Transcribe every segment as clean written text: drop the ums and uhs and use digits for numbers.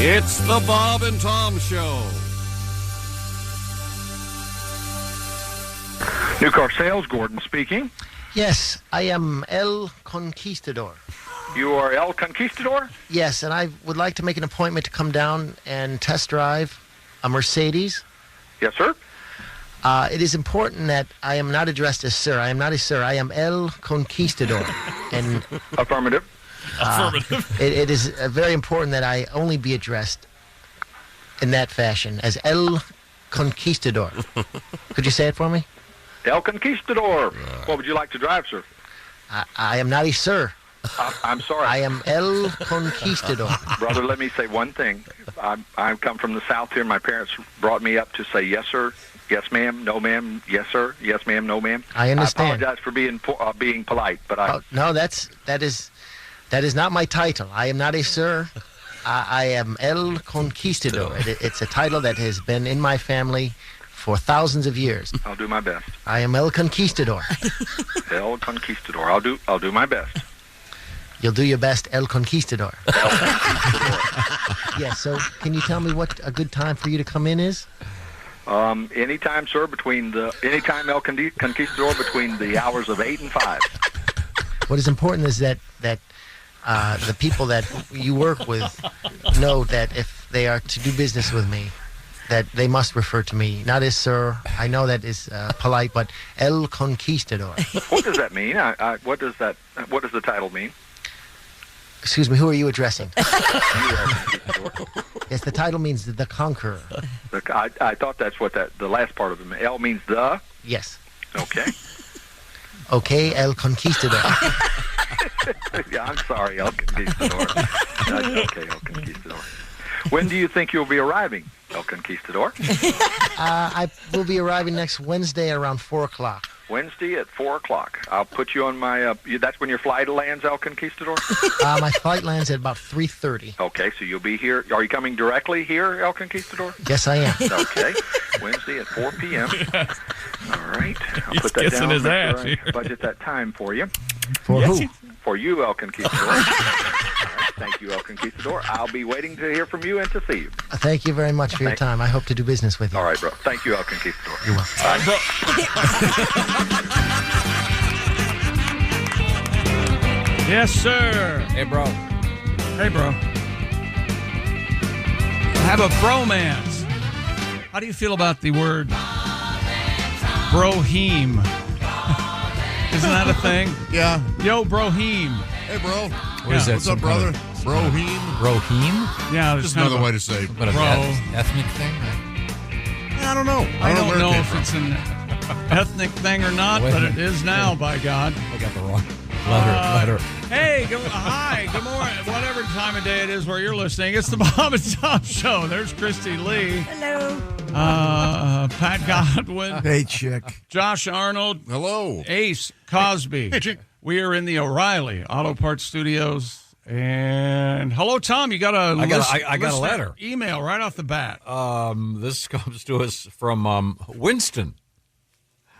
It's the Bob and Tom Show. New car sales, Gordon speaking. Yes, I am El Conquistador. You are El Conquistador? Yes, and I would like to make an appointment to come down and test drive a Mercedes. Yes, sir. It is important that I am not addressed as sir. I am not a sir. I am El Conquistador. And Affirmative. it is very important that I only be addressed in that fashion, as El Conquistador. Could you say it for me? El Conquistador. What would you like to drive, sir? I am not a sir. I'm sorry. I am El Conquistador. Brother, let me say one thing. I come from the South here. My parents brought me up to say yes, sir, yes, ma'am, no, ma'am, yes, sir, yes, ma'am, no, ma'am. I understand. I apologize for being polite, but No, that is not my title. I am not a sir. I am El Conquistador. It's a title that has been in my family for thousands of years. I'll do my best. I am El Conquistador. El Conquistador. I'll do my best. You'll do your best, El Conquistador. El Conquistador. Yes, so can you tell me what a good time for you to come in is? Anytime, sir, anytime El Conquistador between the hours of 8 and 5. What is important is that the people that you work with know that if they are to do business with me, that they must refer to me, not as sir. I know that is polite, but El Conquistador. What does that mean? What does the title mean? Excuse me, who are you addressing? Yes, the title means the conqueror. I thought that's what the last part of it meant. El means the? Yes. Okay. Okay, El Conquistador. Yeah, I'm sorry, El Conquistador. Okay, El Conquistador. When do you think you'll be arriving, El Conquistador? I will be arriving next Wednesday around 4 o'clock. Wednesday at 4 o'clock. I'll put you on my... that's when your flight lands, El Conquistador? My flight lands at about 3:30. Okay, so you'll be here. Are you coming directly here, El Conquistador? Yes, I am. Okay. Wednesday at 4 p.m. All right. I'll put that kissing down. his ass I budget that time for you. For who? For you, El Conquistador. All right. Thank you, El Conquistador. I'll be waiting to hear from you and to see you. Thank you very much for your time. I hope to do business with you. All right, bro. Thank you, El Conquistador. You're welcome. Bye. Yes, sir. Hey, bro. Hey, bro. Have a bromance. How do you feel about the word broheme? Isn't that a thing? Yeah. Yo, broheme. Hey, bro. What is that? What's up, brother? Broheme. Broheme? Yeah, Just another way to say What, an Bro. ethnic thing? I don't know. I don't where it know came if from. it's an ethnic thing or not, Wait a but minute. it is now, by God. I got the wrong letter. Hey, hi, good morning. Whatever time of day it is where you're listening, it's the Bob and Tom Show. There's Christy Lee. Hello. Pat Godwin. Hey, chick. Josh Arnold. Hello. Ace Cosby. Hey, chick. We are in the O'Reilly Auto Parts Studios. And hello, Tom. You got a I got a letter. Email right off the bat. This comes to us from Winston.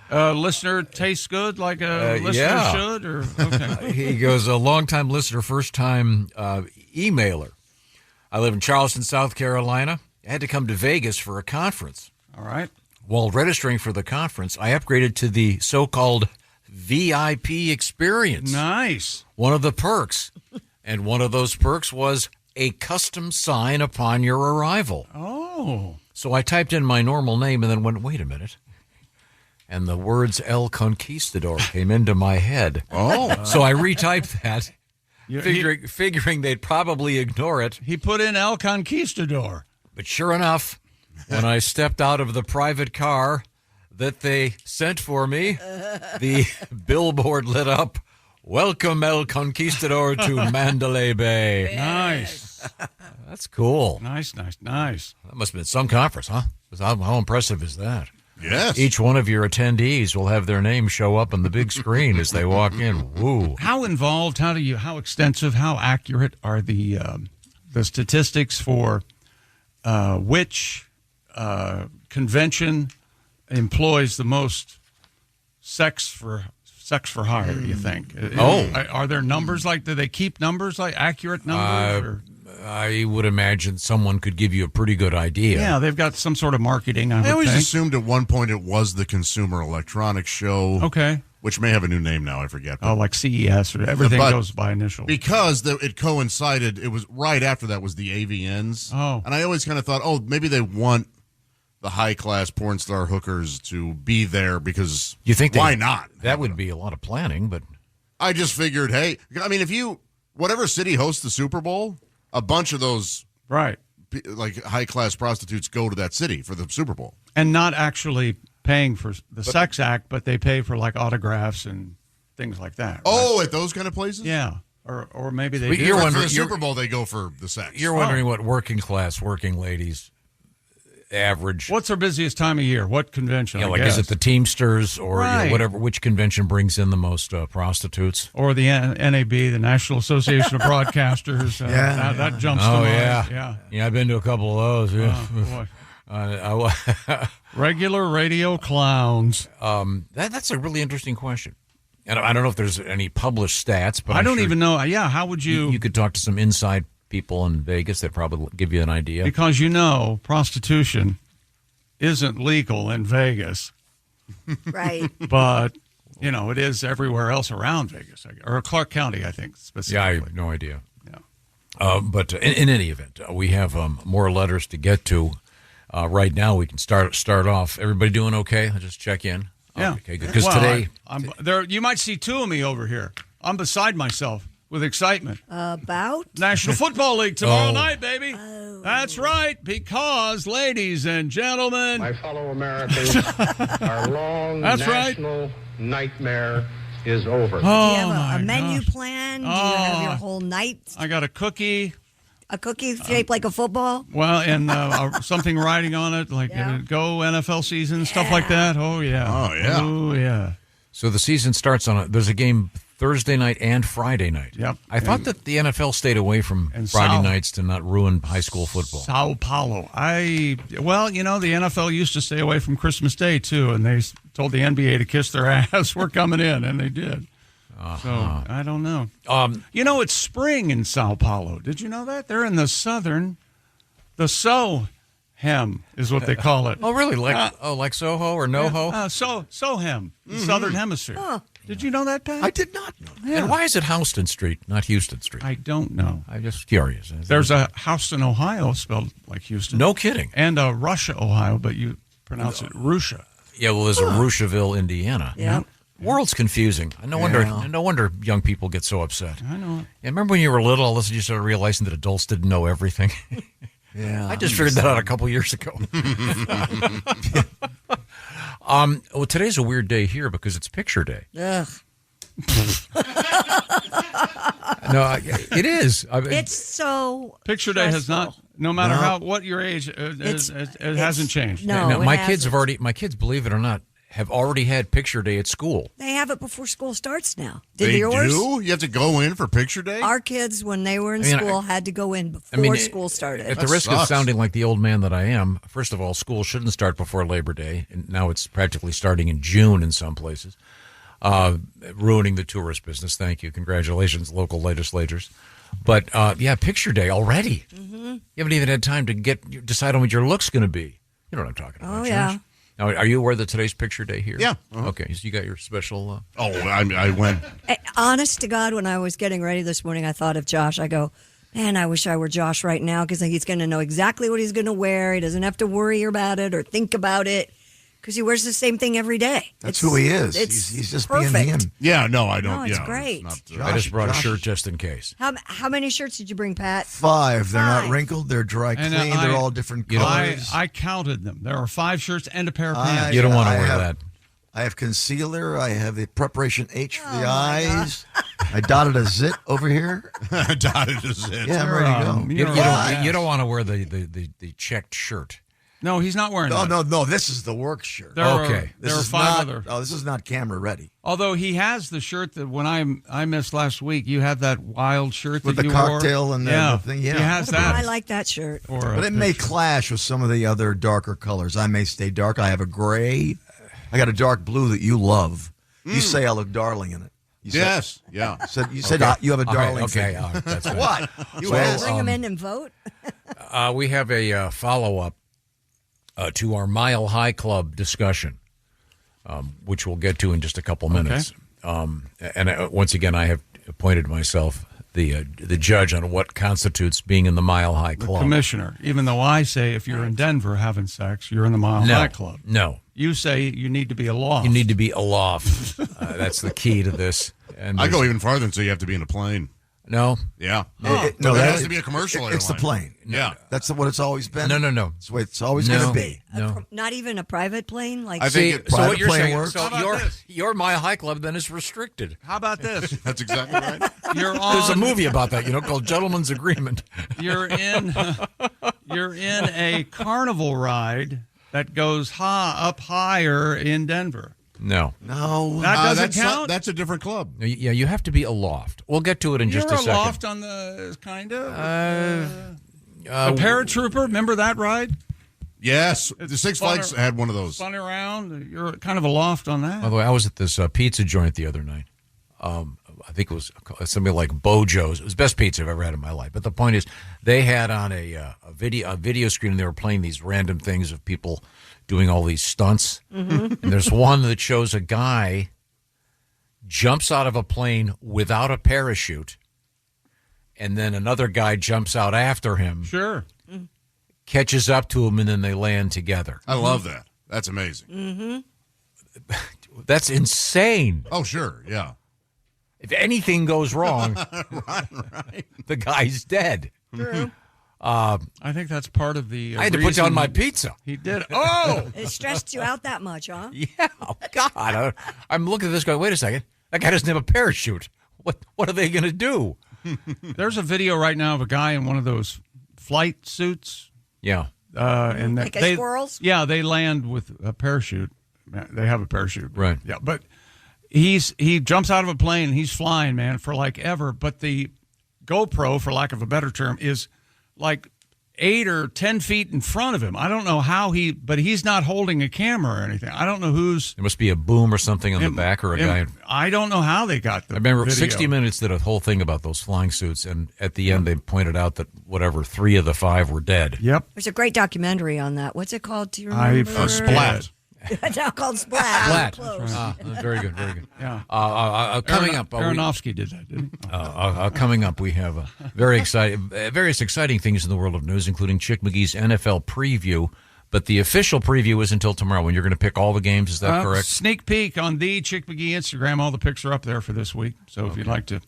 Listener tastes good like a listener yeah. should? Or okay. He goes, a long-time listener, first-time emailer. I live in Charleston, South Carolina. I had to come to Vegas for a conference. All right. While registering for the conference, I upgraded to the so-called VIP experience. Nice. One of the perks. And one of those perks was a custom sign upon your arrival. Oh. So I typed in my normal name and then went, wait a minute. And the words El Conquistador came into my head. Oh. So I retyped that, He figuring they'd probably ignore it. put in El Conquistador. But sure enough, when I stepped out of the private car that they sent for me, the billboard lit up, "Welcome El Conquistador to Mandalay Bay." Nice. That's cool. Nice. That must have been some conference, huh? How impressive is that? Yes. Each one of your attendees will have their name show up on the big screen as they walk in. Woo. How involved, how extensive, how accurate are the statistics for which convention employs the most sex for hire, you think? Oh. Are there numbers do they keep numbers accurate numbers? I would imagine someone could give you a pretty good idea. Yeah, they've got some sort of marketing. I I would always think. assumed at one point it was the Consumer Electronics Show. Okay. Which may have a new name now. I forget. Oh, like CES or everything But goes by initials. Because it coincided. It was right after that was the AVNs. Oh. And I always kind of thought, maybe they want the high-class porn star hookers to be there because You think why not? That would be a lot of planning, but I just figured, hey, I mean, whatever city hosts the Super Bowl, a bunch of those right. like high-class prostitutes go to that city for the Super Bowl. And not actually paying for the sex act, but they pay for like autographs and things like that. Right? Oh, at those kind of places? Yeah. Or maybe they But do. you're For wondering- the Super Bowl, they go for the sex. you're wondering what working ladies average. What's our busiest time of year? What convention? Yeah, I like guess? is it the Teamsters or Right. whatever? Which convention brings in the most prostitutes? Or the NAB, the National Association of Broadcasters. That jumps to Oh mind. yeah. I've been to a couple of those. Yeah. Boy. Regular radio clowns. That's a really interesting question, and I don't know if there's any published stats, but I don't even know. Yeah, how would you? You could talk to some inside people in Vegas that probably give you an idea. Because prostitution isn't legal in Vegas, Right. but it is everywhere else around Vegas, or Clark County, I think Yeah, I specifically. have no idea. Yeah. But in any event, we have more letters to get to. Right now, we can start off. Everybody doing okay? I'll just check in. Yeah. Okay, good. Because Well, today, I'm there. You might see two of me over here. I'm beside myself with excitement. About? National Football League tomorrow Oh. night, baby. That's right, because, ladies and gentlemen, My fellow Americans, our long That's right. national nightmare is over. Do you oh have my a menu gosh. plan? Do you have your whole night? I got a cookie. A cookie shaped like a football? Well, and something writing on it, like Yeah. go NFL season, stuff like that. Oh, yeah. Oh, yeah. Oh, yeah. so the season starts there's a game Thursday night and Friday night. Yep. I thought that the NFL stayed away from And Friday South. nights to not ruin high school football. Sao Paulo. The NFL used to stay away from Christmas Day, too, and they told the NBA to kiss their ass. We're coming in, and they did. So, I don't know. It's spring in Sao Paulo. Did you know that? They're in the Sohem is what they call it. Oh, really? Like Soho or NoHo? Sohem, the Southern Hemisphere. Did you know that, Pat? I did not know. And why is it Houston Street, not Houston Street? I don't know. I'm just curious. There's a Houston, Ohio, spelled like Houston. No kidding. And a Russia, Ohio, but you pronounce it Russia. Yeah, well, there's a Rushville, Indiana. Yeah. World's confusing. No wonder young people get so upset. I know it. Yeah, remember when you were little, all of a sudden you started realizing that adults didn't know everything? Yeah. I just figured that out a couple years ago. Well, today's a weird day here because it's picture day. Ugh. No, it is. It's so Picture Day has stressful. not, no matter what your age, it hasn't changed. No, Now, it my kids hasn't. my kids, believe it or not, have already had picture day at school. They have it before school starts now. Did They yours? do? You have to go in for picture day? Our kids, when they were in school, had to go in before school started. At the risk of sounding like the old man that I am, first of all, school shouldn't start before Labor Day, and now it's practically starting in June in some places, ruining the tourist business. Thank you. Congratulations, local legislators. But, picture day already. Mm-hmm. You haven't even had time to decide on what your look's going to be. You know what I'm talking about, Oh, Josh? yeah. Now, are you aware that today's picture day here? Yeah. Uh-huh. Okay, so you got your special... I went. Honest to God, when I was getting ready this morning, I thought of Josh. I go, man, I wish I were Josh right now because he's going to know exactly what he's going to wear. He doesn't have to worry about it or think about it because he wears the same thing every day. That's who he is. He's just perfect. being him. Yeah, no, I don't. No, it's yeah, great. not, I just brought a Josh- shirt just in case. How many shirts did you bring, Pat? 5. They're not Five. wrinkled. They're dry And, clean. I- They're all different You know, colors. I counted them. There are 5 shirts and a pair of I- pants. You don't want to I wear have- that. I have concealer. I have the preparation H for the eyes. I dotted a zit over here. dotted as it. Yeah, I'm ready to go. You're You don't want to wear the checked shirt. No, he's not wearing No, that. no. This is the work shirt. There Okay. There are 5 not, other. Oh, this is not camera ready. Although he has the shirt that when I missed last week, you had that wild shirt With that the you cocktail wore. and the thing, yeah. He has I that. like that shirt. But it may clash with some of the other darker colors. I may stay dark. I have a gray. I got a dark blue that you love. You say I look darling in it. Yes. Yeah. You said you have a darling. Okay. figure. That's good. What? You Should I asked. bring him in and vote? We have a follow-up to our Mile High Club discussion, which we'll get to in just a couple minutes. Once again, I have appointed myself the judge on what constitutes being in the Mile High Club. Commissioner, even though I say if you're in Denver having sex, you're in the Mile High Club. No. You say you need to be aloft. You need to be aloft. That's the key to this. And I go even farther and say you have to be in a plane. No. Yeah. That there has to be a commercial It's the airline. plane. Yeah. That's what it's always been. No. That's the way it's always No. going to be. No. Not even a private plane? Like I think it- So Private what you're plane saying, works. so How about this? your Mile High Club then is restricted. How about this? That's exactly right. You're on. There's a movie about that, called Gentleman's Agreement. You're in a carnival ride that goes up higher in Denver. No. No. That doesn't count. That's a different club. Yeah, you have to be aloft. We'll get to it in just a You're second. aloft on the kind of the paratrooper. Remember that ride? Yes. The Six Flags had one of those. Spun around. You're kind of aloft on that. By the way, I was at this pizza joint the other night. I think it was something like Bojo's. It was the best pizza I've ever had in my life. But the point is, they had on a video screen, and they were playing these random things of people doing all these stunts. And there's one that shows a guy jumps out of a plane without a parachute, and then another guy jumps out after him, Sure. catches up to him, and then they land together. I love that. That's amazing. That's insane. Oh, sure. Yeah. If anything goes wrong, Right. the guy's dead. True. I think that's part of the. I had to put down reason my pizza. He did. Oh, It stressed you out that much, huh? Yeah, oh, God. I'm looking at this guy. Wait a second. That guy doesn't have a parachute. What are they going to do? there's a video right now of a guy in one of those flight suits. Yeah. And Like they, squirrels? Yeah, they land with a parachute. They have a parachute. Right. Yeah, but he jumps out of a plane and he's flying, man, for like ever. But the GoPro, for lack of a better term, is like 8 or 10 feet in front of him. I don't know how but he's not holding a camera or anything. I don't know who's. There must be a boom or something on the back or a guy. I don't know how they got the I remember video. 60 Minutes did a whole thing about those flying suits, and at the end they pointed out that 3 of the 5 were dead. Yep. There's a great documentary on that. What's it called? Do you remember? Splat. It's now called Splat. Flat. Close. Very good, very good. Yeah. Coming up, Aronofsky did that, didn't he? coming up, we have various exciting things in the world of news, including Chick McGee's NFL preview. But the official preview is until tomorrow, when you're going to pick all the games. Is that correct? Sneak peek on the Chick McGee Instagram. All the pics are up there for this week. So if you'd like to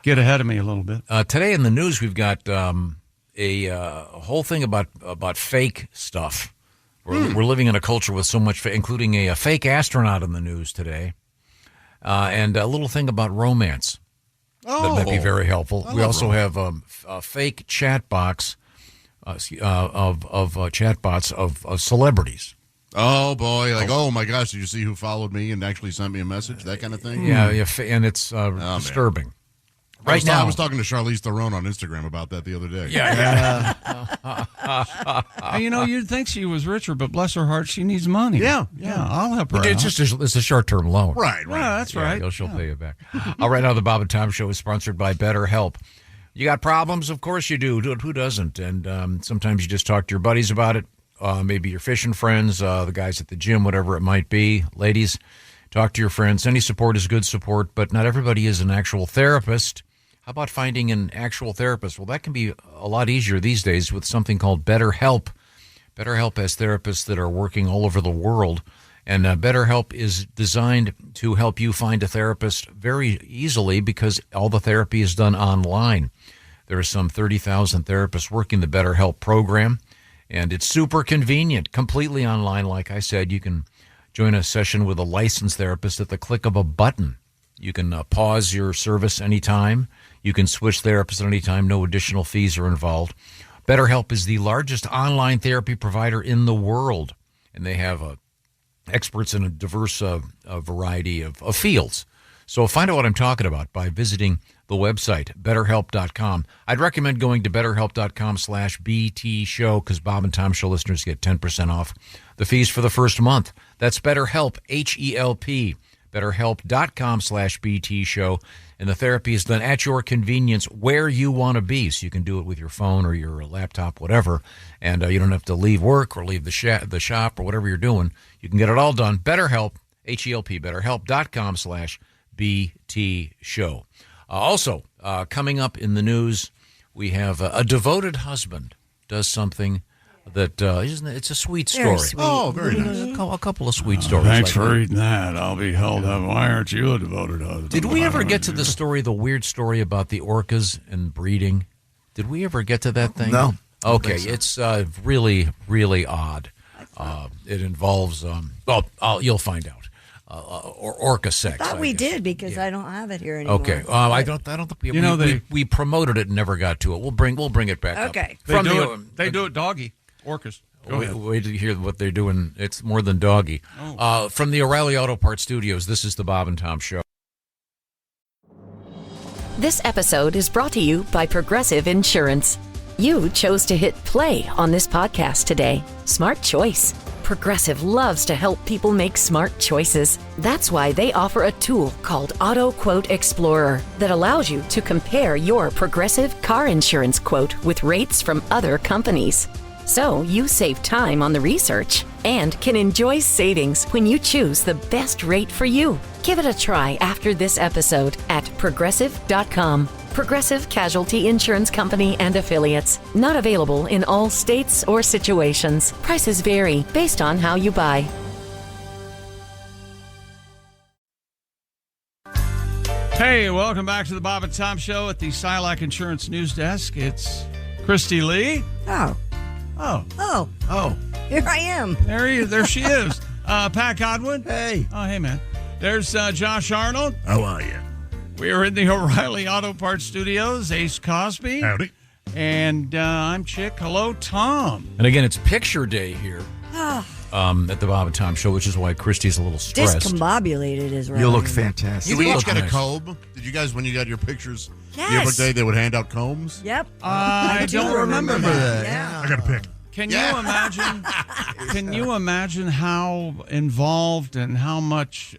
get ahead of me a little bit. Today in the news, we've got a whole thing about fake stuff. We're living in a culture with so much, including a fake astronaut in the news today, and a little thing about romance that might be very helpful. We also have a fake chat box of chatbots of celebrities. Oh, boy. Like, oh, my gosh, did you see who followed me and actually sent me a message? That kind of thing? Yeah, and it's disturbing. Right now, I was talking to Charlize Theron on Instagram about that the other day. You'd think she was richer, but bless her heart, she needs money. Yeah, I'll help her out. It's a short-term loan. Right. Yeah, that's right. She'll pay you back. Right now, the Bob and Tom Show is sponsored by BetterHelp. You got problems? Of course you do. Who doesn't? And sometimes you just talk to your buddies about it. Maybe your fishing friends, the guys at the gym, whatever it might be. Ladies, talk to your friends. Any support is good support, but not everybody is an actual therapist. How about finding an actual therapist? Well, that can be a lot easier these days with something called BetterHelp. BetterHelp has therapists that are working all over the world, and BetterHelp is designed to help you find a therapist very easily because all the therapy is done online. There are some 30,000 therapists working the BetterHelp program, and it's super convenient, completely online. Like I said, you can join a session with a licensed therapist at the click of a button. You can pause your service anytime. You can switch therapists at any time. No additional fees are involved. BetterHelp is the largest online therapy provider in the world, and they have experts in a diverse variety of fields. So find out what I'm talking about by visiting the website, BetterHelp.com. I'd recommend going to BetterHelp.com/BT Show because Bob and Tom Show listeners get 10% off the fees for the first month. That's BetterHelp, HELP. BetterHelp.com/BT show. And the therapy is done at your convenience where you want to be. So you can do it with your phone or your laptop, whatever. And you don't have to leave work or leave the shop or whatever you're doing. You can get it all done. BetterHelp, H-E-L-P, BetterHelp.com/BT show. Also, coming up in the news, we have a devoted husband does something that it's a sweet story. Very sweet. Oh, very nice. A couple of sweet stories. Thanks like for reading that. I'll be held up. Why aren't you a devoted husband? Did we ever get to the weird story about the orcas and breeding? Did we ever get to that thing? No. Okay, it's really, really odd. It involves, you'll find out. Orca sex. I thought we did because I don't have it here anymore. Okay, I don't think we promoted it and never got to it. We'll bring it back up. Okay. They do it doggy. Orcas. Wait to hear what they're doing. It's more than doggy. From the O'Reilly Auto Parts Studios, this is the Bob and Tom Show. This episode is brought to you by Progressive Insurance. You chose to hit play on this podcast today. Smart choice. Progressive loves to help people make smart choices. That's why they offer a tool called Auto Quote Explorer that allows you to compare your Progressive car insurance quote with rates from other companies. So you save time on the research and can enjoy savings when you choose the best rate for you. Give it a try after this episode at Progressive.com. Progressive Casualty Insurance Company and Affiliates. Not available in all states or situations. Prices vary based on how you buy. Hey, welcome back to the Bob and Tom Show at the Silac Insurance News Desk. It's Christy Lee. Oh, here I am. There she is. Pat Godwin. Hey. Oh, hey, man. There's Josh Arnold. How are you? We are in the O'Reilly Auto Parts Studios. Ace Cosby. Howdy. And I'm Chick. Hello, Tom. And again, it's picture day here at the Bob and Tom Show, which is why Christy's a little stressed. Discombobulated is right. You look fantastic. Did we each look get a nice. comb? Did you guys, when you got your pictures the other Yes. day, they would hand out combs? Yep. I don't remember that. Yeah. I got a pick. Can you imagine? Can you imagine how involved and how much?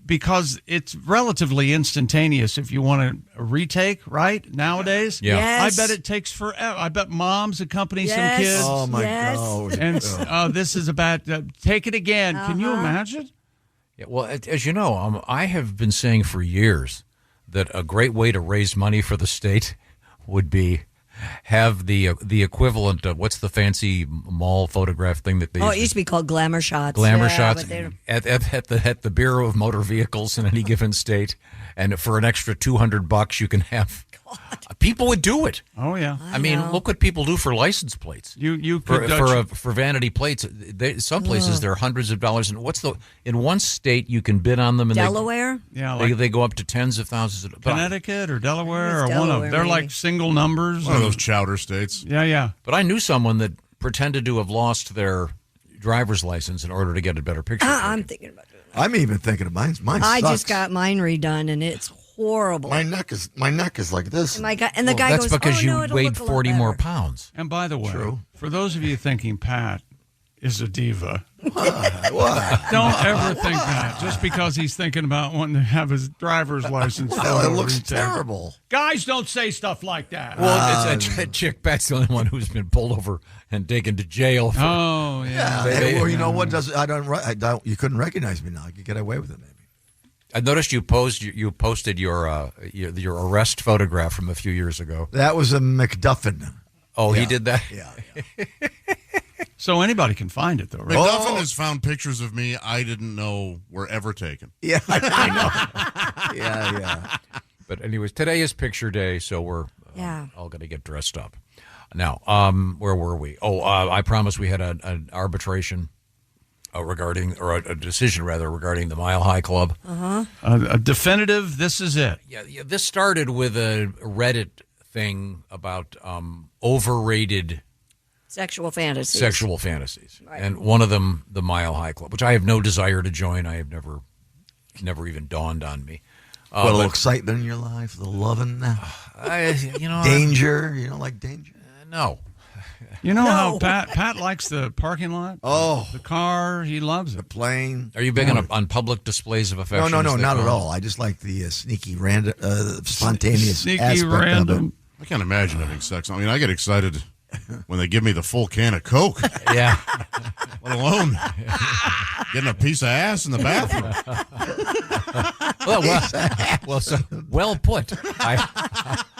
Because it's relatively instantaneous if you want to retake, right? Nowadays, Yeah. Yes. I bet it takes forever. I bet moms accompany some Yes. kids, Oh, my Yes. God. and this is about take it again. Can you imagine? Yeah, well, as you know, I have been saying for years that a great way to raise money for the state would be have the equivalent of what's the fancy mall photograph thing that they Oh, it used to be called Glamour Shots. glamour Yeah, shots but they don't- at the Bureau of Motor Vehicles in any given state, and for an extra $200 you can have. People would do it. Oh yeah. I mean, know. look what people do for license plates. You For could for vanity plates, some places they're hundreds of dollars. And in one state you can bid on them, and Delaware. yeah, like they go up to tens of thousands of dollars. Connecticut or Delaware It's or one of Delaware, they're like maybe. single numbers. One of those chowder states. Yeah. But I knew someone that pretended to have lost their driver's license in order to get a better picture. I'm taken. thinking about doing that. I'm even thinking of mine. Mine I sucks. just got mine redone, and it's horrible. my neck is like this. And the guy That's goes, because "Oh, you no, it'll weighed look a lot 40 more better." pounds. And by the way, True. for those of you thinking Pat is a diva, What? don't ever think that just because he's thinking about wanting to have his driver's license. Hell, it photo looks retaken. terrible. Guys don't say stuff like that. Well, it's a chick. Pat's the only one who's been pulled over and taken to jail. For, Oh yeah. Hey, well, you know what? I don't. You couldn't recognize me now. You could get away with it, maybe. I noticed you posted your arrest photograph from a few years ago. That was a McDuffin. Oh, he Yeah. did that? Yeah. So anybody can find it though, right? McDuffin has found pictures of me I didn't know were ever taken. Yeah, I know. Yeah. But anyways, today is picture day, so we're Yeah. all going to get dressed up. Now, where were we? I promised we had an arbitration regarding, or a decision rather, regarding the Mile High Club. A definitive. This is it. Yeah, this started with a Reddit thing about overrated Sexual fantasies. sexual fantasies, Right. and one of them, the Mile High Club, which I have no desire to join. I have never even dawned on me. A little but excitement in your life, the loving, I, danger. You don't like danger? No, You know how Pat likes the parking lot? Oh. The car, he loves it. The plane. Are you big on public displays of affection? No, not at all. I just like the sneaky, random, spontaneous Sneaky, aspect random. of it. I can't imagine having sex. I mean, I get excited when they give me the full can of Coke, Yeah. let alone getting a piece of ass in the bathroom. Well put.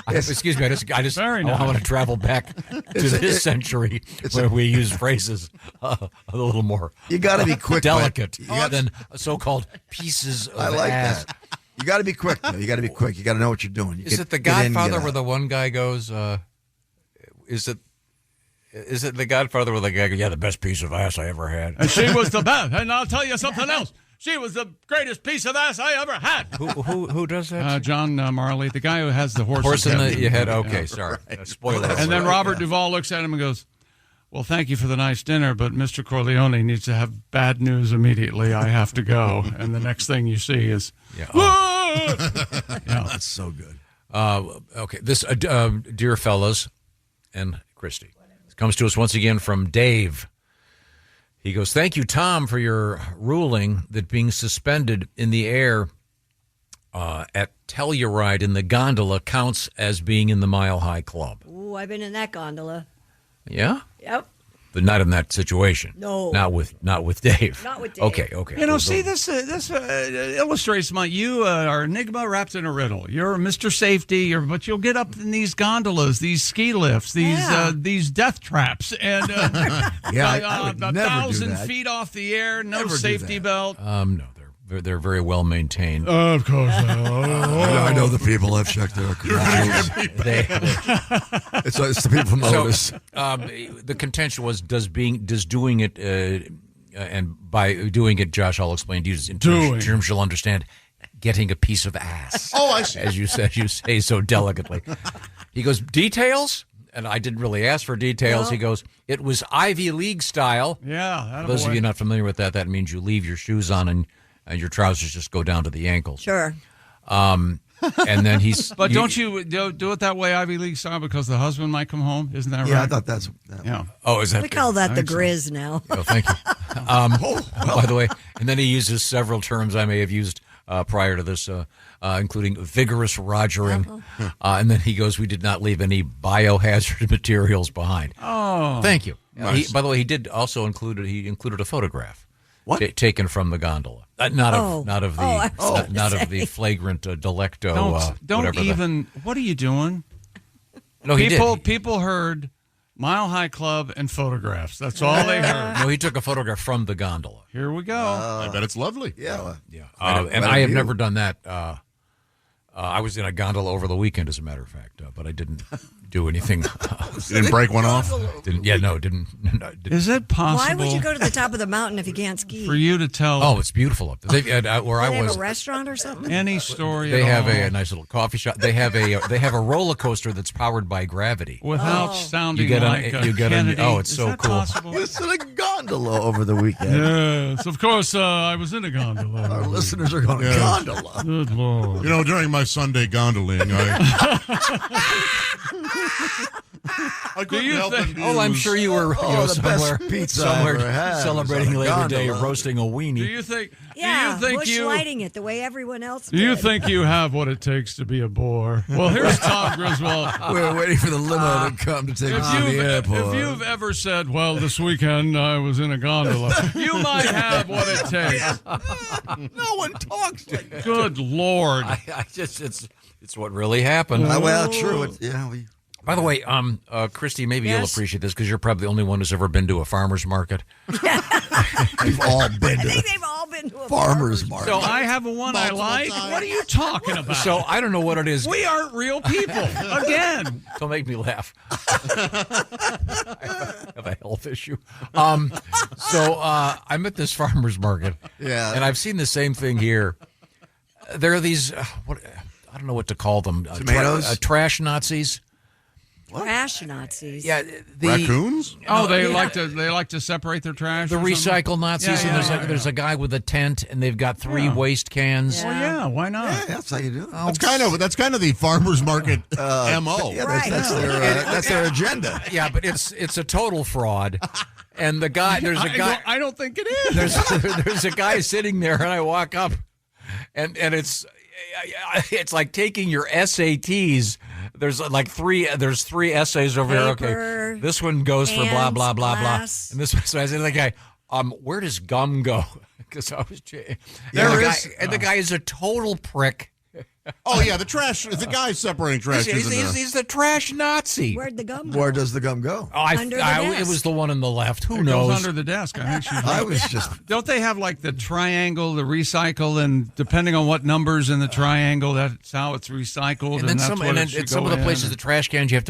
Excuse me. I just Very I nice. want to travel back to this century where we use phrases a little more You got to be quick. delicate Mike. than so-called pieces of I like ass. that. You got to be quick, though. You got to be quick. You got to know what you're doing. Is it The Godfather where the one guy goes? Is it The Godfather where the guy goes? Yeah, the best piece of ass I ever had. And she was the best. And I'll tell you something else. She was the greatest piece of ass I ever had. Who does that? John Marley, the guy who has the Horse in head. your head. Okay, sorry. Spoiler. And then alert. Robert Duvall looks at him and goes, well, thank you for the nice dinner, but Mr. Corleone needs to have bad news immediately. I have to go. And the next thing you see is, Yeah. That's so good. Okay, this dear fellas and Christy comes to us once again from Dave. He goes, thank you, Tom, for your ruling that being suspended in the air at Telluride in the gondola counts as being in the Mile High Club. Ooh, I've been in that gondola. Yeah? Yep. But not in that situation. No. Not with Dave. Not with Dave. Okay. you know, see, this illustrates you are enigma wrapped in a riddle. You're Mr. Safety, but you'll get up in these gondolas, these ski lifts, these death traps, and I would never do 1,000 that. feet off the air, no Never do safety that. belt. No, they're very well maintained. Of course. I know the people. I've checked their credentials. It's the people from Otis. The contention was does doing it and by doing it, Josh, I'll explain to you in terms you'll understand. Getting a piece of ass. Oh, I see. As you say so delicately. He goes, details? And I didn't really ask for details. No. He goes, it was Ivy League style. Yeah. For those of you not familiar with that means you leave your shoes on and your trousers just go down to the ankles. Sure. And then But don't you do it that way, Ivy League style, because the husband might come home? Isn't that right? Yeah, I thought that's. Yeah. Oh, is that? We call that the think so. grizz now. Oh, thank you. By the way, and then he uses several terms I may have used prior to this, including vigorous rogering. And then he goes, we did not leave any biohazard materials behind. Oh. Thank you. Nice. By the way, he did also included a photograph. What? Taken from the gondola. Not of the flagrant delecto. Don't whatever even. What are you doing? No, he did. People heard Mile High Club and photographs. That's all they heard. No, he took a photograph from the gondola. Here we go. I bet it's lovely. Yeah. And I have never done that. I was in a gondola over the weekend, as a matter of fact, but I didn't do anything. You didn't break one off? Didn't. Is it possible? Why would you go to the top of the mountain if you can't ski? for you to tell? Oh, it's beautiful up there. Where I Do they was. have a restaurant or something? Any story? They at have all a nice little coffee shop. They have a roller coaster that's powered by gravity. without sounding You get on- like a you get on- Kennedy. oh, it's Is so that cool. possible? It's in a gondola over the weekend. Yes, of course. I was in a Our gondola. listeners are going, Yeah. gondola. Good Lord. You know, during my Sunday gondoling, I couldn't you help think- but Oh, I'm muse. sure you were the best pizza I ever had was celebrating on a Labor Day, gondola. roasting a weenie. Do you think? Yeah, do you think bush you? lighting it the way everyone else Do you did. think you have what it takes to be a bore? Well, here's Tom Griswold. We're waiting for the limo to come to take us to the airport. If you've ever said, well, this weekend I was in a gondola, you might have what it takes. No one talks to you. Good Lord. I just it's what really happened. Well, true. By the way, Christy, maybe you'll Yes? appreciate this because you're probably the only one who's ever been to a farmer's market. We've all been I to think the they've all been to a farmer's market. So I have a one I like. What are you talking about? So I don't know what it is. we aren't real people. Again. Don't make me laugh. I have a health issue. I'm at this farmer's market. Yeah. And I've seen the same thing here. There are these, I don't know what to call them. Tomatoes? Trash Nazis. Trash Nazis. Yeah, raccoons. Oh, they like to separate their trash. The recycle Nazis. Yeah, and there's a guy with a tent, and they've got 3 waste cans. Well, yeah, why not? Yeah, that's how you do it. That's kind of the farmers market MO. Yeah, that's their agenda. Yeah, but it's a total fraud. And the guy, I don't think it is. There's a guy sitting there, and I walk up, and it's like taking your SATs. There's like 3 essays over here. Okay, this one goes for blah blah blah glass. blah, and this one. So I said to the guy, where does gum go? Because I was, the guy is a total prick. Oh yeah, the guy separating trash. He's the trash Nazi. Where'd the gum go? Where does the gum go? Under the desk. It was the one on the left. Who It knows? goes under the desk. I think she's. I was just. Don't they have like the triangle, the recycle, and depending on what numbers in the triangle, that's how it's recycled. And then that's some, what and it then should at some go of the in. places, the trash cans, you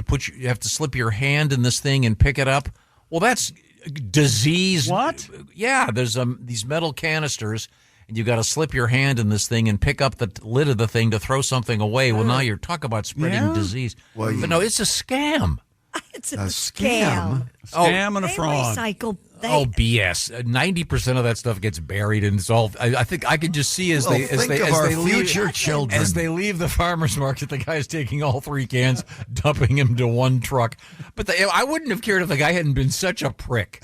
have to slip your hand in this thing and pick it up. Well, that's disease. What? Yeah, there's these metal canisters, and you got to slip your hand in this thing and pick up the lid of the thing to throw something away. Well, now you're talking about spreading disease. Well, but no, it's a scam. It's a scam. Scam and a They fraud. recycle. Oh, BS! 90% of that stuff gets buried and solved. I think I can just see as they future leave, children. as they leave the farmers market, the guy's taking all 3 cans, dumping them to one truck. But I wouldn't have cared if the guy hadn't been such a prick.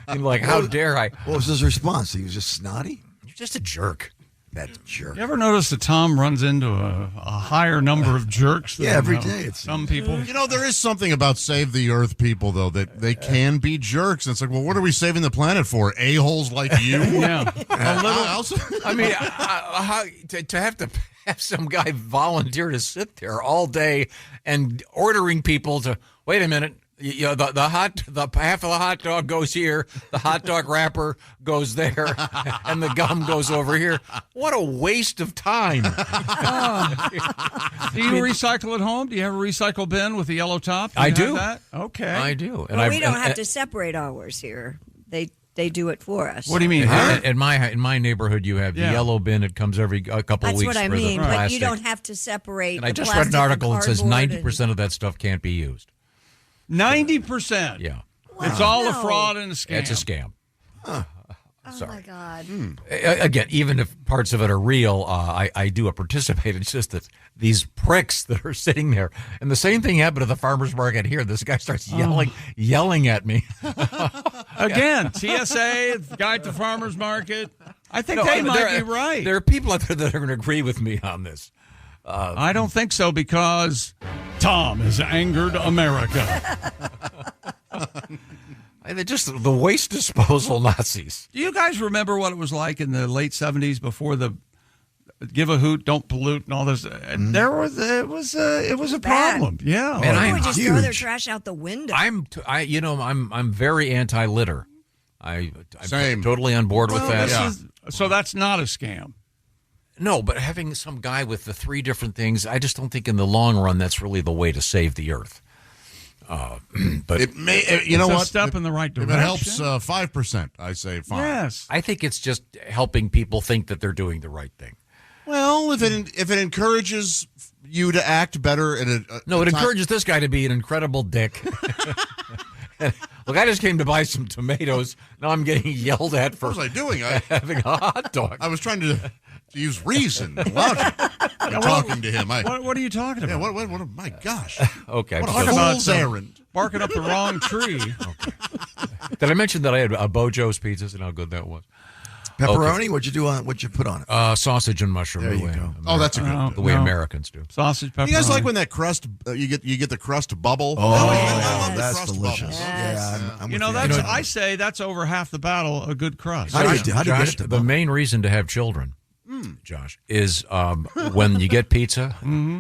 Like, how dare I? What was his response? He was just snotty. You're just a jerk. That jerk. You ever notice that Tom runs into a higher number of jerks than every day it's some people? You know, there is something about Save the Earth people, though, that they can be jerks. And it's like, well, what are we saving the planet for? A-holes like you? Yeah. I mean, to have to have some guy volunteer to sit there all day and ordering people to, wait a minute, the half of the hot dog goes here, the hot dog wrapper goes there, and the gum goes over here. What a waste of time! Do you recycle at home? Do you have a recycle bin with a yellow top? I do. That? Okay. I do. And we don't have to separate ours here. They do it for us. What do you mean? In my neighborhood, you have the yellow bin. It comes every couple That's weeks. what I for the mean. But plastic. you don't have to separate. And I the just read an plastic article that says cardboard 90% of that stuff can't be used. 90%. Yeah. It's all a fraud and a scam. It's a scam. Oh my God. Again, even if parts of it are real, I do participate. It's just that these pricks that are sitting there. And the same thing happened at the farmer's market here. This guy starts yelling at me. Again, TSA, guy at the farmer's market. I think they might be right. There are people out there that are going to agree with me on this. I don't think so because Tom has angered America. They're just the waste disposal Nazis. Do you guys remember what it was like in the late 70s before the give a hoot, don't pollute, and all this? It was a problem. Yeah, Man, They I'm would just huge. throw their trash out the window. I'm very anti-litter. I'm Same. totally on board with that. So that's not a scam. No, but having some guy with the 3 different things, I just don't think in the long run that's really the way to save the earth. But it may, it's a step in the right direction. If it helps 5%, I say fine. Yes. I think it's just helping people think that they're doing the right thing. Well, if it encourages you to act better, and it encourages this guy to be an incredible dick. Look, I just came to buy some tomatoes. Now I'm getting yelled at for what was I doing? having a hot dog. I was trying to use reason, logic, talking to him. What are you talking about? Yeah, what? My gosh! Okay, what Talk a about fool's errand. Barking up the wrong tree. Did I mention that I had a Bojo's pizzas and how good that was? Pepperoni? Okay. What'd you put on it? Sausage and mushroom. There you go. Oh, that's a good. The way Americans do. Sausage, pepperoni. You guys like when that crust? You get the crust bubble. Oh, that's crust delicious. bubbles. Yeah, I'm You with know, you. I say that's over half the battle. A good crust. How do you Josh, get it to the main reason to have children, Josh, is when you get pizza,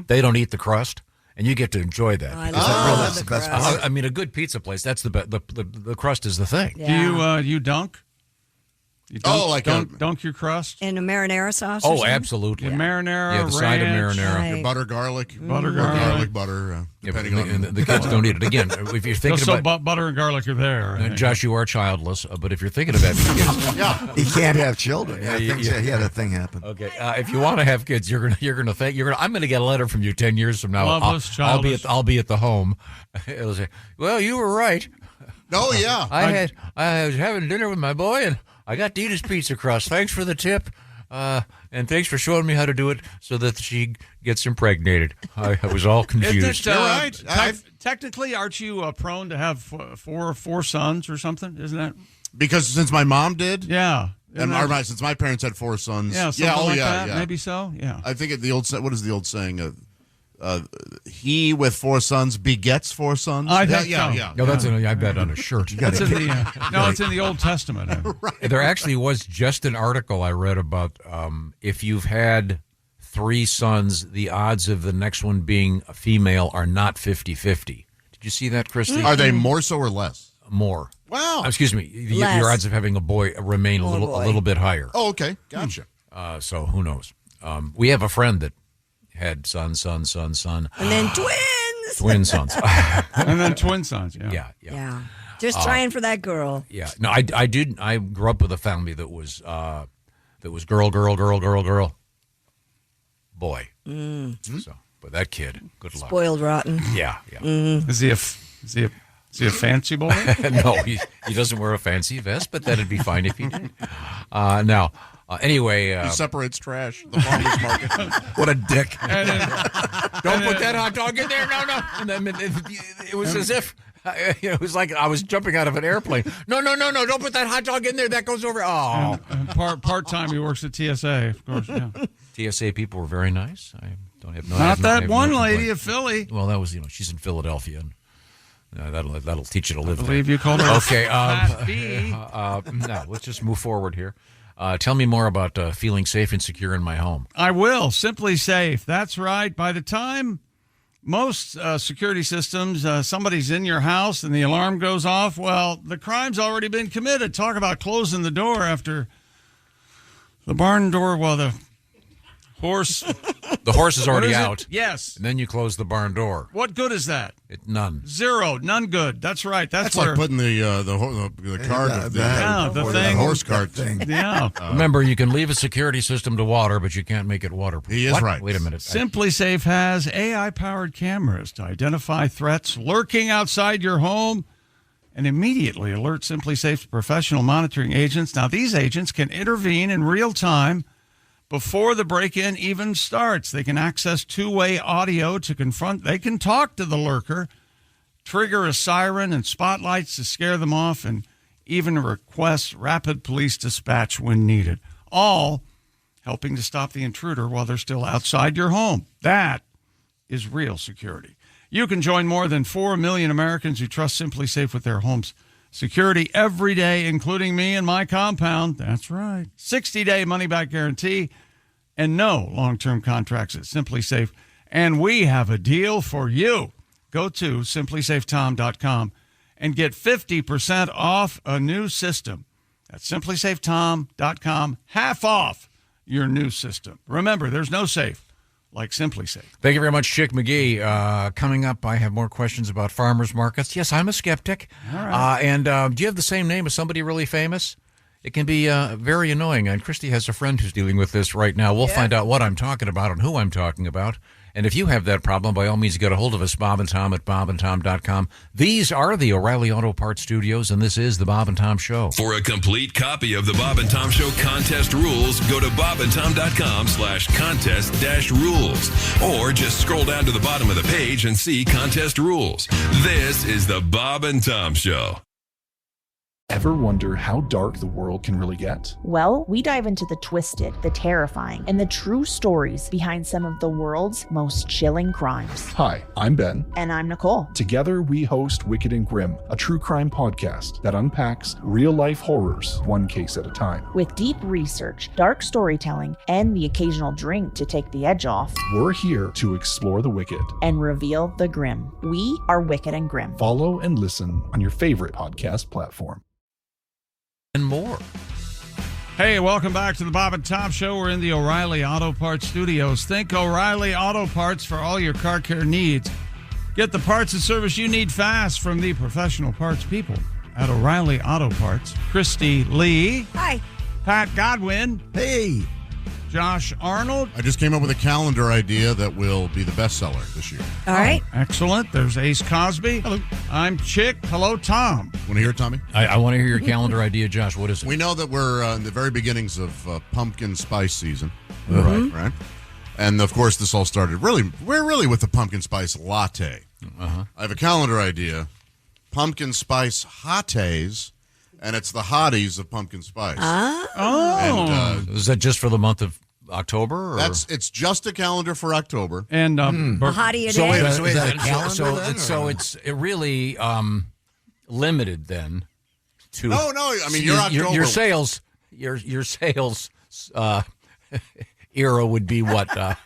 they don't eat the crust, and you get to enjoy that. I Because love that's the the best crust. part. I mean, a good pizza place, that's the crust is the thing. Yeah. Do you dunk? You dunk your crust in a marinara sauce. Oh, absolutely. Yeah, marinara, yeah, the side of ranch, marinara, right. Your butter, garlic, butter, depending on the kids don't eat it. Again, if you're thinking about butter and garlic are there. Josh, you are childless, but if you're thinking of having kids, yeah, he can't have children. Yeah, he had a thing happen. Okay, if you want to have kids, I'm gonna get a letter from you 10 years from now. I'll be at the home. It'll say, "Well, you were right." Oh yeah, I was having dinner with my boy and I got Dita's pizza crust. Thanks for the tip, and thanks for showing me how to do it so that she gets impregnated. I was all confused. You're right. Technically, aren't you prone to have four sons or something? Isn't that because since my mom did? Yeah. Since my parents had 4 sons. Yeah. That. Maybe so. Yeah. I think what is the old saying? He with 4 sons begets 4 sons. I think yeah. No, that's I bet on a shirt. It's in the Old Testament. Right. There actually was just an article I read about if you've had 3 sons, the odds of the next one being a female are not 50-50. Did you see that, Christy? Are they more so or less? More. Wow. Excuse me. Your odds of having a boy remain a little bit higher. Oh, okay. Gotcha. So who knows? We have a friend that had son, and then twins. Twin sons, and then twin sons. Yeah. Just trying for that girl. Yeah. No, I did. I grew up with a family that was girl, boy. Mm-hmm. So, but that kid, good luck. Spoiled rotten. Yeah. Mm-hmm. Is he a fancy boy? No, he doesn't wear a fancy vest, but that'd be fine if he did. Now. Anyway, he separates trash. The farmer's market. What a dick! Don't put that hot dog in there. No. And then it was as if it was like I was jumping out of an airplane. No! Don't put that hot dog in there. That goes over. Oh, and part time he works at TSA. Of course, yeah. TSA people were very nice. I don't have not that one lady of Philly. Well, that was she's in Philadelphia. And that'll teach you to live. I believe you called her. Okay. No, let's just move forward here. Tell me more about feeling safe and secure in my home. I will. Simply Safe. That's right. By the time most security systems, somebody's in your house and the alarm goes off, well, the crime's already been committed. Talk about closing the door after the barn door. Well, the horse. The horse is already out. Yes. And then you close the barn door. What good is that? None. Zero. None good. That's right. That's like putting the cart, the horse cart thing. Yeah. Remember, you can leave a security system to water, but you can't make it waterproof. He is right. Wait a minute. Simply Safe has AI-powered cameras to identify threats lurking outside your home and immediately alert Simply Safe's professional monitoring agents. Now, these agents can intervene in real time before the break-in even starts. They can access two-way audio to confront. They can talk to the lurker, trigger a siren and spotlights to scare them off, and even request rapid police dispatch when needed. All helping to stop the intruder while they're still outside your home. That is real security. You can join more than 4 million Americans who trust Simply Safe with their homes security every day, including me and my compound. That's right. 60-day money-back guarantee and no long-term contracts at Simply Safe. And we have a deal for you. Go to simplysafetom.com and get 50% off a new system. That's simplysafetom.com, half off your new system. Remember, there's no safe like Simply Safe. Thank you very much, Chick McGee. Coming up, I have more questions about farmers markets. Yes, I'm a skeptic. All right. And do you have the same name as somebody really famous? It can be very annoying. And Christy has a friend who's dealing with this right now. We'll find out what I'm talking about and who I'm talking about. And if you have that problem, by all means, get a hold of us, Bob and Tom at bobandtom.com. These are the O'Reilly Auto Parts Studios, and this is the Bob and Tom Show. For a complete copy of the Bob and Tom Show contest rules, go to bobandtom.com/contest-rules. Or just scroll down to the bottom of the page and see contest rules. This is the Bob and Tom Show. Ever wonder how dark the world can really get? Well, we dive into the twisted, the terrifying, and the true stories behind some of the world's most chilling crimes. Hi, I'm Ben. And I'm Nicole. Together, we host Wicked and Grim, a true crime podcast that unpacks real-life horrors one case at a time. With deep research, dark storytelling, and the occasional drink to take the edge off, we're here to explore the wicked and reveal the grim. We are Wicked and Grim. Follow and listen on your favorite podcast platform. And more. Hey, welcome back to the Bob and Tom Show. We're in the O'Reilly Auto Parts studios. Think O'Reilly Auto Parts for all your car care needs. Get the parts and service you need fast from the professional parts people at O'Reilly Auto Parts. Christy Lee. Hi. Pat Godwin. Hey. Josh Arnold. I just came up with a calendar idea that will be the bestseller this year. All right. Excellent. There's Ace Cosby. Hello. I'm Chick. Hello, Tom. Want to hear it, Tommy? I want to hear your calendar idea, Josh. What is it? We know that we're in the very beginnings of pumpkin spice season. Right. And, of course, this all started we're really with the pumpkin spice latte. I have a calendar idea. Pumpkin spice hotties, and it's the hotties of pumpkin spice. Oh. And, is that just for the month of October? Or? It's just a calendar for October. And A hottie a day. Is that a calendar so it's really limited then to No, I mean your October. your sales era would be what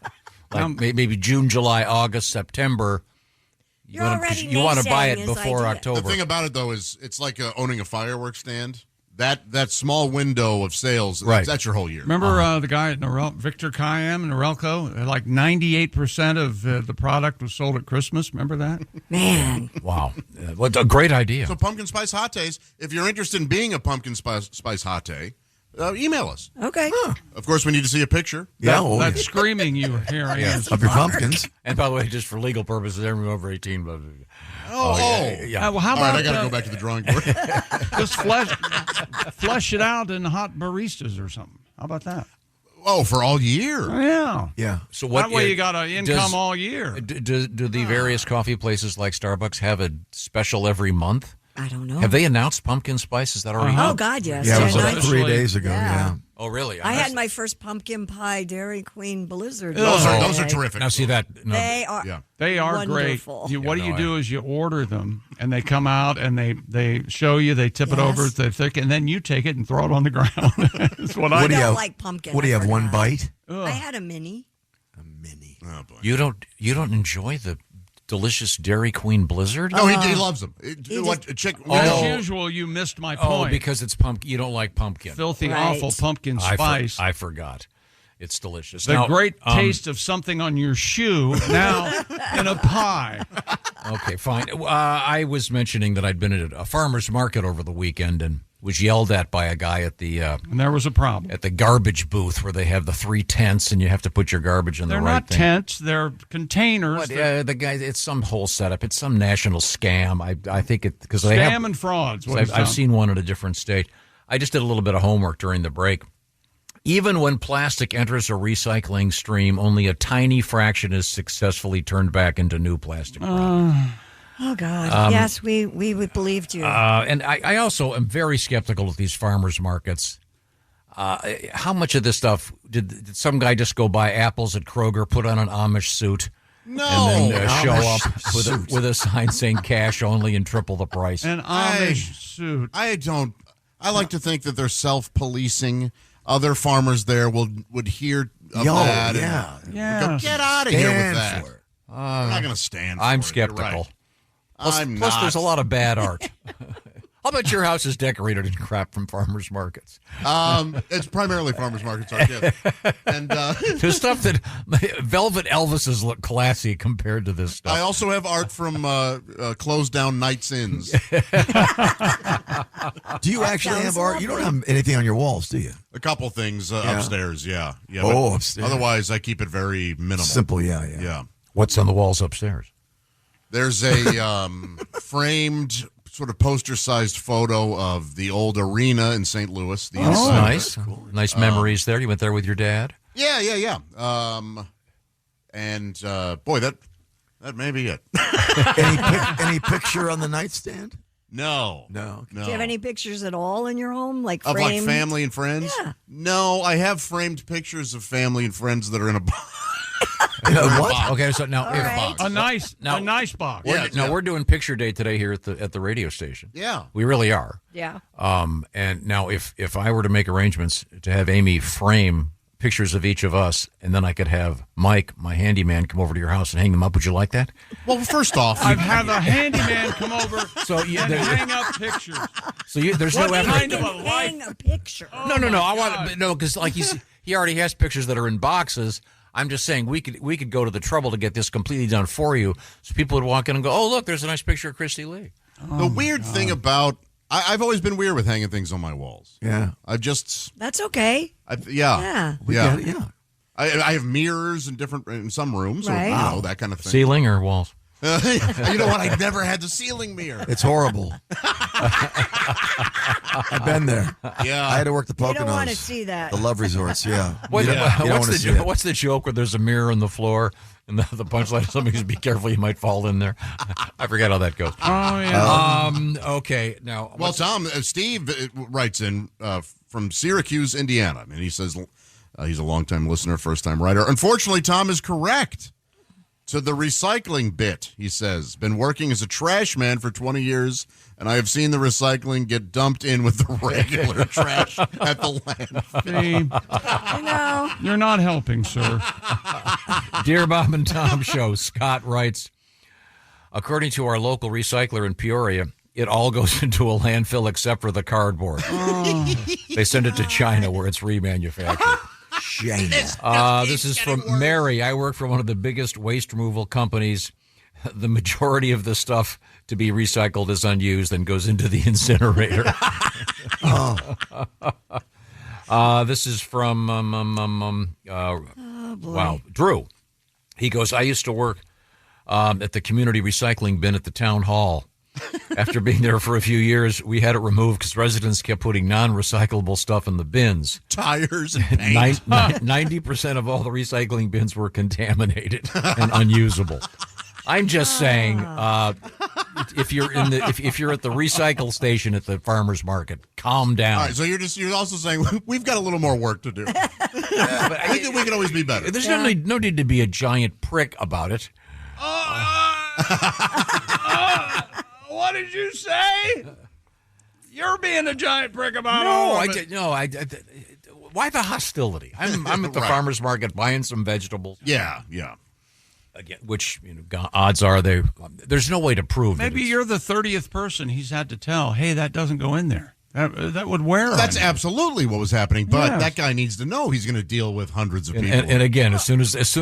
maybe June, July, August, September. You want to buy it before October. The thing about it though is it's like owning a fireworks stand. That small window of sales, that's your whole year. Remember the guy at Victor Kayam and Norelco? Like 98% of the product was sold at Christmas. Remember that? Man. Wow. What a great idea. So pumpkin spice hotties, if you're interested in being a pumpkin spice hottie, email us. Okay. Of course, we need to see a picture. That screaming you were hearing. Yes, of your pumpkins. And by the way, just for legal purposes, everyone over 18. Yeah. Well, how All right, about I got to go back to the drawing board. just flesh it out in hot baristas or something? How about that? Oh, for all year? Yeah. So what? That way you got an income all year. Do the various coffee places like Starbucks have a special every month? I don't know. Have they announced pumpkin spice? Is that already? Oh, God, yes. Yeah, it was Jan like 3 days ago. Yeah. Oh, really? I had my first pumpkin pie Dairy Queen Blizzard. Those are terrific. Now see that? No, They are. Yeah. They are wonderful. great. What you do is you order them, and they come out, and they show you, they tip it over, they're thick, and then you take it and throw it on the ground. That's what I I do. don't like pumpkin. What do you I have? One forgot. bite? I had a mini. Oh, boy. You don't enjoy the delicious Dairy Queen Blizzard? No, he loves them. As usual, you missed my point. Oh, because it's pumpkin. You don't like pumpkin. Filthy, awful pumpkin spice. I forgot. It's delicious. The great taste of something on your shoe now in a pie. Okay, fine. I was mentioning that I'd been at a farmer's market over the weekend and was yelled at by a guy at the and there was a problem at the garbage booth where they have the 3 tents and you have to put your garbage in the right thing. They're not tents; they're containers. But, the guy, it's some whole setup. It's some national scam. I think it because scam and frauds. I've seen one in a different state. I just did a little bit of homework during the break. Even when plastic enters a recycling stream, only a tiny fraction is successfully turned back into new plastic product. Oh, God. Yes, we believed you. And I also am very skeptical of these farmers markets. How much of this stuff, did some guy just go buy apples at Kroger, put on an Amish suit, and then show up with a sign saying cash only and triple the price? An Amish suit. I like to think that they're self-policing. Other farmers there would hear of that. Yeah. Go, get out of here with that. I'm not going to stand for I'm it. skeptical. Right. Plus, there's a lot of bad art. How about your house is decorated in crap from farmers markets? It's primarily farmers markets art, yes. And there's stuff that Velvet Elvises look classy compared to this stuff. I also have art from closed down Knights Inns. Do you actually have art? You don't have anything on your walls, do you? A couple things upstairs, yeah. Upstairs. Otherwise, I keep it very minimal. Simple, yeah. What's on the walls upstairs? There's a framed sort of poster-sized photo of the old arena in St. Louis. The inside. Nice. Cool. Nice memories there. You went there with your dad? Yeah. And boy, that may be it. Any picture on the nightstand? No. Do you have any pictures at all in your home, like of framed? like family and friends? Yeah. No, I have framed pictures of family and friends that are in a box. What? Okay, so now a nice box. We're doing picture day today here at the radio station. Yeah, we really are. Yeah. And now if I were to make arrangements to have Amy frame pictures of each of us, and then I could have Mike, my handyman, come over to your house and hang them up. Would you like that? Well, first off, I've had a handyman come over and hang up pictures. So there's What no effort. kind of a Hang a picture. No. I want because like he already has pictures that are in boxes. I'm just saying we could go to the trouble to get this completely done for you, so people would walk in and go, "Oh, look, there's a nice picture of Christy Lee." The weird thing about I've always been weird with hanging things on my walls. Yeah, That's okay. Yeah. We get it, yeah. I have mirrors in some rooms, Right. or that kind of thing. Ceiling or walls? You know what? I never had the ceiling mirror. It's horrible. I've been there. Yeah, I had to work the Poconos. You don't want to see that. The love resorts, yeah. What's What's the joke where there's a mirror on the floor and the punchline is somebody says, "Be careful, you might fall in there." I forget how that goes. Oh yeah. Okay. Now, well, Tom, Steve writes in from Syracuse, Indiana, and he says he's a longtime listener, first-time writer. Unfortunately, Tom is correct. To the recycling bit, he says, been working as a trash man for 20 years, and I have seen the recycling get dumped in with the regular trash at the landfill. You're not helping, sir. Dear Bob and Tom Show, Scott writes, according to our local recycler in Peoria, it all goes into a landfill except for the cardboard. They send it to China where it's remanufactured. This is from Mary. I work for one of the biggest waste removal companies. The majority of the stuff to be recycled is unused and goes into the incinerator. This is from Drew. He goes, I used to work at the community recycling bin at the town hall. After being there for a few years, we had it removed because residents kept putting non-recyclable stuff in the bins. Tires and paint. 90% of all the recycling bins were contaminated and unusable. I'm just saying, if you're if you're at the recycle station at the farmer's market, calm down. All right, so you're also saying we've got a little more work to do. But I think we can always be better. There's no need to be a giant prick about it. What did you say? You're being a giant prick about why the hostility? I'm at the farmer's market buying some vegetables. Yeah. Again, which odds are there's no way to prove. Maybe you're the 30th person he's had to tell, hey, that doesn't go in there. That would wear on That's you. absolutely what was happening, but that guy needs to know he's going to deal with hundreds of people. And again, as soon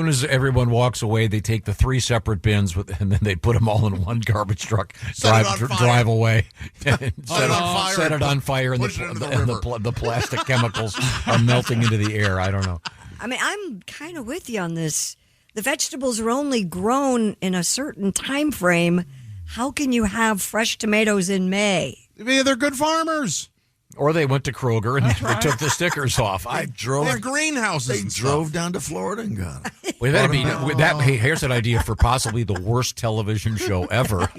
as everyone walks away, they take the 3 separate bins and then they put them all in one garbage truck, drive away, set it on fire, and the plastic chemicals are melting into the air. I don't know. I mean, I'm kind of with you on this. The vegetables are only grown in a certain time frame. How can you have fresh tomatoes in May? They're good farmers. Or they went to Kroger and they took the stickers off. They have greenhouses. They and drove stuff. down to Florida and got it. Hey, here's an idea for possibly the worst television show ever: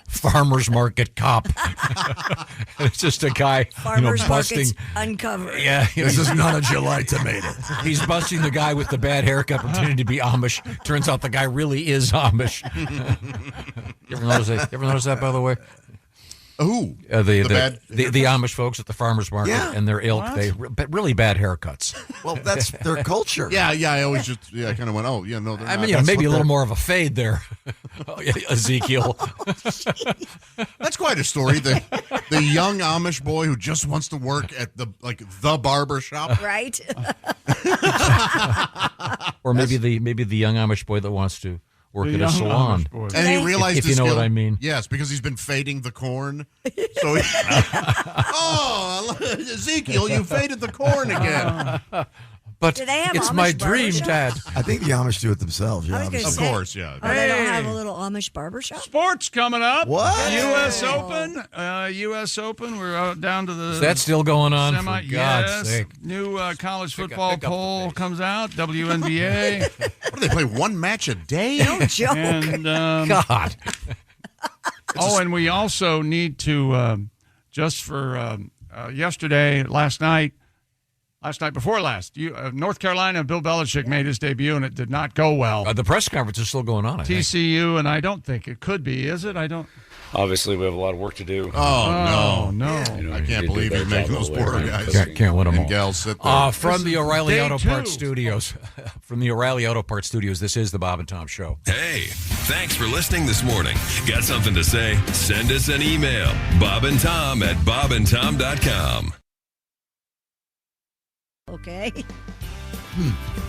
Farmer's Market Cop. It's just a guy, Farmer's busting. Market's uncovered. Yeah, This is not a July tomato. He's busting the guy with the bad haircut, pretending to be Amish. Turns out the guy really is Amish. You ever notice that, by the way? Who? The Amish folks at the farmer's market and their ilk, really bad haircuts. Well, that's their culture. Yeah, I always kind of went, they're not. Maybe a little more of a fade there, Ezekiel. That's quite a story. The young Amish boy who just wants to work at the barber shop. Right? Or maybe the young Amish boy that wants to work at a salon. And he realized if you know what I mean. Yes, because he's been fading the corn. So Ezekiel, you faded the corn again. But Do they have it's Amish my dream, barbershops? Dad. I think the Amish do it themselves. Yeah, I was gonna Of say, course, yeah. Oh, they don't have a little Amish barbershop? Sports coming up. What? U.S. Open. U.S. Open. We're out down to the. Is that still going on? Semi. For God's Yes. sake. New college football pick up the poll pace. comes out. WNBA. What do they play? One match a day? No joke. and God. and we also need to just for last night before last, North Carolina, Bill Belichick made his debut, and it did not go well. The press conference is still going on, I think. TCU, and I don't think it could be, is it? I don't. Obviously, we have a lot of work to do. Oh, no. You know, I can't you believe did a you better make job those all the way poor around. guys Can't win them and all. gals sit there. From the O'Reilly day Auto 2. Parts Studios. From the O'Reilly Auto Parts Studios, this is the Bob and Tom Show. Hey, thanks for listening this morning. Got something to say? Send us an email. bobandtom@bobandtom.com. Okay.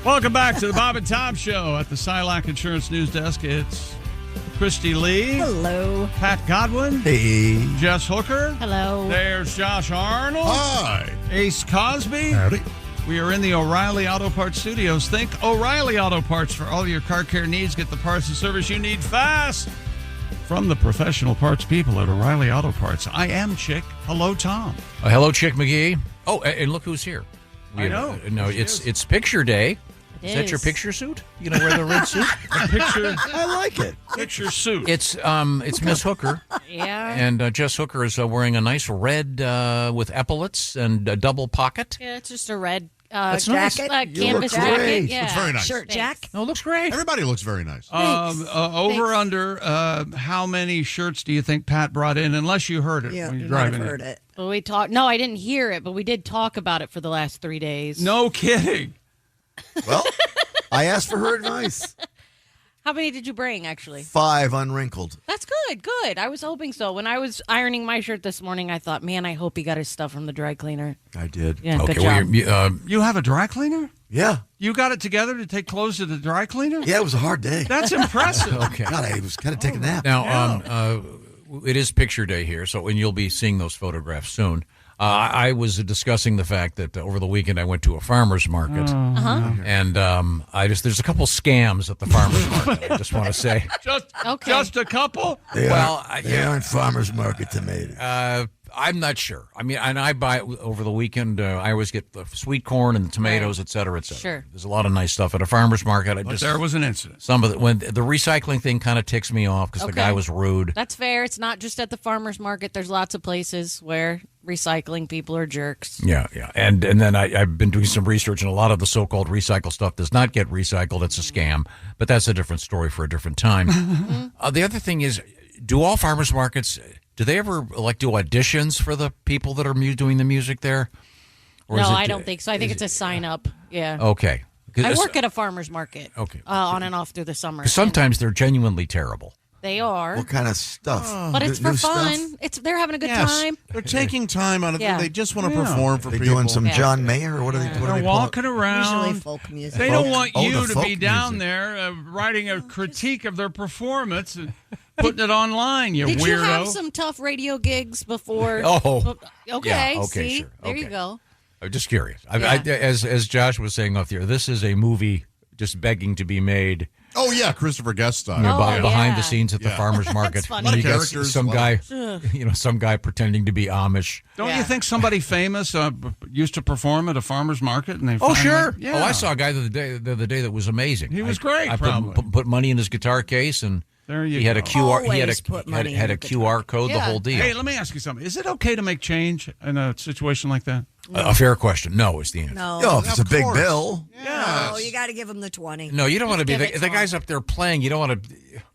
Welcome back to the Bob and Tom Show at the Silac Insurance News Desk. It's Christy Lee. Hello. Pat Godwin. Hey. Jess Hooker. Hello. There's Josh Arnold. Hi. Ace Cosby. Howdy. We are in the O'Reilly Auto Parts Studios. Think O'Reilly Auto Parts for all your car care needs. Get the parts and service you need fast from the professional parts people at O'Reilly Auto Parts. I am Chick. Hello, Tom. Hello, Chick McGee. Oh, and look who's here. I know. No, it's picture day. Is that your picture suit? You know, wear the red suit? A picture. I like it. Picture suit. It's Miss Hooker. Yeah. And Jess Hooker is wearing a nice red with epaulets and a double pocket. Yeah, it's just a red That's nice. Jacket. canvas look great. jacket. Yeah. It's very nice. Shirt, Jack. No, it looks great. Everybody looks very nice. Over under, how many shirts do you think Pat brought in? Unless you heard it Yeah, when you you're might have driving heard it. it. Well, we talked. No, I didn't hear it, but we did talk about it for the last 3 days. No kidding. Well, I asked for her advice. How many did you bring, actually? 5 unwrinkled. That's good. Good. I was hoping so. When I was ironing my shirt this morning, I thought, man, I hope he got his stuff from the dry cleaner. I did. Yeah, Okay, good well, job. You have a dry cleaner? Yeah. You got it together to take clothes to the dry cleaner? Yeah, it was a hard day. That's impressive. Okay. God, I was kind of taking a nap. Now, it is picture day here, so and you'll be seeing those photographs soon. I was discussing the fact that over the weekend I went to a farmer's market, and there's a couple scams at the farmer's market. I just want to say, just a couple. They aren't farmer's market tomatoes. I'm not sure. I mean, and I buy over the weekend. I always get the sweet corn and the tomatoes, et cetera, et cetera. Sure. There's a lot of nice stuff at a farmer's market. But there was an incident. Some of when the recycling thing kind of ticks me off because the guy was rude. That's fair. It's not just at the farmer's market. There's lots of places where recycling people are jerks. Yeah. And then I've been doing some research, and a lot of the so-called recycle stuff does not get recycled. It's a scam, but that's a different story for a different time. The other thing is, do all farmers markets, do they ever do auditions for the people that are doing the music there? Or No, is it, I don't think so. I think it's a sign up. Yeah. Okay. I work at a farmer's market. Okay. On and off through the summer. 'Cause sometimes they're genuinely terrible. They are. What kind of stuff? But it's for New fun. stuff? They're having a good Yes. time. They're taking time on it. Yeah. They just want to perform for They people. doing some Yeah. John Mayer or what are they? What are They're they walking around. Usually folk music. They don't want Oh, you the to folk be down music. there writing a critique of their performance and putting it online, you Did weirdo. you have some tough radio gigs before? Oh. Okay. Yeah, okay, See? sure. There you Okay. go. I'm just curious. Yeah. As Josh was saying off the air, this is a movie just begging to be made. Oh, yeah, Christopher Guest style. Behind yeah. the scenes at the farmer's market. funny. You got Characters, some guy, Ugh. some guy pretending to be Amish. Don't Yeah. you think somebody famous used to perform at a farmer's market? And they Oh, finally- sure. Yeah. Oh, I saw a guy the other day that was amazing. He was great, I probably. put money in his guitar case, and There you he had a go. QR. He Always put money had in a the QR code. The Yeah. whole deal. Hey, let me ask you something. Is it okay to make change in a situation like that? A fair question. No, is the answer. No. Oh, if it's a Of big course. bill. No, you got to give them the 20. No, you don't want to be give it the to guy's up there playing. You don't want to.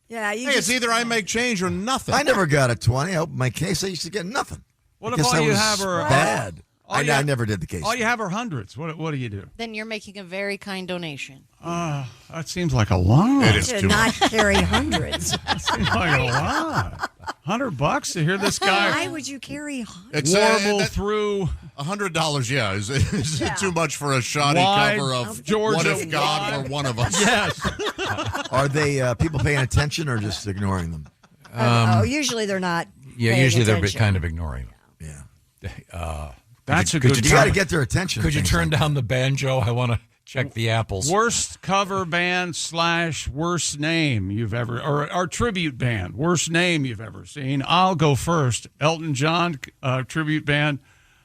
Yeah, you Hey, just, it's either I make change or nothing. I never got a 20. I opened my case. I used to get nothing. What I if guess all I you was have are bad? all you I have- never did the case. All you have are hundreds. What do you do? Then you're making a very kind donation. That seems like a lot. It is to too not much. carry hundreds. Seems like a lot. $100 to hear this guy Why would you carry It's warble through $100. Yeah, is too much for a shoddy Wide cover of Georgia What If God Wide. Were One of Us? Yes. Are they people paying attention or just ignoring them? usually they're not. Yeah, paying usually they're attention. kind of ignoring them. Yeah. That's a could good You got to time. get their attention. Could you things turn like down the banjo? I want to check the apples. Worst cover band / worst name you've ever, or tribute band, worst name you've ever seen. I'll go first. Elton John tribute band,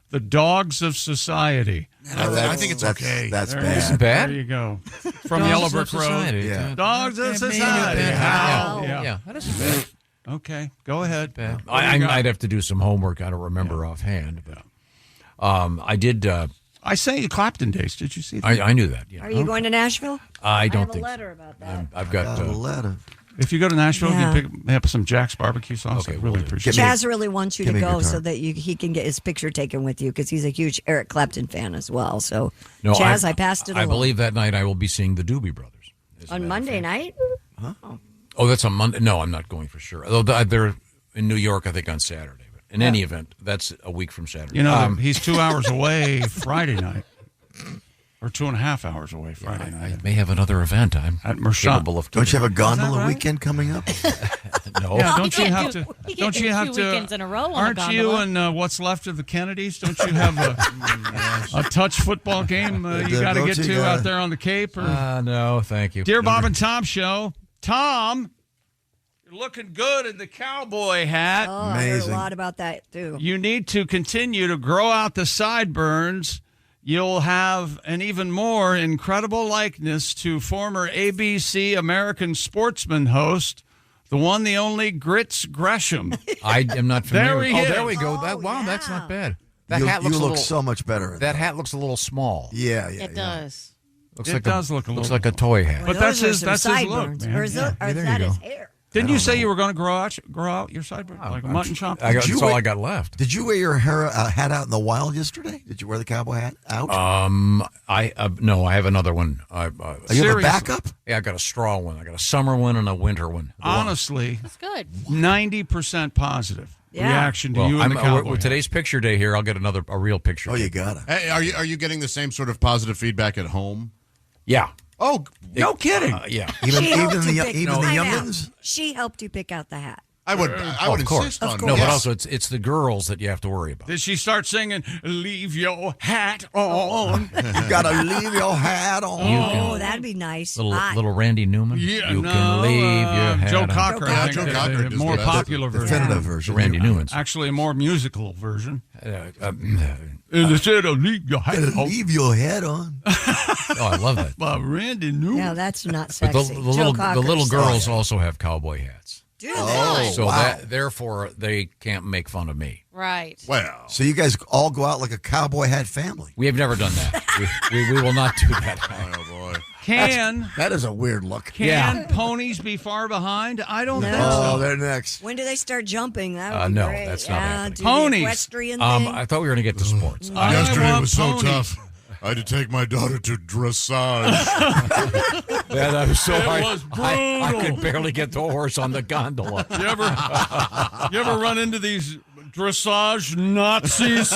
The Dogs of Society. I think it's okay. That's There bad. Isn't bad. There you go. From Dogs Yellow of Brick Road. Society. Yeah. Dogs of Yeah, Society. yeah, How? yeah. That isn't bad. Okay, go ahead. Bad. What do you got? I'd have to do some homework. I don't remember offhand. But, I did. I sent you Clapton days. Did you see that? I knew that. Yeah. Are you going to Nashville? I don't have think a so. letter about that. I've Got got. a letter. If you go to Nashville, Yeah. you can pick up some Jack's barbecue sauce. Okay, I really appreciate it. Chaz really wants you to give me a go guitar. so that he can get his picture taken with you because he's a huge Eric Clapton fan as well. So, No, Chaz, I passed it I along. believe that night I will be seeing the Doobie Brothers. On Monday night? Oh, that's on Monday. No, I'm not going for sure. Although they're in New York, I think, on Saturday. But in any event, that's a week from Saturday. You know, he's 2 hours away Friday night. Or 2.5 hours away Friday night. I may have another event. I'm at Mershon. capable of. Don't you have a gondola Is that right? weekend coming up? No. Yeah, don't you can't have do- to? you Don't can't you do have 2 to? weekends in a row on a Aren't you gondola. and what's left of the Kennedys? Don't you have a touch football game you got to get to out there on the Cape? Or? No, thank you. Dear Bob and Tom Show, Tom, you're looking good in the cowboy hat. Oh, I heard a lot about that, too. You need to continue to grow out the sideburns. You'll have an even more incredible likeness to former ABC American Sportsman host, the one, the only Grits Gresham. I am not familiar. There he with, is. there we go. Oh, Wow, that's not bad. That You hat looks look a little, so much better. That hat looks a little small. Yeah. It does. Looks It like does look a looks little- like a toy hat. But Those that's are his some look, sideburns. man. Or is, Yeah. or is there that you his go. hair? Didn't you say you were going to grow out your sideburns like a mutton chop? That's you all wear- I got left. Did you wear your hat out in the wild yesterday? Did you wear the cowboy hat out? No, I have another one. you have a seriously. backup? Yeah, I got a straw one. I got a summer one and a winter one. Honestly, That's good. 90% positive Yeah. reaction to Well, you and the cowboy. with today's picture day here, I'll get a real picture. Oh, you gotta. Hey, are you getting the same sort of positive feedback at home? Yeah. Oh, no kidding. Yeah. Even She helped you the pick- even the Time out. youngins. She helped you pick out the hat. I would of course. insist on No, yes. but also it's the girls that you have to worry about. Did she start singing, "Leave your hat on"? You gotta leave your hat on. Oh, that'd be nice. Little Randy Newman. Yeah, you no, can leave your hat Joe on. Cocker. I think Joe the Cocker does more the best. popular version. Definitive version. Randy Newman's. Actually, a more musical version. Oh, Instead of "Leave your hat Gotta on" leave your hat on. I love that. by Randy Newman. Yeah, that's not But sexy. the Joe little Cocker's girls sexy. also have cowboy hats. Do Oh, they? So wow. that therefore they can't make fun of me. Right. Well, So you guys all go out like a cowboy hat family. We have never done that. we will not do that. oh boy. That is a weird look. Can ponies be far behind? I don't think Oh, so. they're next. When do they start jumping? That would be No, great. that's not yeah, happening. do Ponies. The equestrian thing. I thought we were going to get to sports. Yesterday want was so ponies. tough. I had to take my daughter to dressage. Yeah, that was so hard. was I brutal. could barely get the horse on the gondola. You ever run into these dressage Nazis?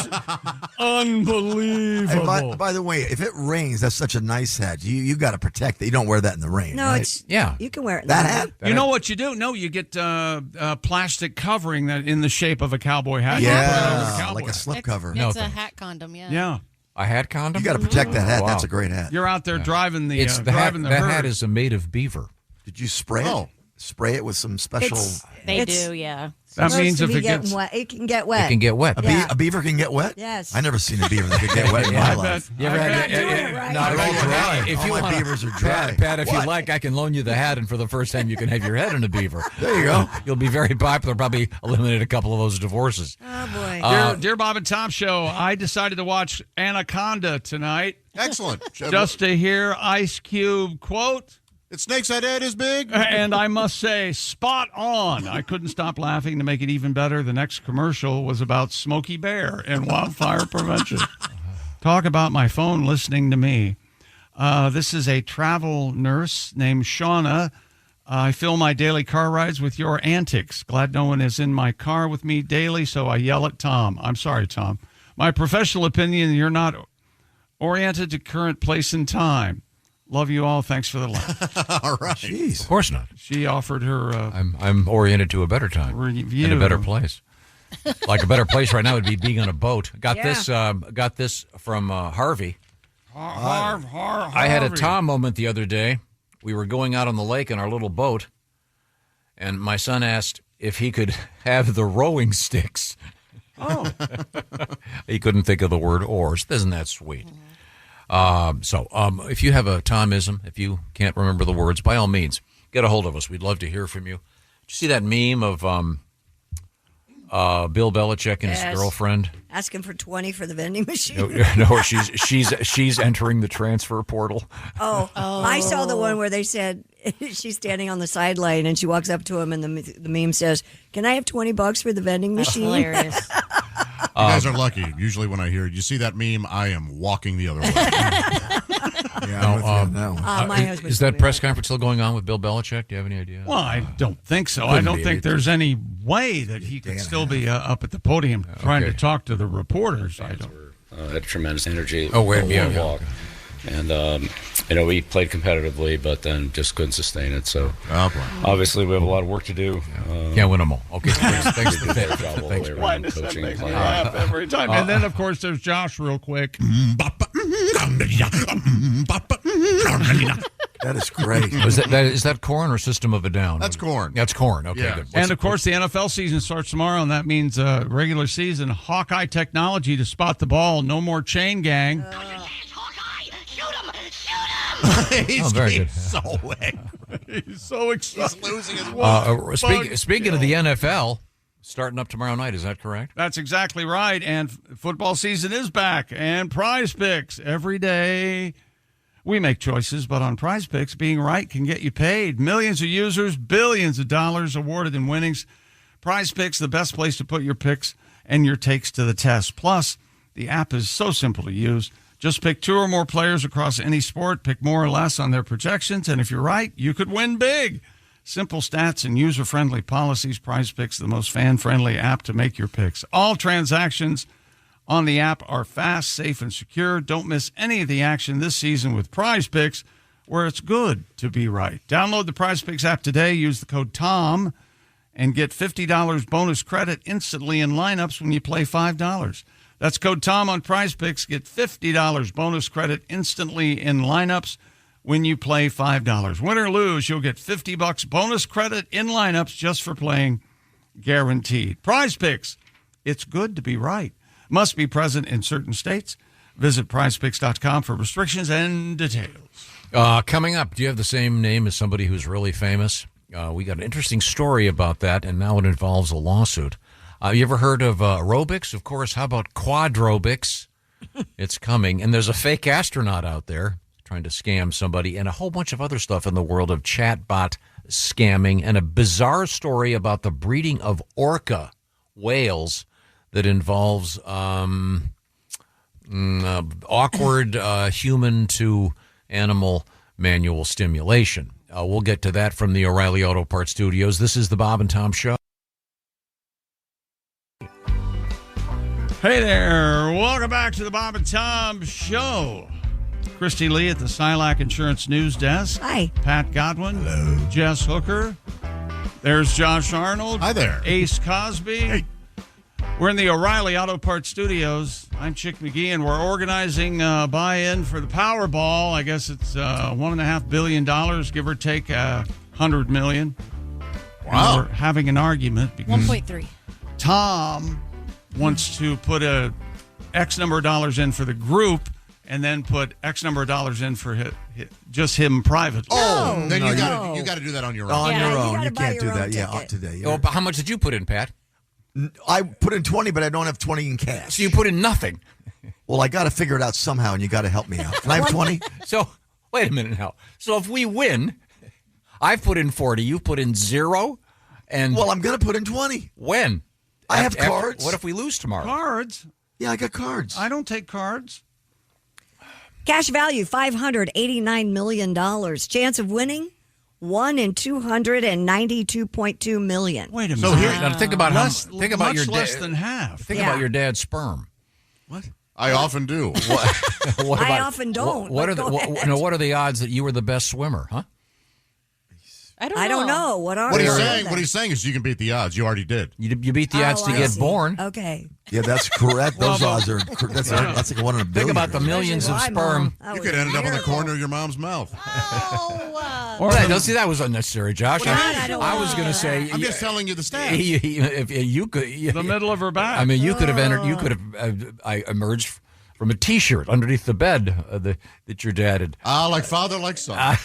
Unbelievable. And by the way, if it rains, that's such a nice hat. You got to protect it. You don't wear that in the rain. no, right? it's Yeah. You can wear it. in that the hat. You know what you do? No, you get plastic covering that in the shape of a cowboy hat. You put it over the Yeah, cowboy like a hat. slip cover. No, It's a thanks. hat condom, yeah. Yeah, A hat condom? You got to protect that hat. Wow. That's a great hat. you're out there driving the It's the hat. driving the That herd. hat is made of beaver. Did you spray Oh. it? Spray it with some special. They It's- do, yeah. That supposed means to if be it getting gets wet, it can get wet. It can get wet. A beaver can get wet? Yes. I never seen a beaver that could get wet in Yeah, my I life. You ever I had bet. Doing it right. No, They're all dry. If All you my wanna- beavers are dry. Pat, if you What? like, I can loan you the hat, and for the first time, you can have your head in a beaver. There you go. You'll be very popular. Probably eliminate a couple of those divorces. Oh boy. Dear Bob and Tom Show, I decided to watch Anaconda tonight Excellent. just to hear Ice Cube quote. It's Snake's Head is big. And I must say, spot on. I couldn't stop laughing. To make it even better, the next commercial was about Smokey Bear and wildfire prevention. Talk about my phone listening to me. This is a travel nurse named Shauna. I fill my daily car rides with your antics. Glad no one is in my car with me daily, so I yell at Tom. I'm sorry, Tom. My professional opinion, you're not oriented to current place and time. Love you all. Thanks for the laugh. All right. Jeez. Of course not. She offered her I'm oriented to a better time review. and a better place. Like a better place right now would be being on a boat. Got Yeah. this from Harvey. Harvey. I had a Tom moment the other day. We were going out on the lake in our little boat, and my son asked if he could have the rowing sticks. Oh. He couldn't think of the word oars. Isn't that sweet? So if you have a Tomism, if you can't remember the words, by all means, get a hold of us. We'd love to hear from you. Did you see that meme of Bill Belichick and his girlfriend. Asking for 20 for the vending machine. No, she's entering the transfer portal. Oh, I saw the one where they said she's standing on the sideline and she walks up to him and the meme says, "Can I have $20 for the vending machine?" Hilarious. You guys are lucky. Usually when I hear you see that meme, I am walking the other way. My husband is that press conference still going on with Bill Belichick? Do you have any idea? Well, I don't think so. Couldn't I don't be. think there's any way that he could still be up at the podium trying to talk to the reporters. I don't. Had tremendous energy. Oh, wait, yeah. Walk. And, we played competitively, but then just couldn't sustain it. So, obviously, we have a lot of work to do. Can't win them all. Okay, thanks for better job all the way around coaching. Makes me laugh every time. And then, of course, there's Josh real quick. That is great. Is that Korn or System of a Down? That's Korn. That's Korn. Okay, good. And, of course, the NFL season starts tomorrow, and that means regular season. Hawkeye technology to spot the ball. No more chain gang. He's very good. so angry. He's so excited. He's losing his Speaking of the NFL, starting up tomorrow night, is that correct? That's exactly right. And football season is back. And Prize Picks every day. We make choices, but on Prize Picks, being right can get you paid. Millions of users, billions of dollars awarded in winnings. Prize Picks, the best place to put your picks and your takes to the test. Plus, the app is so simple to use. Just pick 2 or more players across any sport, pick more or less on their projections, and if you're right, you could win big. Simple stats and user-friendly policies. Prize Picks, the most fan-friendly app to make your picks. All transactions on the app are fast, safe, and secure. Don't miss any of the action this season with Prize Picks, where it's good to be right. Download the Prize Picks app today. Use the code TOM and get $50 bonus credit instantly in lineups when you play $5. That's code TOM on Prize Picks. Get $50 bonus credit instantly in lineups when you play $5. Win or lose, you'll get $50 bonus credit in lineups just for playing, guaranteed. Prize Picks, it's good to be right. Must be present in certain states. Visit prizepicks.com for restrictions and details. Coming up, do you have the same name as somebody who's really famous? We got an interesting story about that, and now it involves a lawsuit. You ever heard of aerobics? Of course. How about quadrobics? It's coming. And there's a fake astronaut out there trying to scam somebody, and a whole bunch of other stuff in the world of chatbot scamming, and a bizarre story about the breeding of orca whales that involves awkward human to animal manual stimulation. We'll get to that from the O'Reilly Auto Parts Studios. This is the Bob and Tom Show. Hey there. Welcome back to the Bob and Tom Show. Christy Lee at the Silac Insurance News Desk. Hi. Pat Godwin. Hello. Jess Hooker. There's Josh Arnold. Hi there. Ace Cosby. Hey. We're in the O'Reilly Auto Parts Studios. I'm Chick McGee, and we're organizing buy-in for the Powerball. I guess it's $1.5 billion, give or take $100 million. Wow. And we're having an argument because 1.3. Tom wants to put a X number of dollars in for the group and then put X number of dollars in for just him privately. Oh, then you got to do that on your own. On your own. You buy can't do your own that. Yeah, ticket. up today. Oh, but how much did you put in, Pat? I put in 20, but I don't have 20 in cash. So you put in nothing. Well, I got to figure it out somehow, and you got to help me out. Can I have 20? So, wait a minute now. So if we win, I've put in 40, you put in 0, and... Well, I'm going to put in 20. When? I have cards. What if we lose tomorrow? Cards? Yeah, I got cards. I don't take cards. Cash value, $589 million. Chance of winning, 1 in 292.2 million. Wait a minute. So here, Now think about less your less than half. Think about your dad's sperm. What? I often do. What I often don't. What are the odds that you were the best swimmer? Huh? I don't know. What he's saying is you can beat the odds. You already did. You beat the odds to get born. Okay. Yeah, that's correct. Those odds are. That's like 1 in a billion. Think about the millions of sperm. You could end up on the corner of your mom's mouth. Don't see that was unnecessary, Josh. I was going to say. I'm just telling you the stats. If you could, the middle of her back. I mean, you could have entered. You could have. I emerged from a T-shirt underneath the bed that your dad had. Like father, like son.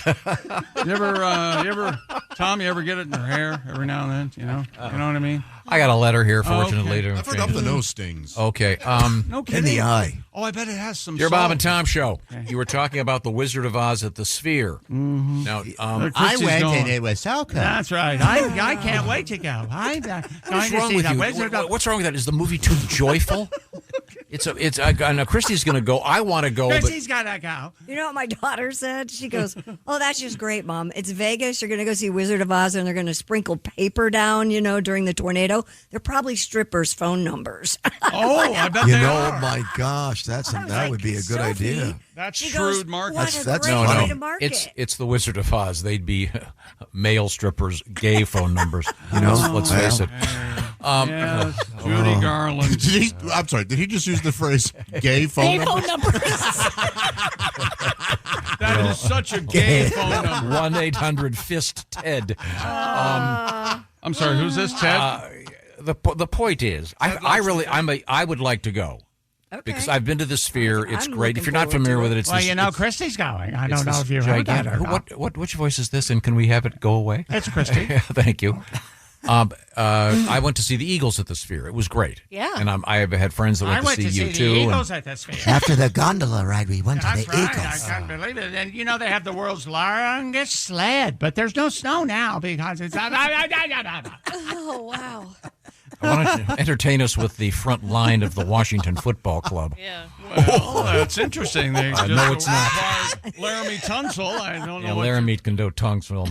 You ever, Tom? You ever get it in your hair every now and then? You know what I mean. I got a letter here, fortunately. Okay. I've heard up the nose stings. Okay. No kidding. In the eye. Oh, I bet it has some. Dear salt. Bob and Tom show, you were talking about the Wizard of Oz at the Sphere. Mm-hmm. Now, I went and it was so cool. That's right. I can't wait to go. I'm going what's to wrong see with the you? Wizard of. What's wrong with that? Is the movie too joyful? I know Christy's going to go. I want to go. Chrissy's got to go. You know what my daughter said? She goes, "Oh, that's just great, Mom. It's Vegas. You're going to go see Wizard of Oz, and they're going to sprinkle paper down, during the tornado. They're probably strippers' phone numbers." Oh, I bet they are. Oh my gosh, that would be a good idea. That's She shrewd goes, marketing. "What a That's great no, way no. to market." It's the Wizard of Oz. They'd be male strippers, gay phone numbers. Let's face it. Yes, Judy Garland. I'm sorry. Did he just use the phrase "gay phone number"? That is such a gay phone number. 1-800-FIST-TED. I'm sorry. Who's this, Ted? The point is, I would like to go. Okay. Because I've been to the Sphere. It's I'm great. If looking you're not forward familiar to with it. it, it's Well, Christy's going. I don't know if you heard that or not. Which voice is this, and can we have it go away? It's Christy. Thank you. I went to see the Eagles at the Sphere. It was great. Yeah. And I have had friends that I went to see you the too. Eagles at the Sphere. After the gondola ride, we went to That's the right. Eagles. I can't believe it. And they have the world's longest sled, but there's no snow now because it's. Oh, wow. Why don't you entertain us with the front line of the Washington Football Club? Yeah. Well, that's interesting. They just no, it's not. acquired Laramie Tunsil. I don't know. Yeah, what Laramie can do Tonguesville.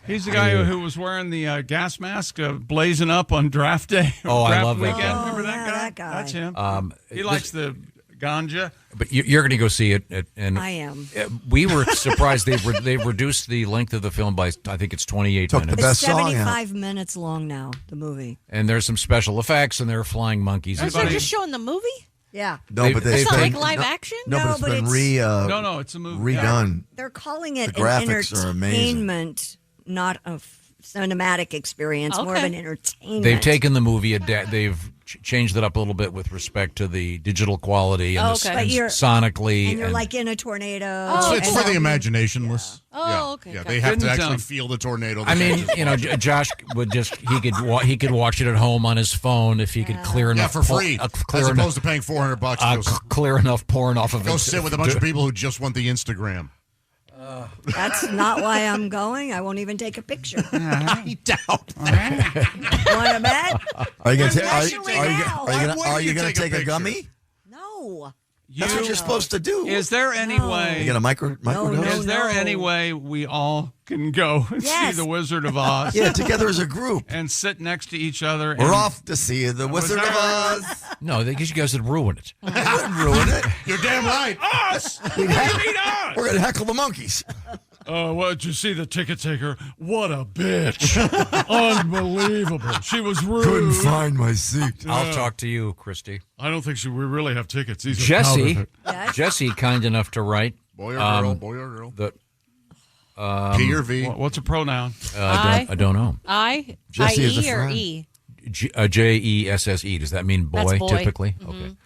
He's the guy who was wearing the gas mask, blazing up on draft day. Oh, I draft love that weekend. guy. Remember yeah, that guy. That's him. He likes the ganja. But you're going to go see it, and I am. We were surprised they've reduced the length of the film by I think it's 28 Took the minutes. best It's song 75 minutes long now, the movie. And there's some special effects, and there are flying monkeys. So they're just showing the movie? Yeah. No, but It's not they've like live action? No, but No, it's but been it's- No, it's a movie. redone. They're calling it The an graphics are amazing. entertainment, not a cinematic experience, more of Okay. an entertainment. They've taken the movie, they've changed it up a little bit with respect to the digital quality and, Okay. and But you're- sonically. and you're like in a tornado. Oh, It's okay. for the imaginationless. Oh, okay, Yeah, got they it. have to Didn't, actually feel the tornado. I mean, Josh would just he could watch it at home on his phone if he could clear yeah, enough for free, clear as enough, opposed to paying $400. clear enough porn off of Go it. sit with a bunch of people who just want the Instagram. That's not why I'm going. I won't even take a picture. I doubt. Want to bet? Are you going to Especially now. are you going to take a picture? gummy? No. That's what you're supposed to do. Is there any way? You get a microdose? Is there any way we all can go and Yes. see the Wizard of Oz? Yeah, together as a group. And sit next to each other. We're and, off to see the Wizard of Oz. No, because you guys would ruin it. We wouldn't ruin it. You're damn right. Us! What do you mean us? We're going to heckle the monkeys. What did you see the ticket taker? What a bitch! Unbelievable. She was rude. Couldn't find my seat. I'll talk to you, Christy. I don't think we really have tickets. These are Jesse, counterfeit. Jesse, kind enough to write. Boy or girl, boy or girl. The P or V. What's a pronoun? I don't know. Jesse is a I-E or friend. E? Jesse. Does that mean boy, That's boy. typically? Okay.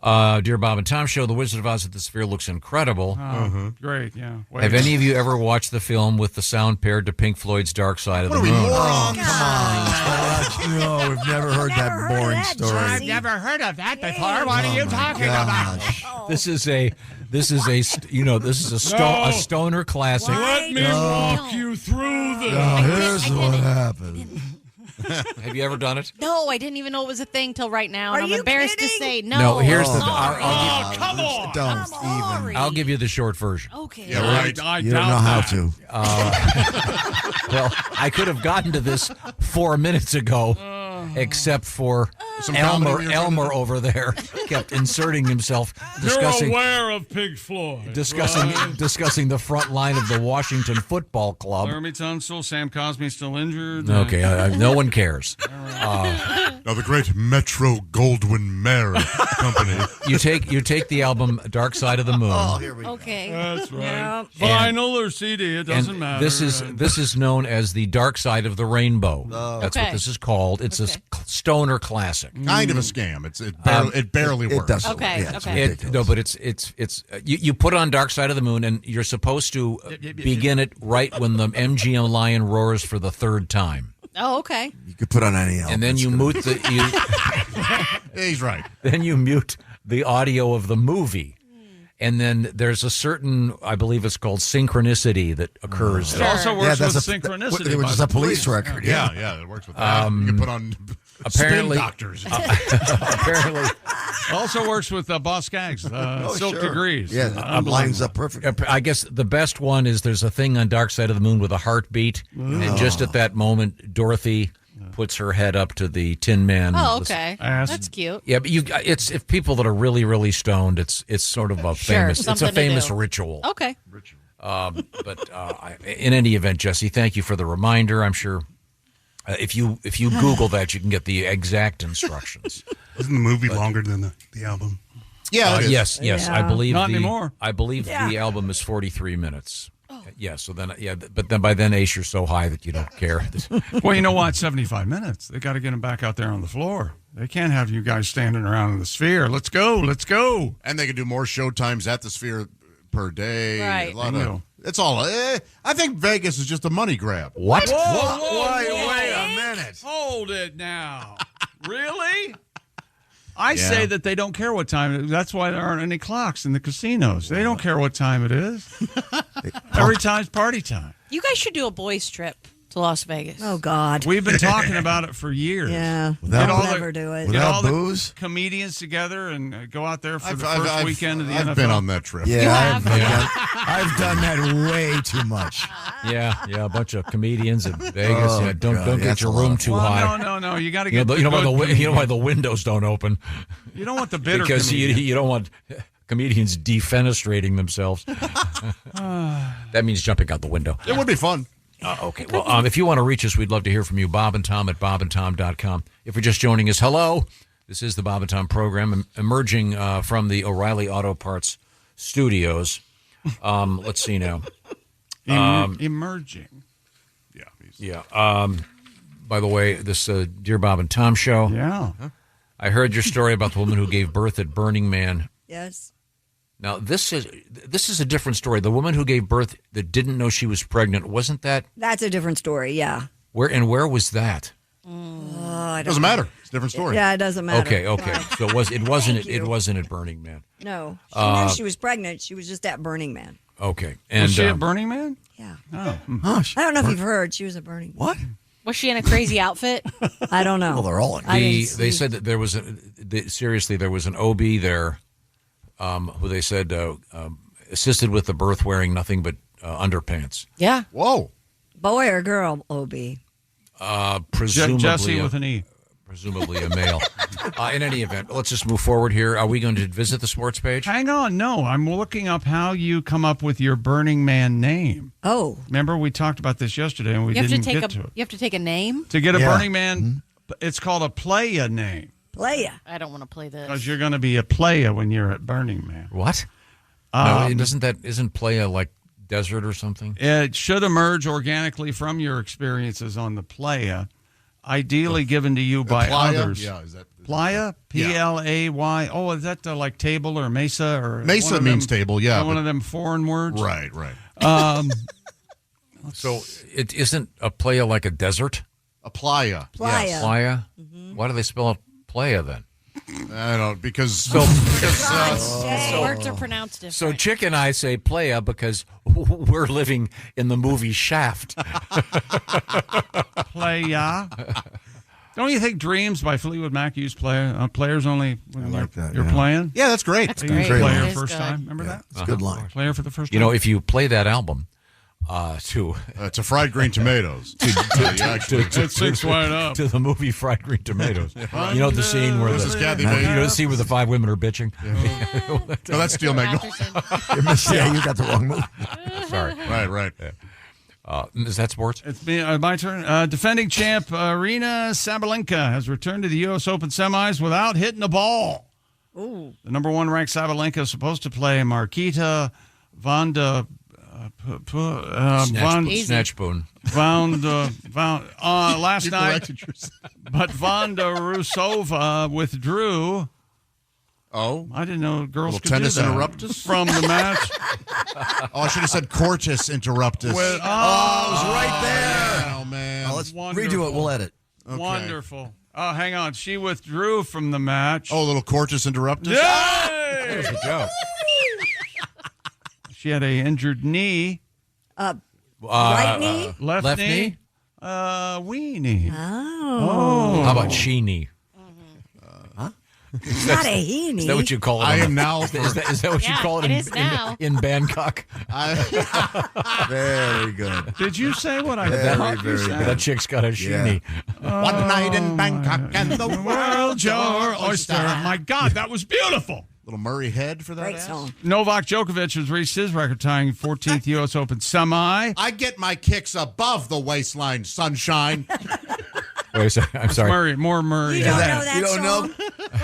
Dear Bob and Tom show, The Wizard of Oz at the Sphere looks incredible. Great, yeah. Wait. Have any of you ever watched the film with the sound paired to Pink Floyd's Dark Side of the Moon? Oh, come on. No, we've never heard Never that heard of boring that, story. Jesse. I've never heard of that before. What are you talking about? This is a stoner classic. Let me walk you through this. Now, here's what happened. Have you ever done it? No, I didn't even know it was a thing till right now, and Are I'm you embarrassed kidding? to say no. No, here's the. Sorry. Come on. Don't Sorry. even. I'll give you the short version. Okay. Yeah, right. I You don't doubt know how that. to. Well, I could have gotten to this 4 minutes ago, except for Some comedy Elmer. you're trying to Elmer do? over there kept inserting himself, You're discussing aware of Pink Floyd. right? discussing the front line of the Washington Football Club. Laramie Tunsil, Sam Cosme still injured. Okay, no one cares. Now the great Metro Goldwyn Mayer Company. You take the album Dark Side of the Moon. Oh, here we go. Okay. That's right. Yeah. Vinyl or CD, it doesn't and matter. this is known as the Dark Side of the Rainbow. That's Okay. what this is called. It's stoner classic. Kind of a scam. It barely works. It doesn't. Okay, work. Yeah, it's okay. ridiculous. No, but it's you put on Dark Side of the Moon, and you're supposed to begin it right when the MGM lion roars for the third time. Oh, okay. You could put on any album. And then you mute the. He's right. Then you mute the audio of the movie. And then there's a certain, I believe it's called synchronicity that occurs. It also works with synchronicity. Which is a police record. Yeah, it works with that. You can put on apparently spin doctors. Apparently. Also works with Boss Skaggs, Silk Degrees. Yeah, lines up perfect. I guess the best one is there's a thing on Dark Side of the Moon with a heartbeat. And just at that moment, Dorothy puts her head up to the Tin Man. Oh, okay. That's cute. Yeah, but it's if people that are really, really stoned, it's sort of a famous ritual. Okay. In any event, Jesse, thank you for the reminder. I'm sure if you Google that, you can get the exact instructions. Isn't the movie longer than the album? Yeah. Yes. Yeah. I believe Not anymore. I believe the album is 43 minutes. Yeah, so then, but then by then, Ace, you're so high that you don't care. Well, you know what? 75 minutes. They got to get them back out there on the floor. They can't have you guys standing around in the Sphere. Let's go. And they can do more show times at the Sphere per day. Right. It's all. I think Vegas is just a money grab. What? Wait a minute. Hold it now. Really? I say that they don't care what time. That's why there aren't any clocks in the casinos. They don't care what time it is. Every time's party time. You guys should do a boys' trip to Las Vegas. Oh, God. We've been talking about it for years. Yeah. Without- We'll never do it. Get all the booze? comedians together and go out there for the first weekend of the NFL. I've been on that trip. Yeah, I've done that way too much. Yeah, a bunch of comedians in Vegas. Don't get your room too high. No. You got to get. You know why the windows don't open. You don't want the bitter because comedian. you don't want comedians defenestrating themselves. That means jumping out the window. It would be fun. Okay. Well, if you want to reach us, we'd love to hear from you. Bob and Tom at bobandtom.com. If you're just joining us, hello. This is the Bob and Tom program, emerging from the O'Reilly Auto Parts studios. Let's see now. Emerging. Yeah. By the way, this Dear Bob and Tom show. Yeah. I heard your story about the woman who gave birth at Burning Man. Yes. Now, this is a different story. The woman who gave birth that didn't know she was pregnant, wasn't that? That's a different story, yeah. Where was that? It doesn't matter. It's a different story. Yeah, it doesn't matter. Okay. So it wasn't at Burning Man. No. She knew she was pregnant. She was just at Burning Man. Okay. Was she at Burning Man? Yeah. Oh. I don't know if you've heard. She was at Burning Man. What? Was she in a crazy outfit? I don't know. Well, they're all in. They said that there was there was an OB there who they said assisted with the birth wearing nothing but underpants. Yeah. Whoa. Boy or girl, OB? Presumably Jesse with an E. Presumably a male. In any event, let's just move forward here. Are we going to visit the sports page? Hang on. No, I'm looking up how you come up with your Burning Man name. Oh. Remember, we talked about this yesterday and we didn't get to it. You have to take a name? To get a Burning Man, it's called a playa name. Playa. I don't want to play this. Because you're going to be a playa when you're at Burning Man. What? No, isn't playa like desert or something? It should emerge organically from your experiences on the playa, ideally given to you by playa? others. Yeah, is that playa? P-L-A-Y. Oh, is that like table or mesa? Or mesa means table, yeah. One of them foreign words? Right. So it isn't a playa like a desert? A playa. Playa. Yes. Playa? Mm-hmm. Why do they spell it playa then? I don't because words are pronounced different. So Chick and I say playa because we're living in the movie Shaft. Playa. Don't you think Dreams by Fleetwood Mac use players only when you're playing? Yeah, that's great. That's They great. use player That is first good. time. Remember that? It's a good line. Player for the first time. You know, if you play that album to fried green tomatoes. It sinks right up. to the movie Fried Green Tomatoes. You know the scene where This is Kathy Bates. you know the scene where the five women are bitching. No, that's Steel Magnolia. Yeah, you got the wrong movie. Sorry. Right. Is that sports? It's my turn. Defending champ Aryna Sabalenka has returned to the U.S. Open semis without hitting a ball. Ooh. The number one ranked Sabalenka is supposed to play Marketa Snatch spoon. Last night, but Vonda Rusova withdrew. Oh, I didn't know girls could tennis do that. interruptus From the match. I should have said Cortis interruptus. it was right there. Oh man, Let's Wonderful. redo it. We'll edit. Okay. Wonderful. Oh, hang on. She withdrew from the match. Oh, a little Cortis interruptus. Yay! Good job. She had a injured knee. Right knee? Left knee? Weenie. Oh. How about she-knee? Not a heenie. Is that what you call it? I am now. Is that what you call it it is now. in Bangkok? Very good. Did you say what I Very, thought you very said? good. That chick's got a she-knee. One night in Bangkok and the World's your oyster. My God, that was beautiful. Little Murray head for that. Great ass. song. Novak Djokovic has reached his record-tying 14th U.S. Open semi. I get my kicks above the waistline, sunshine. Wait a second. I'm sorry. Murray, more Murray. You don't know that You don't song? know?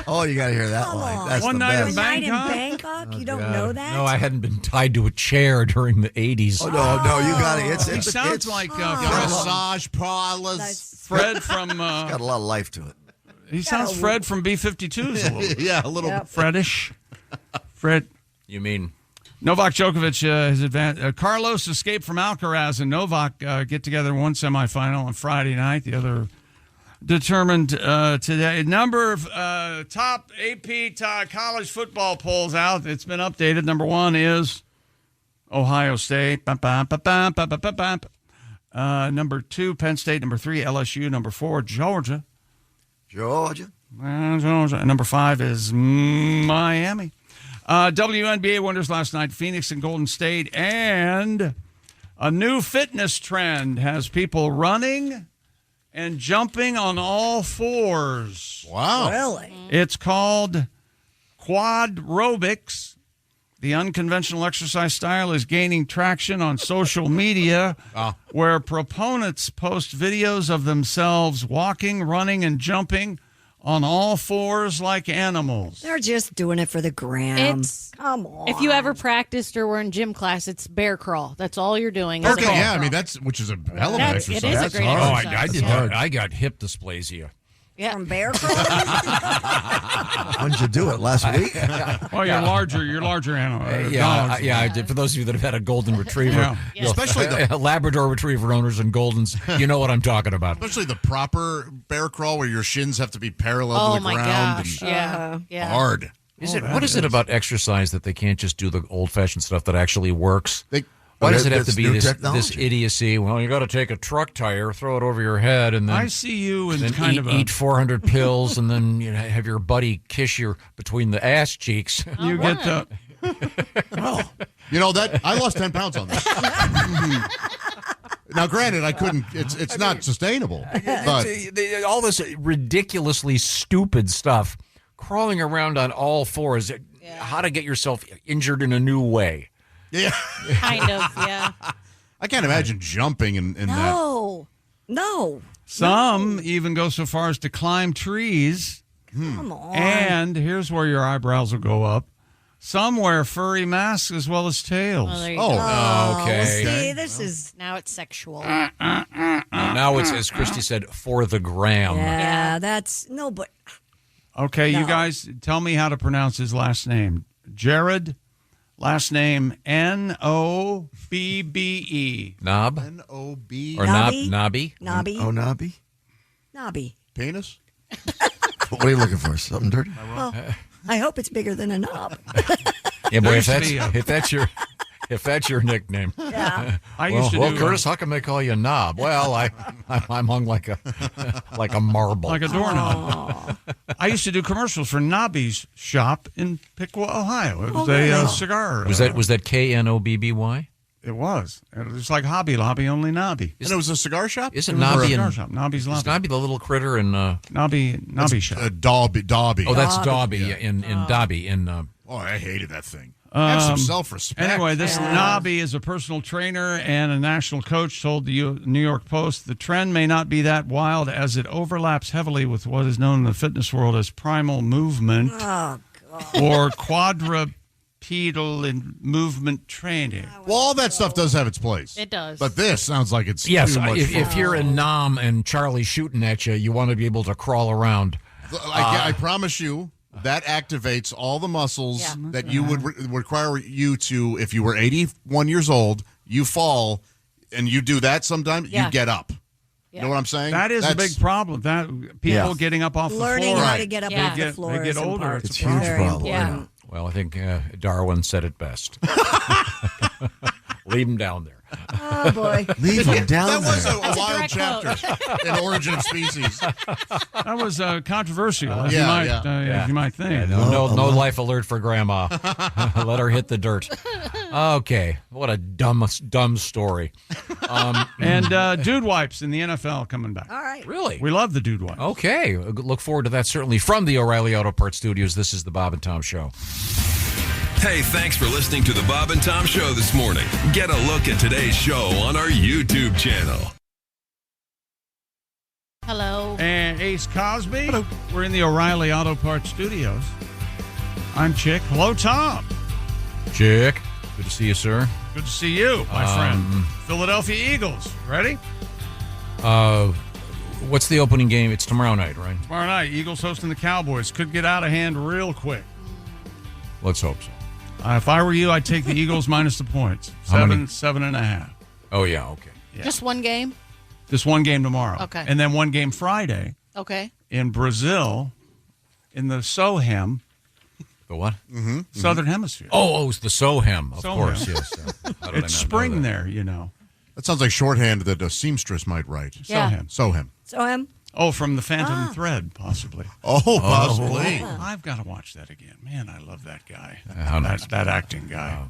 Oh, you got to hear that Come line. on. That's One the night in best. Night in Bangkok? Bangkok? You don't know that? No, I hadn't been tied to a chair during the 80s. Oh, no, you got it. He sounds like Massage parlors. That's- Fred from. got a lot of life to it. He sounds Fred from B-52s a little. Yeah, a little. Yep. Freddish. Fred. You mean? Novak Djokovic has advanced. Carlos escaped from Alcaraz, and Novak get together in one semifinal on Friday night. The other determined today. Number of top AP college football polls out. It's been updated. Number one is Ohio State. Number two, Penn State. Number three, LSU. Number four, Georgia. Georgia. Georgia. And number five is Miami. WNBA winners last night, Phoenix and Golden State. And a new fitness trend has people running and jumping on all fours. Wow. Really? It's called quadrobics. The unconventional exercise style is gaining traction on social media, where proponents post videos of themselves walking, running, and jumping on all fours like animals. They're just doing it for the gram. Come on. If you ever practiced or were in gym class, it's bear crawl. That's all you're doing. is a Okay, bear yeah, I crawl. mean that's which is a hell of an That's- exercise. it is a That's great hard. exercise. I did that. I got hip dysplasia. Yeah. From bear crawl? When did you do it? Last week? Well, you're larger animal. dogs. I did. For those of you that have had a golden retriever, Yeah. Especially the Labrador retriever owners and Goldens, you know what I'm talking about. Especially the proper bear crawl where your shins have to be parallel Oh to the my ground. gosh. And Yeah. Yeah. hard. What is it about exercise that they can't just do the old-fashioned stuff that actually works? Why does it have to That's be new this technology. idiocy? Well, you got to take a truck tire, throw it over your head, and then I see you in then kind of a. eat 400 pills, and then have your buddy kiss you between the ass cheeks. You get the. You know that I lost 10 pounds on that. Now, granted, I couldn't. It's not sustainable, but all this ridiculously stupid stuff, crawling around on all fours, how to get yourself injured in a new way. yeah, Kind of, yeah. I can't imagine jumping in that. No. Some even go so far as to climb trees. Come on. And here's where your eyebrows will go up. Some wear furry masks as well as tails. Well, there you Oh, go. Oh, okay. see, this is. Now it's sexual. Now it's, as Christy said, for the gram. Yeah, that's. No, but. Okay, you No. guys tell me how to pronounce his last name. Jared, last name Nobbe. Knob? N-O-B. Or Nobby? Nobby? Nobby. Oh, Nobby? Nobby. Penis. What are you looking for? Something dirty? Well, I hope it's bigger than a knob. Yeah, boy, There used to be if that's your nickname. Yeah. I used to do Curtis, how come they call you Knob? Well, I'm hung like a marble. like a doorknob. I used to do commercials for Nobby's shop in Piqua, Ohio. It was a cigar. Was that Knobby? It was. It was like Hobby Lobby, only Nobby. And it was a cigar shop. Isn't It was a Nobby cigar in shop. Nobby's Is Lobby. Nobby the little critter in Nobby shop. Dobby. Oh, that's Dobby in Dobby in Oh, I hated that thing. Have some self-respect. Anyway, this Nobby is a personal trainer and a national coach, told the New York Post. The trend may not be that wild as it overlaps heavily with what is known in the fitness world as primal movement Oh, God. or quadrupedal bipedal and movement training. Well, all that stuff does have its place. It does. But this sounds like it's Yes, too much fun. if you're in Nam and Charlie's shooting at you, you want to be able to crawl around. I promise you, that activates all the muscles that you would require you to, if you were 81 years old, you fall, and you do that sometime, you get up. You know what I'm saying? That is a big problem. That people getting up off the floor. Learning how to get up off the floor. They get older. It's a huge problem. Yeah. Well, I think Darwin said it best. Leave him down there. Oh, boy. Leave him down there. That was there. a wild chapter in Origin of Species. That was controversial, as Yeah, you might think. Yeah, no life alert for Grandma. Let her hit the dirt. Okay, what a dumb story. And Dude Wipes in the NFL coming back. All right. Really? We love the Dude Wipes. Okay, look forward to that, certainly. From the O'Reilly Auto Parts Studios, this is the Bob and Tom Show. Hey, thanks for listening to the Bob and Tom Show this morning. Get a look at today's show on our YouTube channel. Hello. And Ace Cosby. Hello. We're in the O'Reilly Auto Parts Studios. I'm Chick. Hello, Tom. Chick, good to see you, sir. Good to see you, my friend. Philadelphia Eagles. Ready? What's the opening game? It's tomorrow night, right? Tomorrow night, Eagles hosting the Cowboys. Could get out of hand real quick. Let's hope so. If I were you, I'd take the Eagles minus the points. How many? 7.5. Oh, yeah, okay. Yeah. Just one game? Just one game tomorrow. Okay. And then one game Friday Okay. in Brazil in the Sohem. The what? Southern Hemisphere. Oh, it's the Sohem, of Sohem. course, yes. How did I It's not spring know that? there, you know. That sounds like shorthand that a seamstress might write. Yeah. Sohem. Oh, from the Phantom Thread, possibly. Oh, possibly. I've got to watch that again. Man, I love that guy. How nice. That acting guy.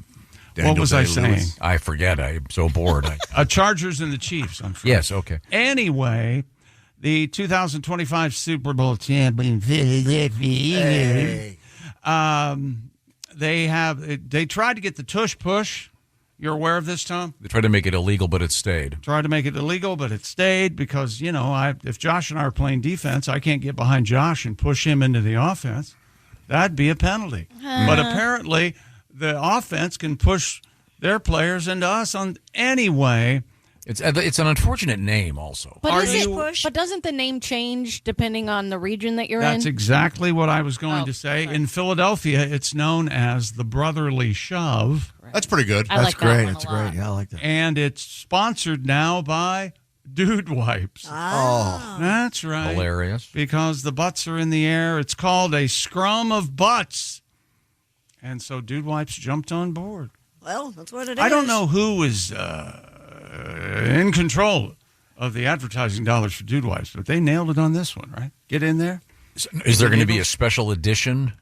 Daniel What was I Day-Lewis. saying? I forget. I'm so bored. Chargers and the Chiefs on Friday. Yes, okay. Anyway, the 2025 Super Bowl champion Philadelphia Eagles. They tried to get the tush push. You're aware of this, Tom? They tried to make it illegal, but it stayed. Tried to make it illegal, but it stayed because, you know, if Josh and I are playing defense, I can't get behind Josh and push him into the offense. That'd be a penalty. But apparently the offense can push their players into us on anyway. It's an unfortunate name also. But doesn't the name change depending on the region that you're in? That's exactly what I was going to say. Sorry. In Philadelphia, it's known as the Brotherly Shove. That's pretty good. That's great. That's great. Yeah, I like that. And it's sponsored now by Dude Wipes. Oh. That's right. Hilarious. Because the butts are in the air. It's called a scrum of butts. And so Dude Wipes jumped on board. Well, that's what it is. I don't know who is in control of the advertising dollars for Dude Wipes, but they nailed it on this one, right? Get in there. Is there going to be a special edition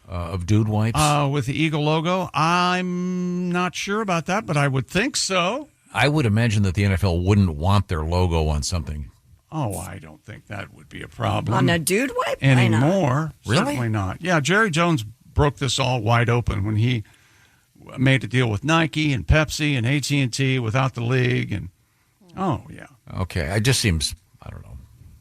of Dude Wipes? With the Eagle logo? I'm not sure about that, but I would think so. I would imagine that the NFL wouldn't want their logo on something. Oh, I don't think that would be a problem. On a Dude Wipe? Anymore. Really? Certainly not. Yeah, Jerry Jones broke this all wide open when he made a deal with Nike and Pepsi and AT&T without the league. And yeah. Okay, it just seems, I don't know.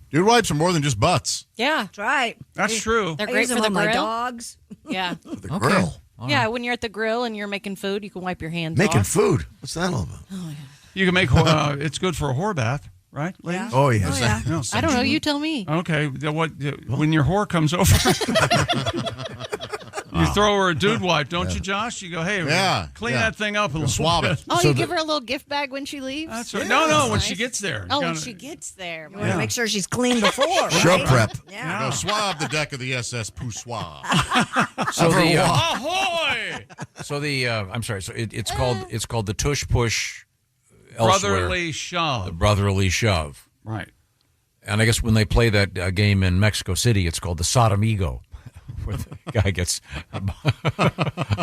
Dude Wipes are more than just butts. Yeah. That's right. That's true. They're I great use for them the on my grill. dogs. Yeah. The grill. Yeah, when you're at the grill and you're making food, you can wipe your hands Making off. food. What's that all about? You can make it's good for a whore bath, right, ladies? Oh, yeah. Oh, yeah. No, I don't know. You tell me. Okay, when your whore comes over, you throw her a Dude Wipe, don't you, Josh? You go, hey, clean that thing up a little swab bit. it. Oh, you give her a little gift bag when she leaves? That's right. No, when she gets there. Oh, You when gotta- she gets there. You want to make sure she's clean before. Right? Show prep. Yeah. Go swab the deck of the SS Poussoir. So the Ahoy! I'm sorry. So it's called the Tush Push. Elsewhere. Brotherly shove. The Brotherly Shove. Right. And I guess when they play that game in Mexico City, it's called the Sodomigo, where the guy gets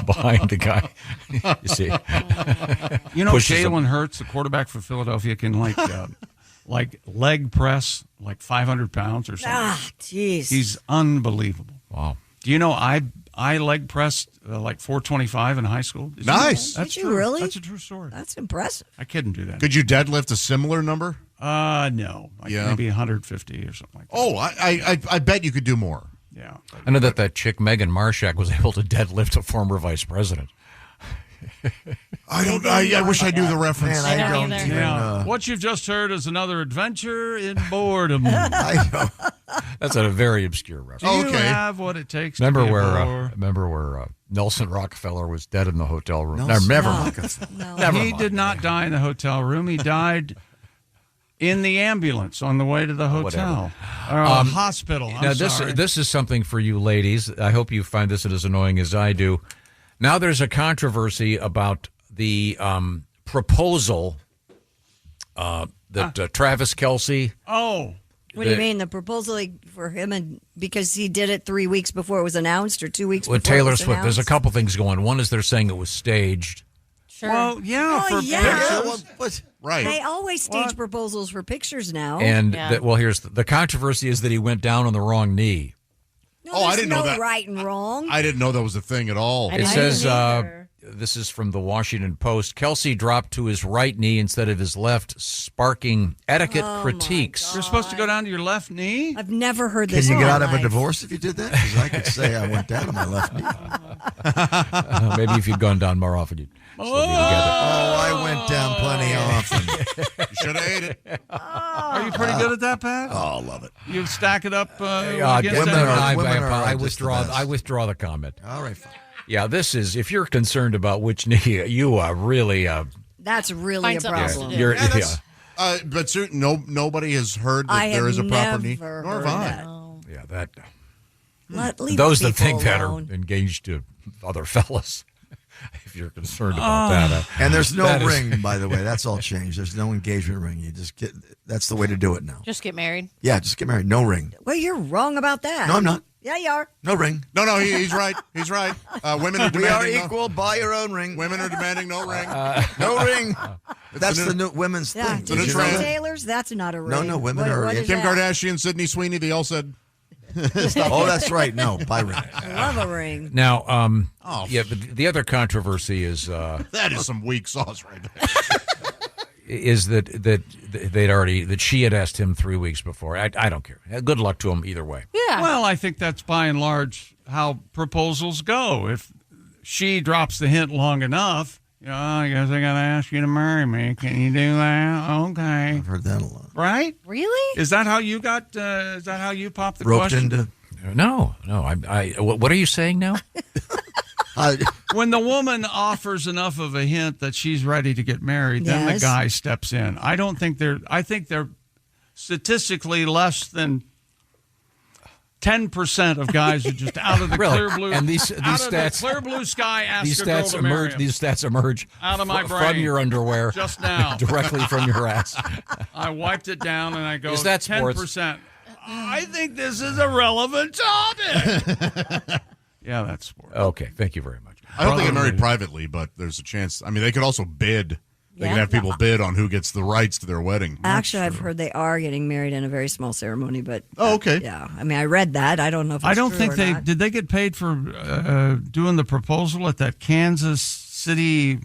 behind the guy. You see, You know, Pushes him. Jalen Hurts, the quarterback for Philadelphia, can like leg press like 500 pounds or something. Jeez. He's unbelievable. Wow. Do you know I leg pressed like 425 in high school? Did you know Nice. that? That's Did you true. really? That's a true story. That's impressive. I couldn't do that. Could you deadlift a similar number? No. Like Yeah. maybe 150 or something like that. Oh, I bet you could do more. Yeah. I know that chick Megan Marshak was able to deadlift a former vice president. I wish I knew the reference. Man, I don't even. What you've just heard is another adventure in boredom. I know. That's a very obscure reference. Do you have what it takes Remember to be where Nelson Rockefeller was dead in the hotel room? He did not die in the hotel room. He died in the ambulance on the way to the hotel. Hospital. Now, this is something for you ladies. I hope you find this as annoying as I do. Now there's a controversy about the proposal that Travis Kelce... Oh. What do you mean? The proposal for him, and because he did it 3 weeks before it was announced, or 2 weeks before Taylor it was Swift. announced? There's a couple things going. One is they're saying it was staged. Sure. Well, yeah, for pictures. Right. They always stage proposals for pictures now. And here's the controversy is that he went down on the wrong knee. No, I didn't know that. Right and wrong. I didn't know that was a thing at all. It says, this is from the Washington Post, Kelce dropped to his right knee instead of his left, sparking etiquette critiques. You're supposed to go down to your left knee? I've never heard Can this. you in get my out of a life. divorce if you did that? Because I could say I went down on my left knee. Maybe if you'd gone down more often, you'd still be together. I went down plenty often. You should have ate it. Are you pretty good at that, Pat? Oh, love it. You stack it up Women I I withdraw the comment. All right, fine. Yeah, this is, if you're concerned about which knee, you are really... That's really a problem. But nobody has heard that there is a proper knee. Nor have I. Yeah, that... Leave those that people think that are alone. engaged to other fellas, if you're concerned about that. And there's no ring, by the way. That's all changed. There's no engagement ring. You just get... That's the way to do it now. Just get married. Yeah, just get married. No ring. Well, you're wrong about that. No, I'm not. Yeah, you are. No ring. No, he's right. He's right. Women are demanding. We are equal. Buy your own ring. Women are demanding no ring. No ring. That's the new women's thing. Did you say Taylors? That's not a ring. No, women are. Kim Kardashian, Sydney Sweeney, they all said. Oh, that's right. No, buy ring. Love a ring. Now, but the other controversy is that is some weak sauce right there. Is that she had asked him 3 weeks before. I don't care. Good luck to him either way. Yeah. Well, I think that's by and large how proposals go. If she drops the hint long enough, I guess I got to ask you to marry me. Can you do that? Okay. I've heard that a lot. Right? Really? Is that how you got? Is that how you popped the Roped question? into. No. What are you saying now? When the woman offers enough of a hint that she's ready to get married, then the guy steps in. I think they're statistically less than 10% of guys are just out of the clear blue. And these out stats, of the clear blue sky, ask these a girl stats to marry emerge. him. These stats emerge out of my brain from your underwear just now, directly from your ass. I wiped it down and I go. Is that sports? 10%? I think this is a relevant topic. Yeah, that's sports. Okay, thank you very much. I don't think they're married privately, but there's a chance. I mean, they could also bid. They can have people bid on who gets the rights to their wedding. Actually, I've heard they are getting married in a very small ceremony, but okay. Yeah, I mean, I read that. I don't know if it's I don't true think or they not. did. They get paid for doing the proposal at that Kansas City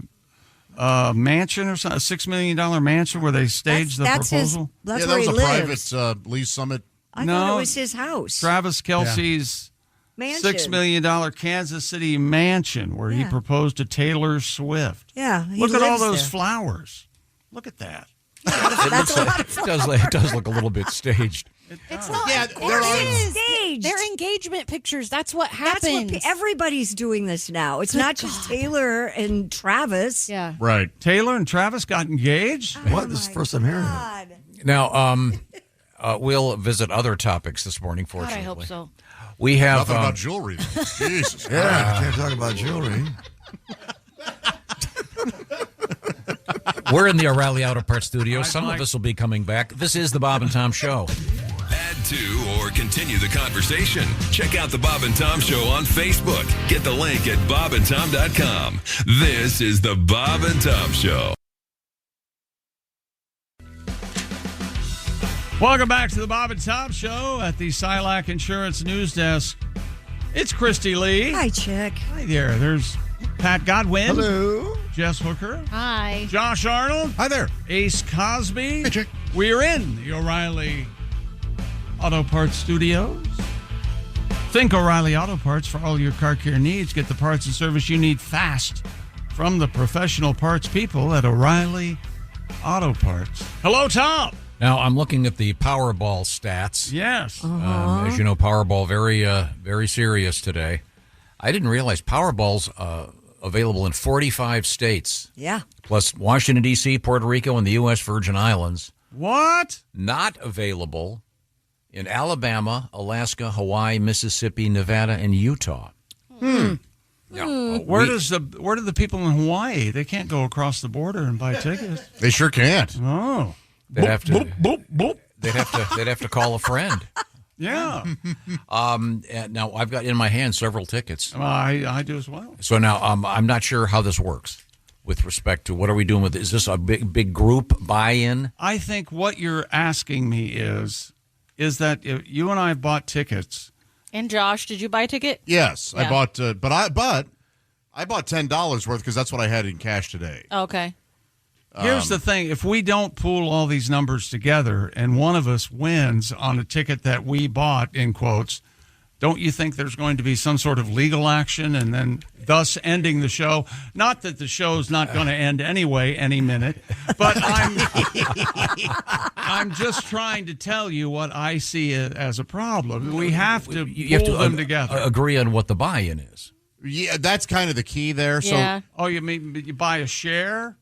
mansion or something, a $6 million mansion where they staged the proposal. That's that where was he a lives. private Lee Summit. I thought it was his house. Travis Kelce's Mansion. $6 million Kansas City mansion where he proposed to Taylor Swift. Yeah, he look at all lives those there. flowers. Look at that. It does look a little bit staged. It's not. Yeah, staged. They're engagement pictures. That's what happens. Everybody's doing this now. It's not just Taylor and Travis. Yeah. Right. Taylor and Travis got engaged? What? This is the first I'm hearing of it. Now, we'll visit other topics this morning, God, fortunately. I hope so. We have... Nothing about jewelry. Jesus. Yeah, can't talk about jewelry. We're in the O'Reilly Auto Parts studio. Some of us will be coming back. This is the Bob and Tom Show. Add to or continue the conversation. Check out the Bob and Tom Show on Facebook. Get the link at bobandtom.com. This is the Bob and Tom Show. Welcome back to the Bob and Tom Show at the Silac Insurance News Desk. It's Christy Lee. Hi, Chick. Hi there. There's Pat Godwin. Hello. Jess Hooker. Hi. Josh Arnold. Hi there. Ace Cosby. Hey, Chick. We're in the O'Reilly Auto Parts Studios. Think O'Reilly Auto Parts for all your car care needs. Get the parts and service you need fast from the professional parts people at O'Reilly Auto Parts. Hello, Tom. Now, I'm looking at the Powerball stats. Yes. As you know, Powerball, very serious today. I didn't realize Powerball's available in 45 states. Yeah. Plus Washington, D.C., Puerto Rico, and the U.S. Virgin Islands. What? Not available in Alabama, Alaska, Hawaii, Mississippi, Nevada, and Utah. Where do the people in Hawaii? They can't go across the border and buy tickets. They sure can't. Oh, they'd have to call a friend. Yeah. Now I've got in my hand several tickets. I do as well. So now I'm not sure how this works with respect to what are we doing with it? Is this a big group buy-in? I think what you're asking me is that if you and I bought tickets. And Josh, did you buy a ticket? Yes, Yeah. I bought, but I bought $10 worth because that's what I had in cash today. Okay. Here's the thing. If we don't pool all these numbers together and one of us wins on a ticket that we bought, in quotes, don't you think there's going to be some sort of legal action and then thus ending the show? Not that the show's not going to end anyway any minute, but I'm just trying to tell you what I see as a problem. We have to pull them together. Agree on what the buy-in is. Yeah, that's kind of the key there. Yeah. So, oh, you mean you buy a share?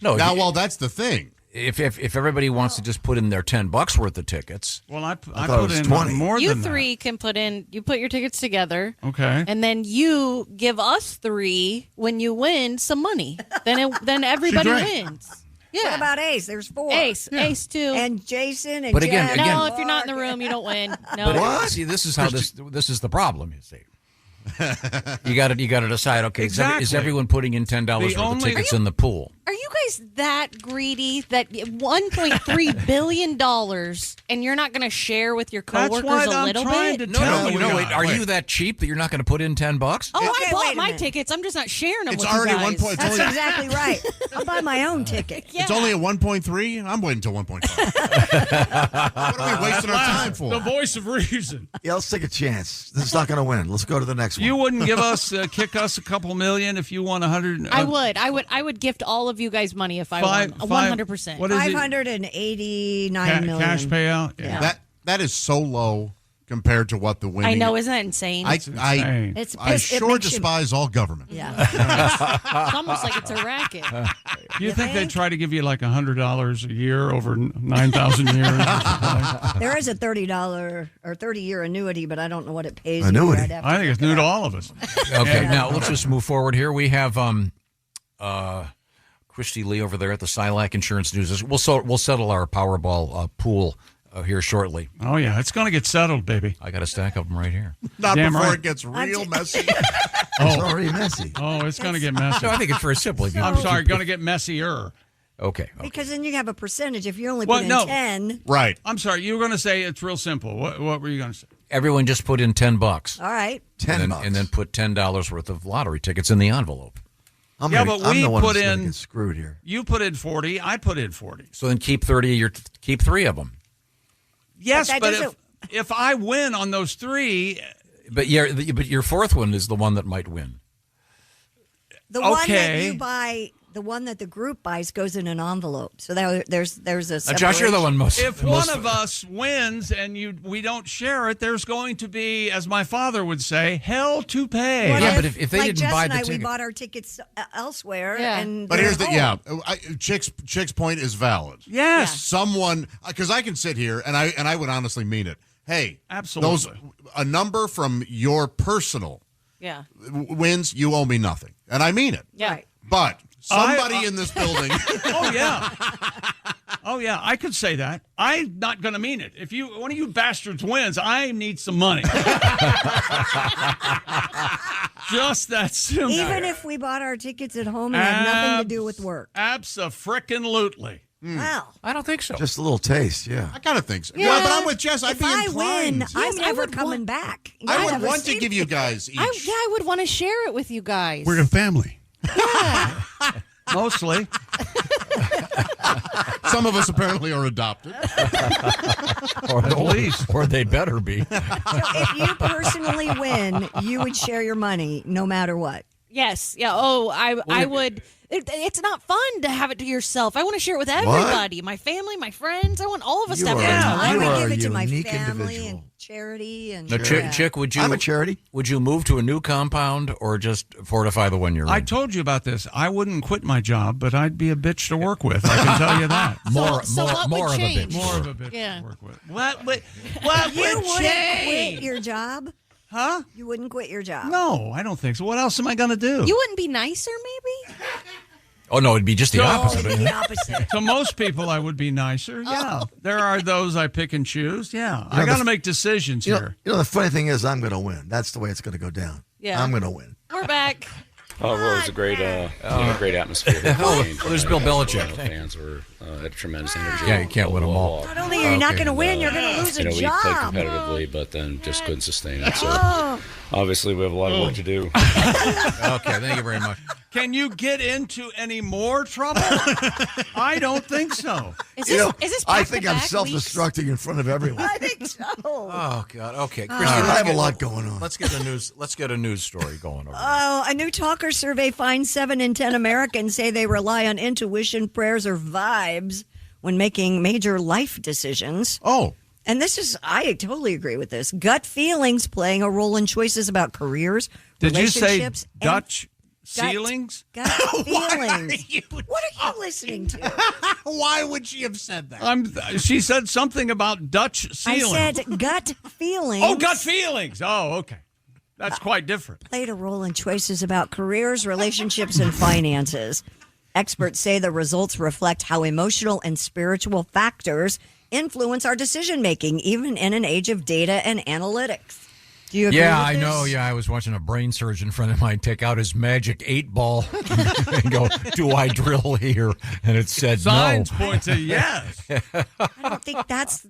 No. Now, well, that's the thing. If everybody wants to just put in their $10 worth of tickets, well, I thought put it was in 20. more You than three can put in. You put your tickets together. Okay. And then you give us three when you win some money. Then everybody wins. Yeah. What about Ace? There's 4. Ace too. And Jason and But again- Jeff. No, again- if you're not in the room, you don't win. No. But see, this is how this is the problem. You see, you got to decide. Okay, Exactly. is everyone putting in $10 worth of tickets in the pool? Are you guys that greedy that $1.3 billion and you're not going to share with your That's coworkers what a I'm little trying bit? to tell you. Wait, are you that cheap that you're not going to put in $10? Oh, Okay, I wait bought a my minute. tickets. I'm just not sharing them It's with already you guys. 1 point. That's exactly right. I'll buy my own ticket. It's only at 1.3. I'm waiting until 1.5. What are we wasting our time for? The voice of reason. Yeah, let's take a chance. This is not going to win. Let's go to the next one. You wouldn't give us kick us a couple million if you won 100. I would gift all of you guys money if I won 100%. What is it? 589 million. Cash payout. Yeah. That is so low compared to what the winning. I know, isn't that insane? I It sure makes you- despise all government. Yeah. It's almost like it's a racket. Do you think they try to give you like $100 a year over 9,000 years? There is a $30 or 30-year annuity, but I don't know what it pays. you. Annuity? I'd have to I think it's look new it to up. all of us. Okay, now let's just move forward here. We have Christy Lee over there at the Silac Insurance News. We'll settle our Powerball pool here shortly. Oh yeah, it's going to get settled, baby. I got a stack of them right here. Not Damn before right. it gets real messy. It's already messy. Oh, it's going to get messy. So I think it's very simple. If you- I'm sorry, going to get messier. Okay. Because then you have a percentage. If you only Well, put in no. 10. Right. I'm sorry, you were going to say it's real simple. What were you going to say? Everyone just put in $10. All right. $10. And then put $10 worth of lottery tickets in the envelope. I'm Yeah, gonna- but I'm we the one put that's gonna in- get screwed here. You put in 40. I put in 40. So then keep 30. Keep 3 of them. Yes, that but doesn't- if I win on those 3, But your fourth one is the one that might win. The one that Okay. you buy, the one that the group buys goes in an envelope. So there's a separation. Josh, you're the one most. if one of us wins and we don't share it, there's going to be, as my father would say, hell to pay. What Yeah, but if they like didn't Jess buy and the I, we ticket- bought our tickets elsewhere. Yeah. And But they're here's the home. Chick's point is valid. Yes. Someone, because I can sit here and I would honestly mean it. Hey, Absolutely. a number from your personal Yeah. wins, you owe me nothing, and I mean it. Yeah. Right. But somebody in this building, Oh yeah. Oh yeah, I could say that. I'm not going to mean it. If one of you bastards wins, I need some money. Just that simple. Even if we bought our tickets at home and had nothing to do with work. Abso-frickin-lutely. Wow. I don't think so. Just a little taste, yeah. I kind of think so. Yeah. Well, but I'm with Jess. I'd If be I inclined. win, I'm Yes, I never would coming want- back. I You'll would never want to see give me. you guys each. I would want to share it with you guys. We're a family. Mostly. Some of us apparently are adopted. Or at least. Or they better be. So if you personally win, you would share your money no matter what. Yes. Yeah. Oh, I would. It's not fun to have it to yourself. I want to share it with everybody, my family, my friends. I want all of us to have a good time. I would give it to my family and charity. And Chick, would you I'm a charity. Would you move to a new compound or just fortify the one you're in? I told you about this. I wouldn't quit my job, but I'd be a bitch to work with. I can tell you that. More More of a bitch. More of a bitch Yeah. to work with. What would You wouldn't change? quit your job? Huh? You wouldn't quit your job? No, I don't think so. What else am I going to do? You wouldn't be nicer, maybe? Oh, no, it'd be just the opposite. The opposite. To most people, I would be nicer. Yeah. There are those I pick and choose. Yeah. I got to make decisions here. The funny thing is, I'm going to win. That's the way it's going to go down. Yeah. I'm going to win. We're back. Oh, well, it was a great, great atmosphere. Well, there's Bill Belichick. Fans were had a tremendous energy. Yeah, you can't win them all. Not only are you not going to win, you're going to lose a We played job. competitively, but then just couldn't sustain it. So obviously, we have a lot of work to do. Okay, thank you very much. Can you get into any more trouble? I don't think so. Is this I think I'm self-destructing in front of everyone. I think so. Oh God. Okay, Christy, I have a lot going on. Let's get a news story going over. Oh, a new talker survey finds 7 in 10 Americans say they rely on intuition, prayers, or vibes when making major life decisions. Oh. And I totally agree with this. Gut feelings playing a role in choices about careers, Did you say relationships, and Dutch ceilings? gut feelings. What are you listening to? Why would she have said that? She said something about Dutch ceilings. I said gut feelings. Oh, gut feelings. Oh, okay. That's quite different. Played a role in choices about careers, relationships, and finances. Experts say the results reflect how emotional and spiritual factors influence our decision making, even in an age of data and analytics. Do you agree with I this? know. Yeah, I was watching a brain surgeon friend of mine take out his magic 8-ball and go, "Do I drill here?" And it said Signs no. point to yes. I don't think that's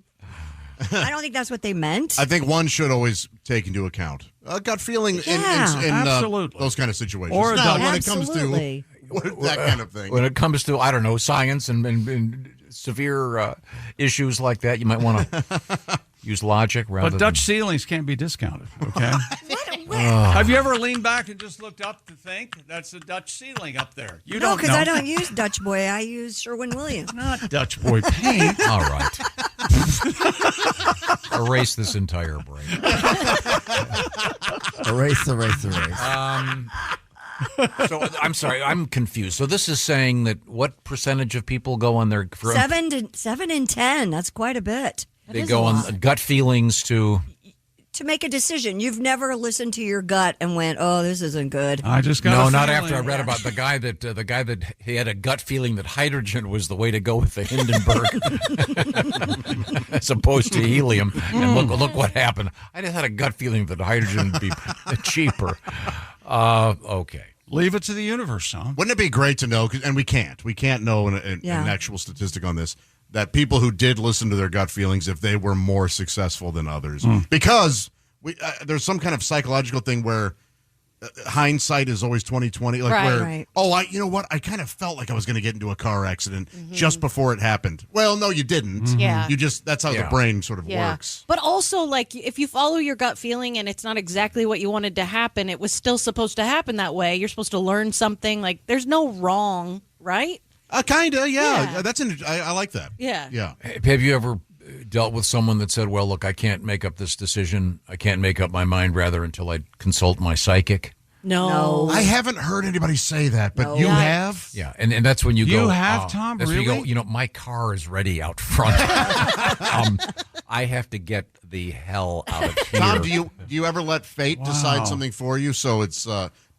what they meant. I think one should always take into account a gut feeling in absolutely. Those kind of situations. Or when it comes to that kind of thing. When it comes to, I don't know, science and severe issues like that, you might want to use logic rather But Dutch ceilings can't be discounted, okay? Oh. Have you ever leaned back and just looked up to think that's a Dutch ceiling up there? You No, don't because know. I don't use Dutch Boy. I use Sherwin-Williams. Not Dutch Boy paint. All right. Erase this entire brain. Erase. So I'm sorry, I'm confused. So this is saying that what percentage of people go on their 7 in 10. That's quite a bit. they go on gut feelings to make a decision. You've never listened to your gut and went, "Oh, this isn't good." I just got no, not after I read about the guy that he had a gut feeling that hydrogen was the way to go with the Hindenburg as opposed to helium. And look what happened. I just had a gut feeling that hydrogen would be cheaper. Okay. Leave it to the universe, Tom. Wouldn't it be great to know, and we can't know an actual statistic on this, that people who did listen to their gut feelings, if they were more successful than others. Because there's some kind of psychological thing where hindsight is always 20/20. Right. You know what? I kind of felt like I was going to get into a car accident just before it happened. Well, no, you didn't. Yeah. You just, that's how the brain sort of works. But also, like, if you follow your gut feeling and it's not exactly what you wanted to happen, it was still supposed to happen that way. You're supposed to learn something. Like, there's no wrong, right? Kind of, yeah. I like that. Yeah. Yeah. Have you ever dealt with someone that said, well, look, I can't make up this decision. I can't make up my mind, rather, until I consult my psychic? No. I haven't heard anybody say that, but you have? Yeah, and that's when you go... You have, Tom? That's really? when you go, my car is ready out front. I have to get the hell out of here. Tom, do you ever let fate decide something for you? So it's,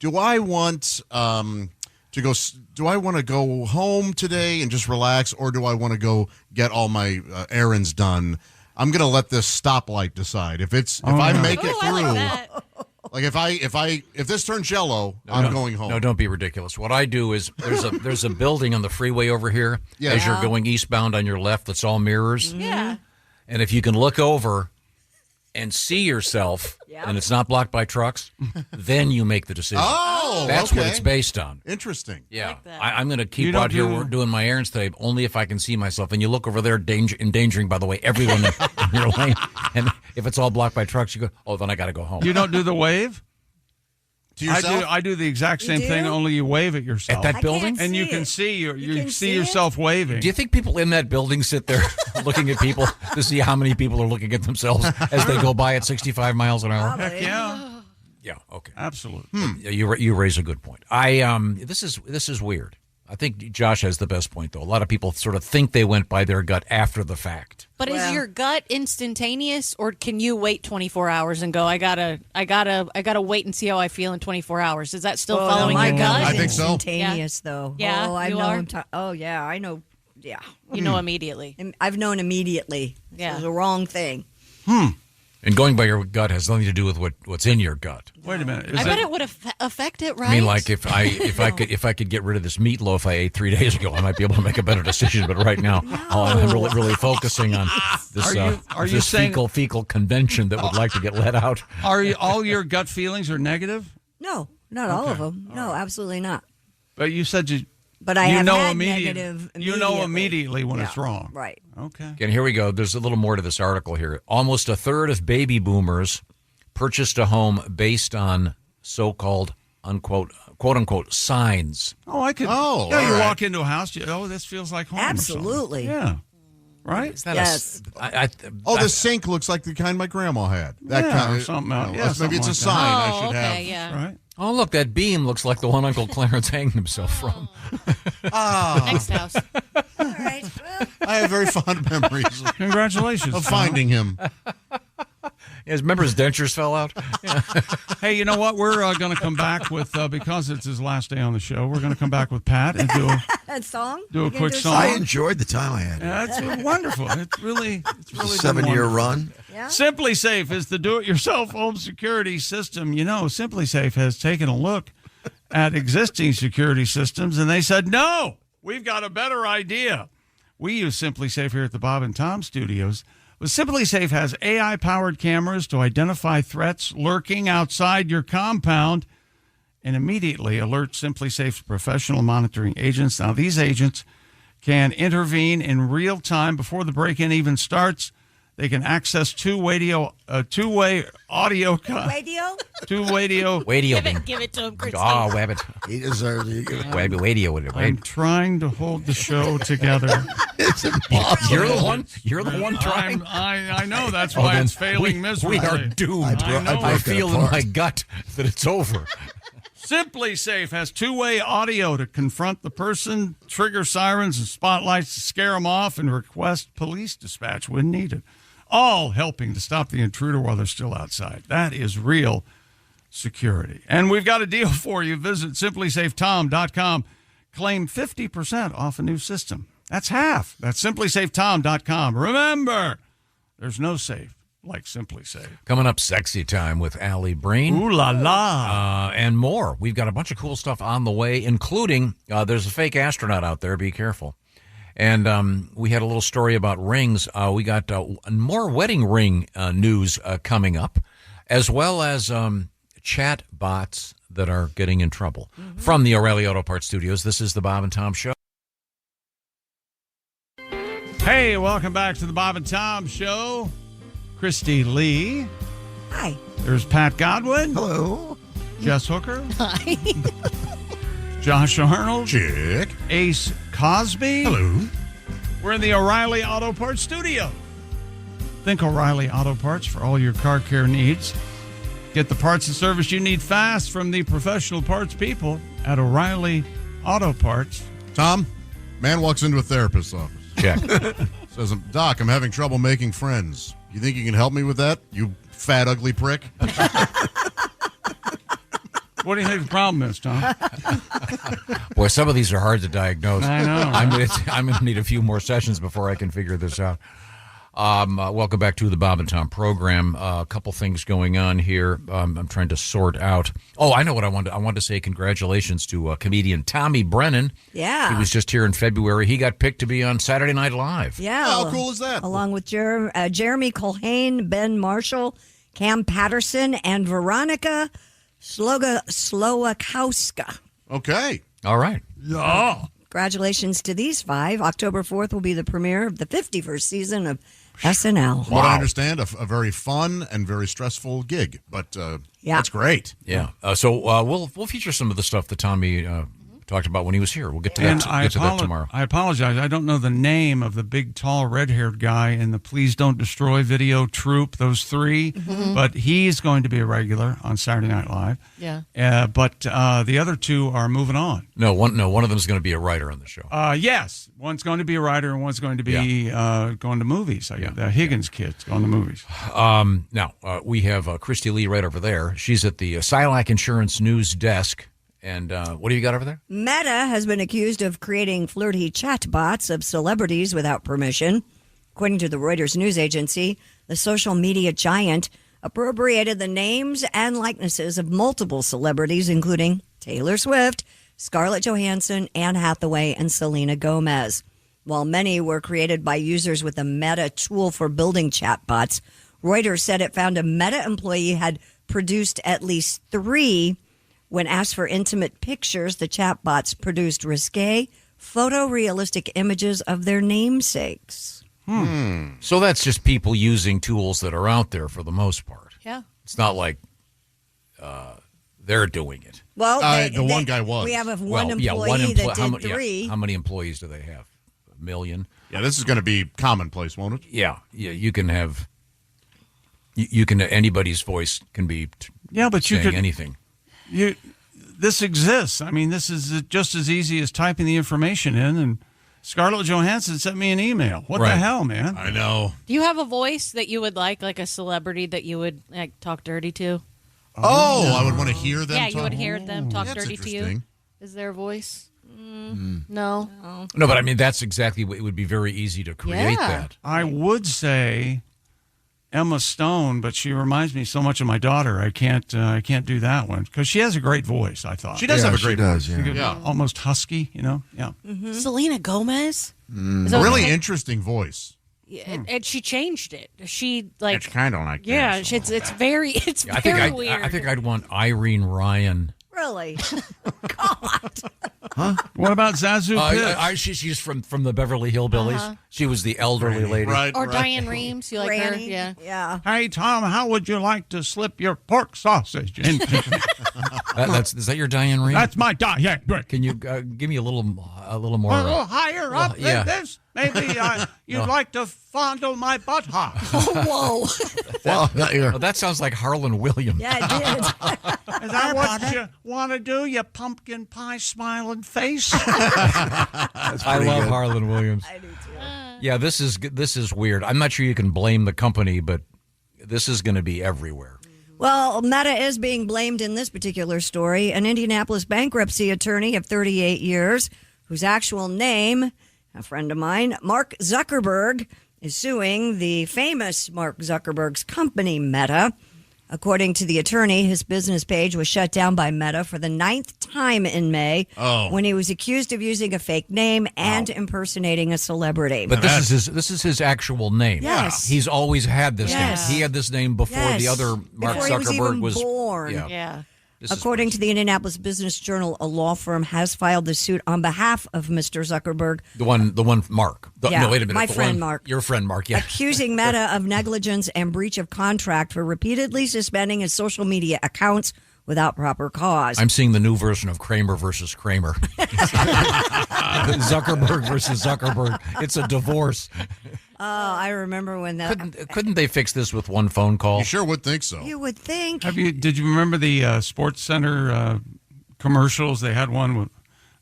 do I want... do I want to go home today and just relax, or do I want to go get all my errands done? I'm going to let this stoplight decide. If I make it through, like if this turns yellow, I'm going home. No, don't be ridiculous. What I do is there's a building on the freeway over here as you're going eastbound on your left that's all mirrors. Yeah. And if you can look over and see yourself, and it's not blocked by trucks, then you make the decision. Oh, that's what it's based on. Interesting. Yeah, I'm going to keep out here doing my errands today, only if I can see myself. And you look over there, endangering, by the way, everyone in your lane. And if it's all blocked by trucks, you go, oh, then I got to go home. You don't do the wave? To yourself? I do the exact same thing, only you wave at yourself. At that building? And you can see you see yourself waving. Do you think people in that building sit there looking at people to see how many people are looking at themselves as they go by at 65 miles an hour? Heck yeah. Yeah, okay. Absolutely. You raise a good point. This is weird. I think Josh has the best point, though. A lot of people sort of think they went by their gut after the fact. But is your gut instantaneous, or can you wait 24 hours and go, I gotta wait and see how I feel in 24 hours? Is that still following your gut? I think so. Instantaneous, though. Yeah, I you know. are? Yeah, I know. Yeah, you know immediately. I've known immediately. Yeah, it was the wrong thing. And going by your gut has nothing to do with what's in your gut. Wait a minute. I bet it would affect it, right? I mean, like if I could get rid of this meatloaf I ate 3 days ago, I might be able to make a better decision. But right now, I'm really focusing on this. Are you this saying fecal convention that would like to get let out? Are all your gut feelings are negative? No, not all of them. No, absolutely not. But you said But I have know had negative You know immediately when it's wrong. Right. Okay. And here we go. There's a little more to this article here. Almost a third of baby boomers purchased a home based on so-called quote unquote signs. Oh, I could. Oh, yeah. You all right. walk into a house. This feels like home. or something. Absolutely. Yeah. Right. Is that Yes. The sink looks like the kind my grandma had. That Yeah, kind or of something else. Yeah, maybe something it's a like that. sign I Oh, should okay, have. yeah. Right. Oh, look, that beam looks like the one Uncle Clarence hanged himself from. Next house. All right. Well, I have very fond memories Congratulations. of finding him. Yes, remember his dentures fell out? Hey, you know what? We're going to come back with because it's his last day on the show. We're going to come back with Pat and do that song. Do a You gonna quick do song. I enjoyed the time I had. Yeah, it's wonderful. It's really It's a 7-year run. Yeah. Simply Safe is the do-it-yourself home security system. You know, Simply Safe has taken a look at existing security systems, and they said, no, we've got a better idea. We use Simply Safe here at the Bob and Tom Studios. But Simply Safe has AI-powered cameras to identify threats lurking outside your compound and immediately alert Simply Safe's professional monitoring agents. Now, these agents can intervene in real time before the break-in even starts. They can access two-way audio. Radio? Give it to him, Chris. Oh, Wabbit. He deserves it. Wabbit. I'm trying to hold the show together. It's impossible. You're the one trying. I know. That's why it's failing miserably. We are doomed. I I feel in my gut that it's over. Simply Safe has two-way audio to confront the person, trigger sirens and spotlights to scare them off, and request police dispatch when needed. All helping to stop the intruder while they're still outside. That is real security. And we've got a deal for you. Visit simplysafetom.com. Claim 50% off a new system. That's half. That's simplysafetom.com. Remember, there's no safe like Simply Safe. Coming up, Sexy Time with Allie Breen. Ooh la la. And more. We've got a bunch of cool stuff on the way, including there's a fake astronaut out there. Be careful. And we had a little story about rings. We got more wedding ring news coming up, as well as chat bots that are getting in trouble. From the O'Reilly Auto Parts Studios, this is the Bob and Tom Show. Hey, welcome back to the Bob and Tom Show. Christy Lee. Hi. There's Pat Godwin. Hello. Jess Hooker. Hi. Josh Arnold. Chick. Ace Cosby. Hello. We're in the O'Reilly Auto Parts studio. Think O'Reilly Auto Parts for all your car care needs. Get the parts and service you need fast from the professional parts people at O'Reilly Auto Parts. Tom, man walks into a therapist's office. Check. Says, Doc, I'm having trouble making friends. You think you can help me with that, you fat, ugly prick? What do you think the problem is, Tom? Boy, some of these are hard to diagnose. I know. I'm going to need a few more sessions before I can figure this out. Welcome back to the Bob and Tom program. A couple things going on here. I'm trying to sort out. Oh, I know what I wanted. I wanted to say congratulations to comedian Tommy Brennan. Yeah. He was just here in February. He got picked to be on Saturday Night Live. Yeah. How cool is that? Along with Jeremy Colhane, Ben Marshall, Cam Patterson, and Veronica Slowakowska. Okay. All right. Yeah. Congratulations to these 5. October 4th will be the premiere of the 51st season of SNL. From what I understand, a very fun and very stressful gig, but that's great. Yeah. So we'll feature some of the stuff that Tommy talked about when he was here. We'll get to And that tomorrow. I apologize. I don't know the name of the big, tall, red-haired guy in the Please Don't Destroy video troupe, those 3. Mm-hmm. But he's going to be a regular on Saturday Night Live. Yeah. But the other 2 are moving on. No, one of them is going to be a writer on the show. Yes. One's going to be a writer and one's going to be going to movies. The Higgins kid's going to movies. Now, we have Christy Lee right over there. She's at the Silac Insurance News Desk. And what do you got over there? Meta has been accused of creating flirty chatbots of celebrities without permission. According to the Reuters news agency, the social media giant appropriated the names and likenesses of multiple celebrities, including Taylor Swift, Scarlett Johansson, Anne Hathaway, and Selena Gomez. While many were created by users with a Meta tool for building chatbots, Reuters said it found a Meta employee had produced at least 3. When asked for intimate pictures, the chatbots produced risque, photorealistic images of their namesakes. So that's just people using tools that are out there for the most part. Yeah. It's not like they're doing it. Well, one guy was. We have one employee that did 3. How many employees do they have? 1 million? Yeah, this is going to be commonplace, won't it? Yeah. You can have... You can... Anybody's voice can be but you saying could... anything. This exists. I mean, this is just as easy as typing the information in. And Scarlett Johansson sent me an email. What the hell, man? I know. Do you have a voice that you would like a celebrity that you would talk dirty to? Oh, I would want to hear them. You would hear them talk dirty to you. Is there a voice? No. No, but I mean, that's exactly what it would be very easy to create that. I would say Emma Stone, but she reminds me so much of my daughter. I can't do that one because she has a great voice. I thought she does have a great voice. Almost husky, Yeah. Mm-hmm. Selena Gomez. A really interesting voice. Yeah, and she changed it. She It's kind of like it's very very weird. I think I'd want Irene Ryan. Really? God. Huh? What about Zazu Pitts? She's from the Beverly Hillbillies. She was the elderly lady. Or Diane Reeves. You like her? Yeah. Hey, Tom, how would you like to slip your pork sausage into... Is that your Diane Reeves? That's my Diane. Yeah. Can you give me a little more? A little higher up than this? Maybe you'd like to fondle my butthole. Oh, whoa. Well, that sounds like Harlan Williams. Yeah, it did. Is that what you want to do, you pumpkin pie smiling face? I love Harlan Williams. I do too. Yeah, this is weird. I'm not sure you can blame the company, but this is going to be everywhere. Well, Meta is being blamed in this particular story. An Indianapolis bankruptcy attorney of 38 years, whose actual name, a friend of mine, Mark Zuckerberg, is suing the famous Mark Zuckerberg's company, Meta. According to the attorney, his business page was shut down by Meta for the 9th time in May when he was accused of using a fake name and impersonating a celebrity. But this is his actual name. Yes. He's always had this Yes. name. He had this name before the other Mark Before Zuckerberg he was even was born. Yeah. According to the Indianapolis Business Journal, a law firm has filed the suit on behalf of Mr. Zuckerberg. The one Mark. Yeah, no, wait a minute. my the friend one, Mark. Your friend Mark, yeah. Accusing Meta of negligence and breach of contract for repeatedly suspending his social media accounts without proper cause. I'm seeing the new version of Kramer versus Kramer. Zuckerberg versus Zuckerberg. It's a divorce. Oh, I remember when that... Couldn't they fix this with one phone call? You sure would think so. You would think. Did you remember the Sports Center commercials? They had one with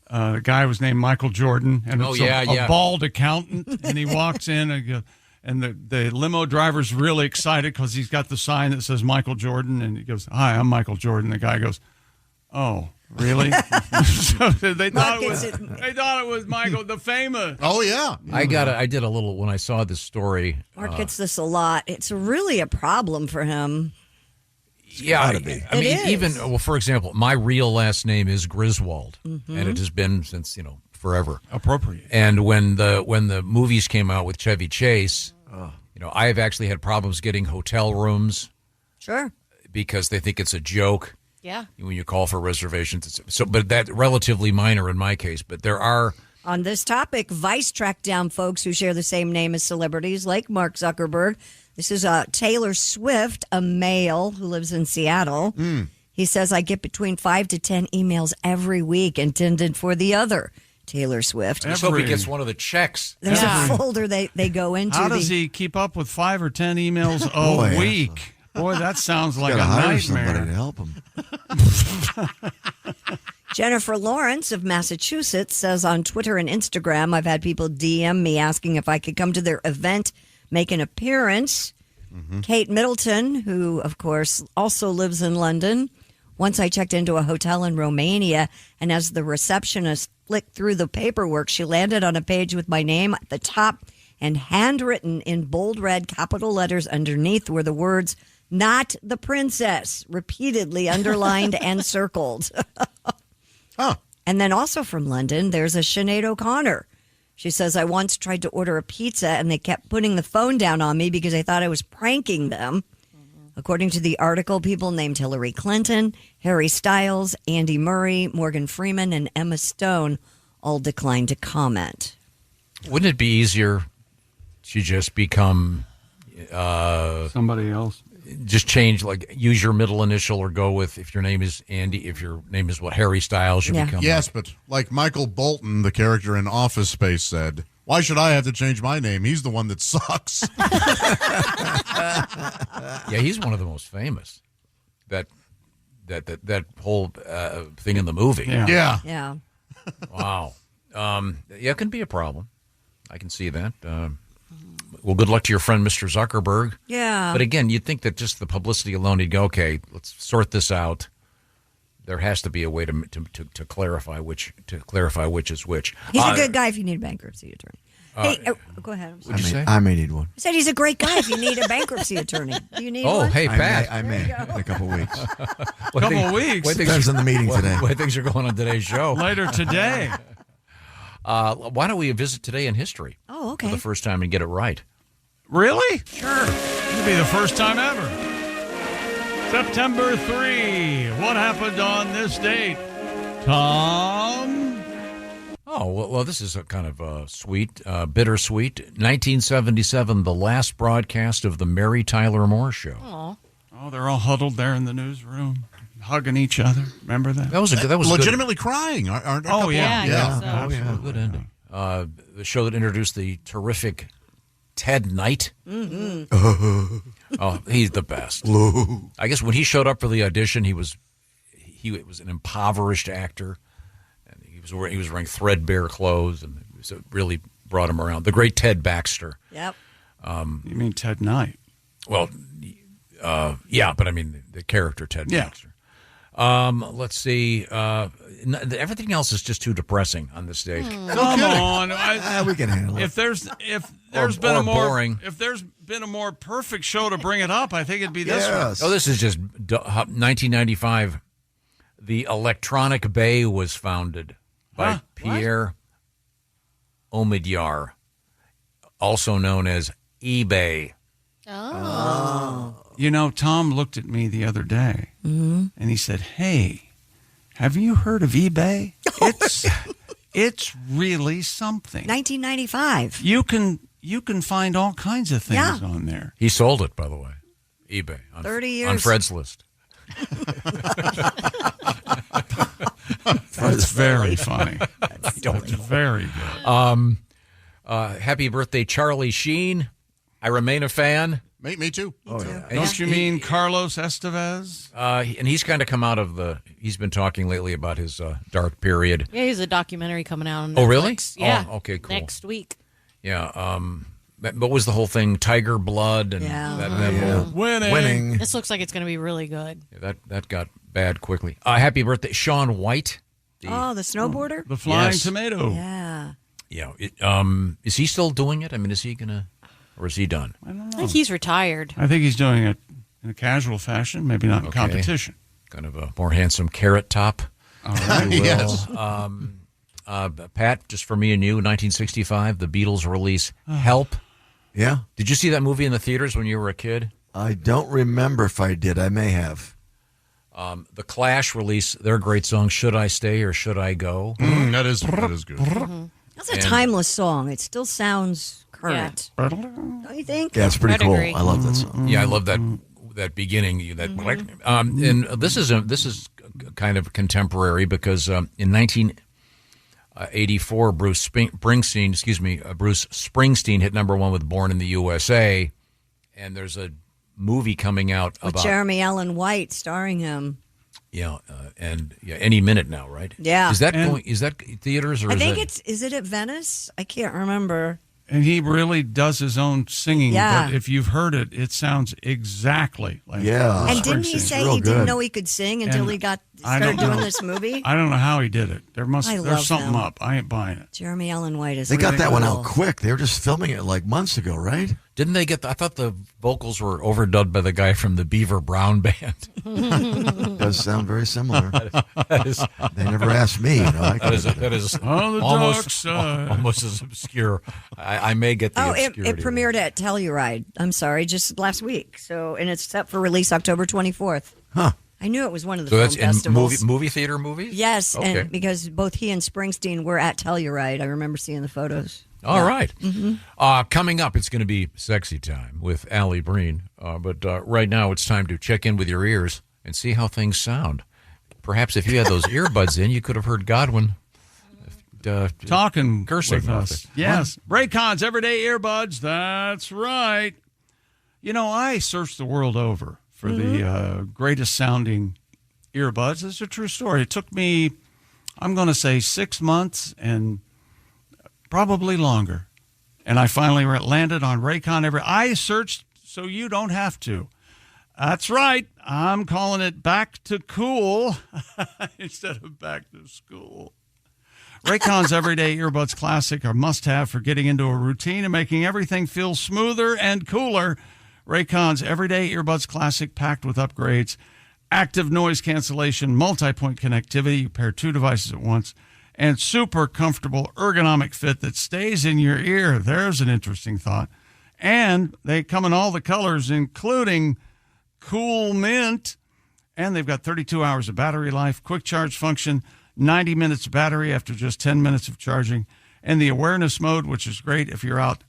the guy was named Michael Jordan, and it's a bald accountant, and he walks in and the limo driver's really excited because he's got the sign that says Michael Jordan, and he goes, "Hi, I'm Michael Jordan." The guy goes, "Oh, Really? So they thought it was Michael, the famous. Oh yeah. I did a little when I saw this story. Mark gets this a lot. It's really a problem for him. Yeah, I mean, even for example, my real last name is Griswold, and it has been since forever. Appropriate. And when the movies came out with Chevy Chase, I have actually had problems getting hotel rooms. Sure. Because they think it's a joke. Yeah. When you call for reservations, but that's relatively minor in my case. But there are. On this topic, Vice tracked down folks who share the same name as celebrities like Mark Zuckerberg. This is Taylor Swift, a male who lives in Seattle. He says, I get between 5 to 10 emails every week intended for the other Taylor Swift. Let's hope he gets one of the checks. There's a folder they go into. How does he keep up with 5 or 10 emails a week? Boy, that sounds like a nightmare. Somebody to help him. Jennifer Lawrence of Massachusetts says on Twitter and Instagram, I've had people DM me asking if I could come to their event, make an appearance. Kate Middleton, who, of course, also lives in London. Once I checked into a hotel in Romania, and as the receptionist flicked through the paperwork, she landed on a page with my name at the top, and handwritten in bold red capital letters underneath were the words, "Not the princess," repeatedly underlined and circled. And then also from London, there's a Sinead O'Connor. She says, I once tried to order a pizza and they kept putting the phone down on me because they thought I was pranking them. According to the article, people named Hillary Clinton, Harry Styles, Andy Murray, Morgan Freeman, and Emma Stone all declined to comment. Wouldn't it be easier to just become somebody else? Just change, use your middle initial, or go with, if your name is Andy, if your name is Harry Styles, you become. Yes, but like Michael Bolton, the character in Office Space, said, why should I have to change my name? He's the one that sucks. Yeah, he's one of the most famous. That whole thing in the movie. Yeah. Wow. It can be a problem. I can see that. Well, good luck to your friend, Mr. Zuckerberg. Yeah. But again, you'd think that just the publicity alone, you'd go, okay, let's sort this out. There has to be a way to clarify which is which. He's a good guy if you need a bankruptcy attorney. Hey, go ahead. What'd you say? I may need one. I said he's a great guy if you need a bankruptcy attorney. Do you need one? Oh, hey, Pat. I may in a couple of weeks. Depends on the meeting today. Way things are going on today's show. Later today. Why don't we visit today in history? Oh, okay. For the first time and get it right. Really? Sure. It'll be the first time ever. September 3. What happened on this date? Tom? Oh, well, this is a kind of sweet, bittersweet. 1977, the last broadcast of the Mary Tyler Moore Show. Aww. Oh, they're all huddled there in the newsroom, hugging each other. Remember that? That was legitimately crying. Aren't there? Oh, yeah. Absolutely. Good ending. The show that introduced the terrific Ted Knight. Oh, he's the best. I guess when he showed up for the audition, he was an impoverished actor, and he was wearing threadbare clothes, and it really brought him around. The great Ted Baxter. Yep. You mean Ted Knight? Well, yeah, but I mean the character Ted Baxter. Let's see. Everything else is just too depressing on this stage. Come on, we can handle it. If there's been a more perfect show to bring it up, I think it'd be this one. Oh, this is just 1995. The Electronic Bay was founded by Pierre Omidyar, also known as eBay. Oh. You know, Tom looked at me the other day, and he said, "Hey, have you heard of eBay? It's really something." 1995. You can find all kinds of things on there. He sold it, by the way. eBay. 30 years. On Fred's list. That's very funny. That's very good. Happy birthday, Charlie Sheen. I remain a fan. Me too. Oh, yeah. Don't you mean Carlos Estevez? And he's kind of come out of he's been talking lately about his dark period. Yeah, he's a documentary coming out on Netflix. Oh, really? Yeah. Oh, okay, cool. Next week. Yeah. What was the whole thing? Tiger Blood and that whole winning. This looks like it's going to be really good. that got bad quickly. Happy birthday, Shaun White. The snowboarder? The Flying Tomato. Yeah. Yeah. Is he still doing it? I mean, is he going to, or is he done? I don't know. I think he's retired. I think he's doing it in a casual fashion, maybe not in competition. Kind of a more handsome Carrot Top. All right. Yes. Pat, just for me and you, 1965, the Beatles release Help. Yeah. Did you see that movie in the theaters when you were a kid? I don't remember if I did. I may have. The Clash release their great song, Should I Stay or Should I Go? That is good. That's a timeless song. It still sounds current. Yeah. Don't you think? Yeah, it's pretty cool. I love that song. Yeah, I love that beginning. And this is kind of contemporary because in 1984, Bruce Springsteen hit _1 with Born in the USA, and there's a movie coming out with about Jeremy Allen White starring him. Yeah, any minute now, right? Yeah. Is that theaters or I think is it at Venice? I can't remember. And he really does his own singing. Yeah. But if you've heard it, it sounds exactly like And didn't he say he didn't know he could sing until he started doing this movie? I don't know how he did it. There's something up. I ain't buying it. Jeremy Allen White is. They got that one out quick. They were just filming it like months ago, right? Didn't they get? I thought the vocals were overdubbed by the guy from the Beaver Brown Band. Does sound very similar. They never asked me. That is almost as obscure. I may get the obscurity. It premiered at Telluride. I'm sorry, just last week. And it's set for release October 24th. Huh. I knew it was one of the film film festivals. That's in movie theater movies? Yes, okay. and because both he and Springsteen were at Telluride. I remember seeing the photos. All right. Coming up, it's going to be Sexy Time with Allie Breen. But right now, it's time to check in with your ears and see how things sound. Perhaps if you had those earbuds in, you could have heard Godwin talking cursing with us. Yes. Raycon's Everyday Earbuds. That's right. You know, I searched the world over for the greatest sounding earbuds. It's a true story. It took me, I'm going to say 6 months and probably longer. And I finally landed on Raycon I searched so you don't have to. That's right. I'm calling it Back to Cool instead of Back to School. Raycon's Everyday Earbuds Classic are must-have for getting into a routine and making everything feel smoother and cooler. Raycon's Everyday Earbuds Classic, packed with upgrades, active noise cancellation, multi-point connectivity, you pair two devices at once, and super comfortable ergonomic fit that stays in your ear. There's an interesting thought. And they come in all the colors, including Cool Mint, and they've got 32 hours of battery life, quick charge function, 90 minutes of battery after just 10 minutes of charging, and the awareness mode, which is great if you're out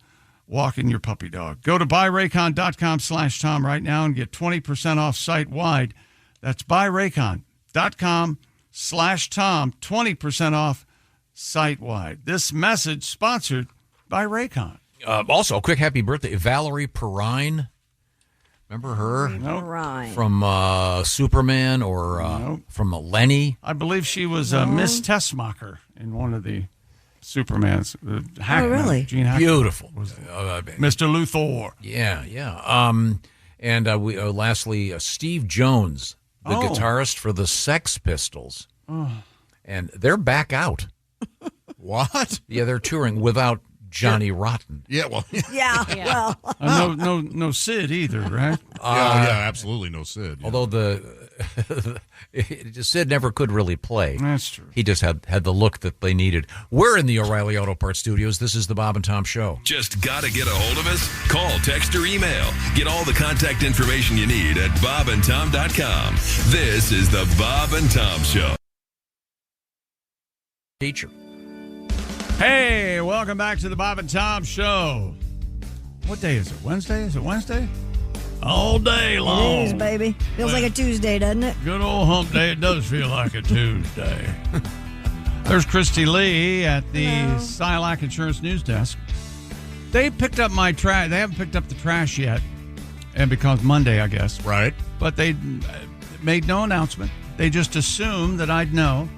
walking your puppy dog. Go to buyraycon.com/Tom right now and get 20% off site-wide. That's buyraycon.com/Tom, 20% off site-wide. This message sponsored by Raycon. Also, a quick happy birthday, Valerie Perrine. Remember her? Perrine. From Superman or from Lenny? I believe she was Miss Tessmacher in one of the Supermans. Hackman, really? Gene Hackman. Beautiful. Mr. Luthor. Yeah. And lastly, Steve Jones, the guitarist for the Sex Pistols. And they're back out. What? Yeah, they're touring without Johnny Rotten. Yeah, well. Yeah. No Sid either, right? Absolutely no Sid. Yeah. Although Sid never could really play. That's true. He just had the look that they needed. We're in the O'Reilly Auto Parts Studios. This is the Bob and Tom Show. Just got to get a hold of us? Call, text, or email. Get all the contact information you need at bobandtom.com. This is the Bob and Tom Show. Teacher. Hey, welcome back to the Bob and Tom Show. What day is it? Wednesday? Is it Wednesday? All day long. It is, baby. Feels like a Tuesday, doesn't it? Good old hump day. It does feel like a Tuesday. There's Christy Lee at the Silac Insurance News Desk. They picked up my trash. They haven't picked up the trash yet, and because Monday, I guess. Right. But they made no announcement. They just assumed that I'd know.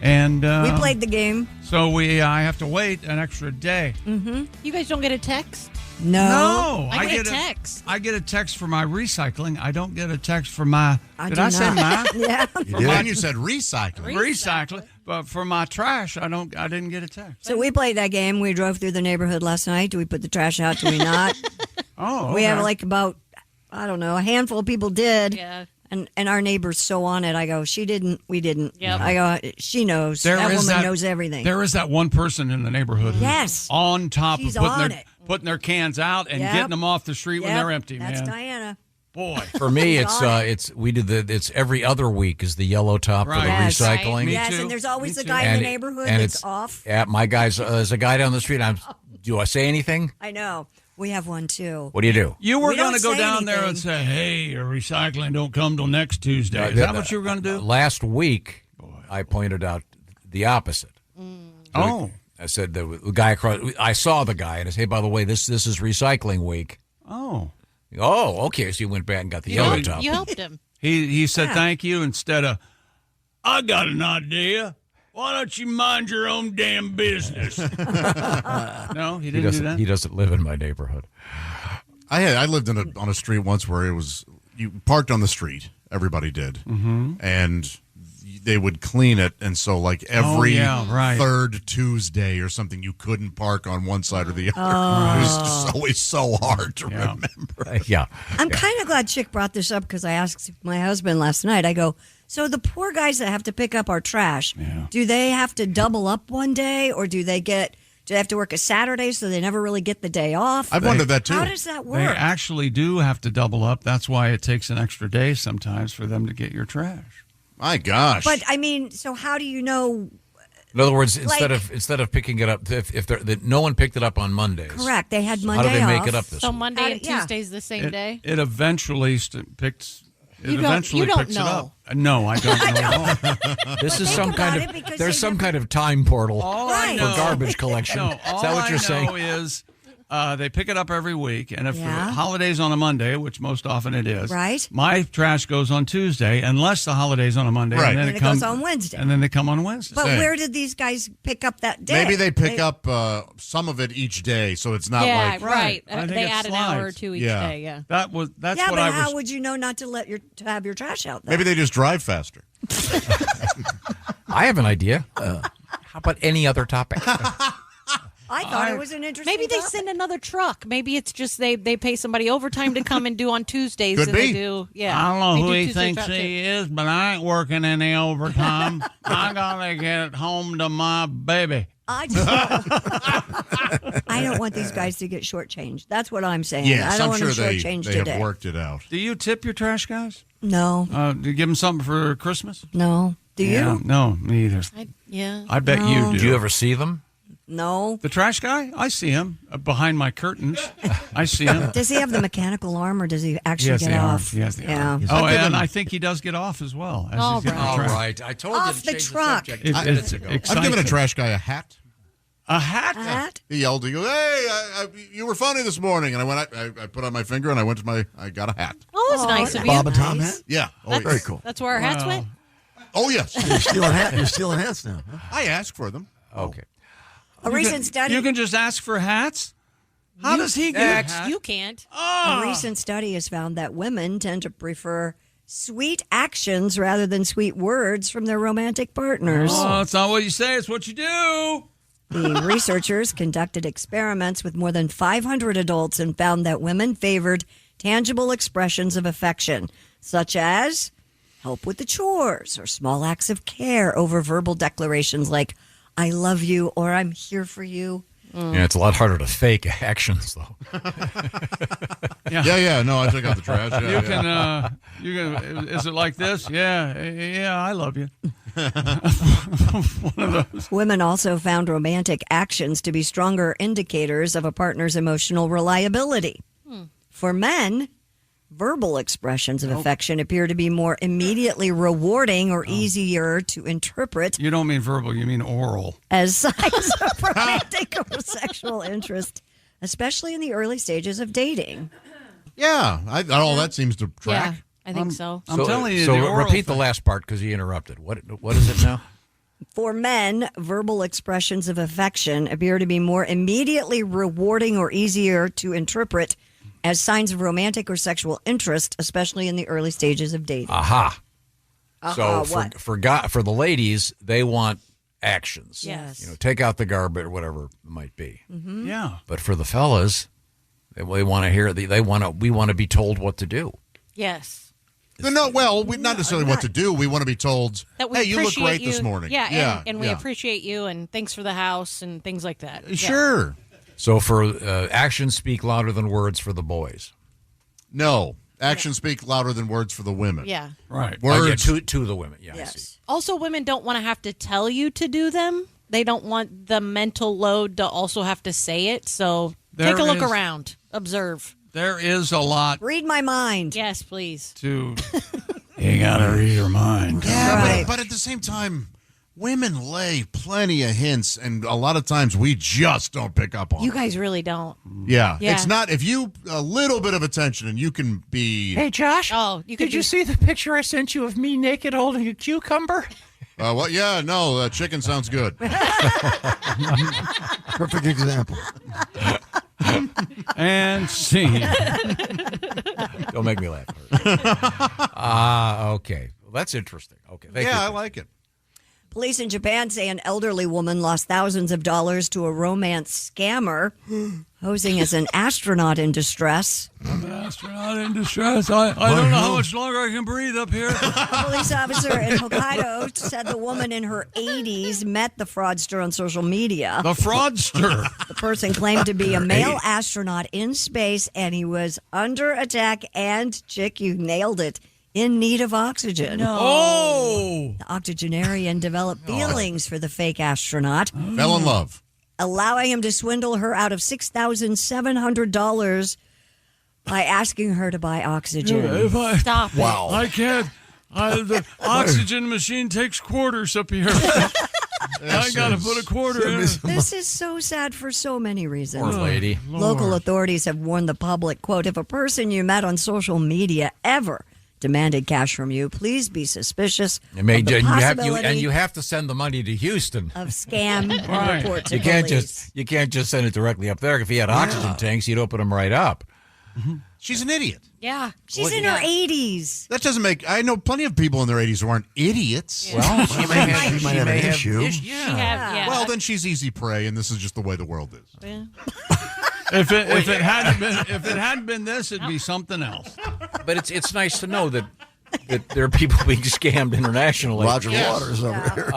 And we played the game. So I have to wait an extra day. Mm-hmm. You guys don't get a text? No. I get get a text. I get a text for my recycling. I don't get a text for my. I did do I say not. my? Yeah. For mine, you said recycling. Recycling. But for my trash, I didn't get a text. So we played that game. We drove through the neighborhood last night. Do we put the trash out? Do we not? Oh, We have okay. like about, I don't know, a handful of people did. Yeah. And our neighbor's so on it. I go, she didn't, we didn't. Yep. I go, she knows. There that is woman knows everything. There is that one person in the neighborhood who's Yes. on top She's of on it. putting their cans out and Yep. getting them off the street when Yep, they're empty, That's man. Diana. Boy. For me, She's on it's every other week is the yellow top for the Right. Yes. recycling. Me Yes, too. and there's always Me a too. guy in And the it- neighborhood and that's it's off. Yeah, my guys. There's a guy down the street. Do I say anything? I know. We have one too. What do you do? You were We don't going to go say down there and anything. say, hey, your recycling don't come till next Tuesday. Is that what you were going to do? Last week, I pointed out the opposite. Oh. I said the guy across. I saw the guy and I said, "Hey, by the way, this is recycling week." Oh. Oh, okay. So you went back and got the yellow top. You helped him. He said Yeah. thank you instead of, I got an idea. Why don't you mind your own damn business? No, he didn't do that. He doesn't live in my neighborhood. I lived on a street once where it was you parked on the street. Everybody did, and they would clean it, and so like every right. third Tuesday or something, you couldn't park on one side or the other. It was just always so hard to remember. Yeah. I'm kind of glad Chick brought this up because I asked my husband last night. I go, so the poor guys that have to pick up our trash, do they have to double up one day, or do they have to work a Saturday so they never really get the day off? I've wondered that too. How does that They work? actually do have to double up. That's why it takes an extra day sometimes for them to get your trash. My gosh! But I mean, so how do you know? In other words, Like- instead of picking it up, if no one picked it up on Mondays, Correct. They had how Monday do they make off. it up this So week? Monday and Tuesday's the same day? It eventually picks. It You don't- eventually you don't picks know. it up. No, I don't know at all. This is Think some about kind it of because there's they some kind of time portal All for I know, garbage collection. No, Is that what you're saying? All I know is they pick it up every week, and if the Yeah. holiday's on a Monday, which most often it is, Right. my trash goes on Tuesday, unless the holiday's on a Monday, Right. and then And it comes goes on Wednesday. and then they come on Wednesday. But Same. where did these guys pick up that day? Maybe they pick up some of it each day, so it's not Yeah, like right. I think They it add an hour or slides. two each Yeah. day, yeah. That's yeah, what but I how was. would you know not to to have your trash out there? maybe they just drive faster. I have an idea. How about any other topic? I thought it was an interesting. Maybe they topic. send another truck. Maybe it's just they pay somebody overtime to come and do on Tuesdays. Could and They be. do, yeah. I don't know They who do he Tuesday thinks drop he too. is, but I ain't working any overtime. I gotta get home to my baby. I don't want these guys to get shortchanged. That's what I'm saying. Yes, I don't I'm want sure them they shortchanged have today. worked it out. Do you tip your trash guys? No, Do you give them something for Christmas? no. Do Yeah, you? no, me either. Yeah. I bet No. you do. Do you ever see them? No. The trash guy? I see him behind my curtains. I see him. Does he have the mechanical arm, or does he He actually has get the arm. off? He has the yeah. arm. Oh, and I think he does get off as well. As All he's getting the All trash. right. I told Off you to the change truck. the subject It- 10 it's minutes ago. exciting. I've given a trash guy a hat. A hat? A hat? He yelled, he goes, hey, you were funny this morning. And I put on my finger and I got a hat. Oh, that's nice of you. Bob and Tom hat? Yeah. Oh, That's, Very cool. That's where our hats Wow. went? Oh, yes. You're stealing hats now. Huh? I asked for them. Okay. A recent study. You can just ask for hats? How does he get a hat? You can't. A recent study has found that women tend to prefer sweet actions rather than sweet words from their romantic partners. Oh, it's not what you say, it's what you do. The researchers conducted experiments with more than 500 adults and found that women favored tangible expressions of affection, such as help with the chores or small acts of care over verbal declarations like, I love you or I'm here for you. Yeah, it's a lot harder to fake actions, though. Yeah. No, I took out the trash. Yeah, You can. Is it like this? Yeah. I love you. One of those. Women also found romantic actions to be stronger indicators of a partner's emotional reliability. For men, verbal expressions of affection appear to be more immediately rewarding or easier to interpret You don't mean verbal. You mean oral. as signs of romantic or sexual interest, especially in the early stages of dating. Yeah. All that seems to track. Yeah, I think so. I'm telling you, So the oral repeat the thing. last part because he interrupted. What is it now? For men, verbal expressions of affection appear to be more immediately rewarding or easier to interpret as signs of romantic or sexual interest, especially in the early stages of dating. Aha. So what? for the ladies, they want actions. Yes. You know, take out the garbage or whatever it might be. Mm-hmm. Yeah. But for the fellas, they want to hear. We want to be told what to do. Yes. No, well, not necessarily what to do. We want to be told, That we hey, you look appreciate great you. this morning. Yeah, and we appreciate you, and thanks for the house, and things like that. Yeah. Sure. So for actions speak louder than words for the boys. No. Actions speak louder than words for the women. Yeah. Right. Words. To the women. Yeah, I see. Yes. Also, women don't want to have to tell you to do them. They don't want the mental load to also have to say it. So take a look around. Observe. There is a lot Read my mind. Yes, please. to. You gotta read your mind. Yeah, Right. but at the same time, women lay plenty of hints, and a lot of times we just don't pick up on You it. guys really don't. Yeah. Yeah. It's not, if you, a little bit of attention, and you can be, Hey, Josh. Oh, you could Did you do- see the picture I sent you of me naked holding a cucumber? well, yeah, no, chicken sounds good. Perfect example. And scene. Don't make me laugh. Okay. Well, that's interesting. Okay. Thank you. I like it. Police in Japan say an elderly woman lost thousands of dollars to a romance scammer posing as an astronaut in distress. I'm an astronaut in distress. I don't know how much longer I can breathe up here. A police officer in Hokkaido said the woman in her 80s met the fraudster on social media. The fraudster. The person claimed to be a male astronaut in space, and he was under attack and, chick, you nailed it, in need of oxygen. Oh. The octogenarian developed feelings for the fake astronaut, Fell in love. allowing him to swindle her out of $6,700 by asking her to buy oxygen. If I, Stop Wow. I can't. The oxygen machine takes quarters up here. I gotta put a quarter in. This is so sad for so many reasons. Poor lady. Local authorities have warned the public, quote, if a person you met on social media ever demanded cash from you, please be suspicious You may, of the and possibility you have to send the money to Houston. of scam and Right. report to You can't police. just send it directly up there. If he had oxygen tanks, he'd open them right up. She's an idiot. Yeah. She's in her 80s. That doesn't make, I know plenty of people in their 80s who aren't idiots. Well, She might have an issue. Yeah. Well, then she's easy prey, and this is just the way the world is. Yeah. If it hadn't been this, it'd be something else. But it's nice to know that there are people being scammed internationally. Roger Waters over here.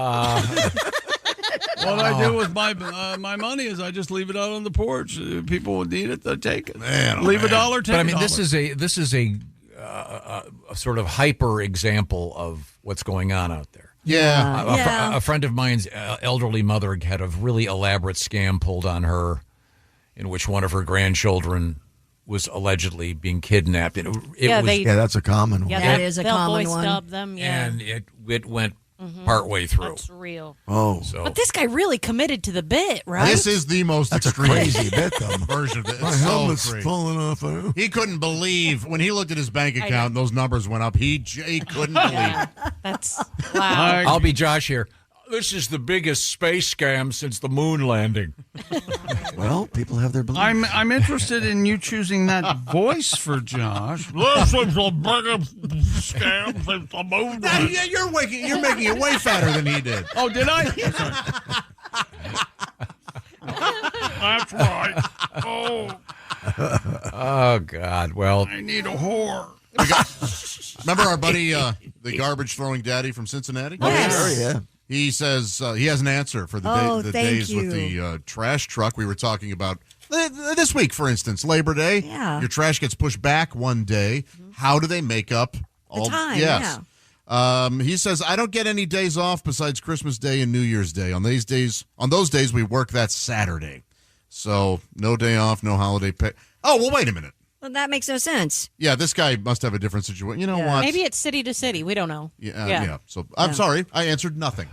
What I do with my money is I just leave it out on the porch. People would need it, they take it. Man, oh, leave man. a dollar, take But I mean, $1. this is a sort of hyper example of what's going on out there. Yeah. A friend of mine's elderly mother had a really elaborate scam pulled on her, in which one of her grandchildren was allegedly being kidnapped. It Yeah, was, they- Yeah, that's a common one. Yeah, That is a they'll common voice one. dub them. Yeah. and it went partway through. That's real. Oh, So But this guy really committed to the bit, right? This is the most that's a extreme crazy bit, though. version of it. My It's so helmet's crazy. falling off. He couldn't believe when he looked at his bank I account and those numbers went up. He couldn't believe. That's wow. I'll be Josh here. This is the biggest space scam since the moon landing. Well, people have their beliefs. I'm interested in you choosing that voice for Josh. This is the biggest scam since the moon. Yeah, you're making it way fatter than he did. Oh, did I? That's right. Oh God. Well, I need a whore. Remember our buddy, the garbage throwing daddy from Cincinnati? Oh, sure, yeah. He says he has an answer for the, the thank days with you. the trash truck. We were talking about this week, for instance, Labor Day. Yeah. Your trash gets pushed back one day. How do they make up all time, Yes. He says, I don't get any days off besides Christmas Day and New Year's Day. On those days, we work that Saturday. So no day off, no holiday pay. Oh, well, wait a minute. Well, that makes no sense. Yeah, this guy must have a different situation. You know what? Maybe it's city to city. We don't know. Yeah. So I'm sorry, I answered nothing.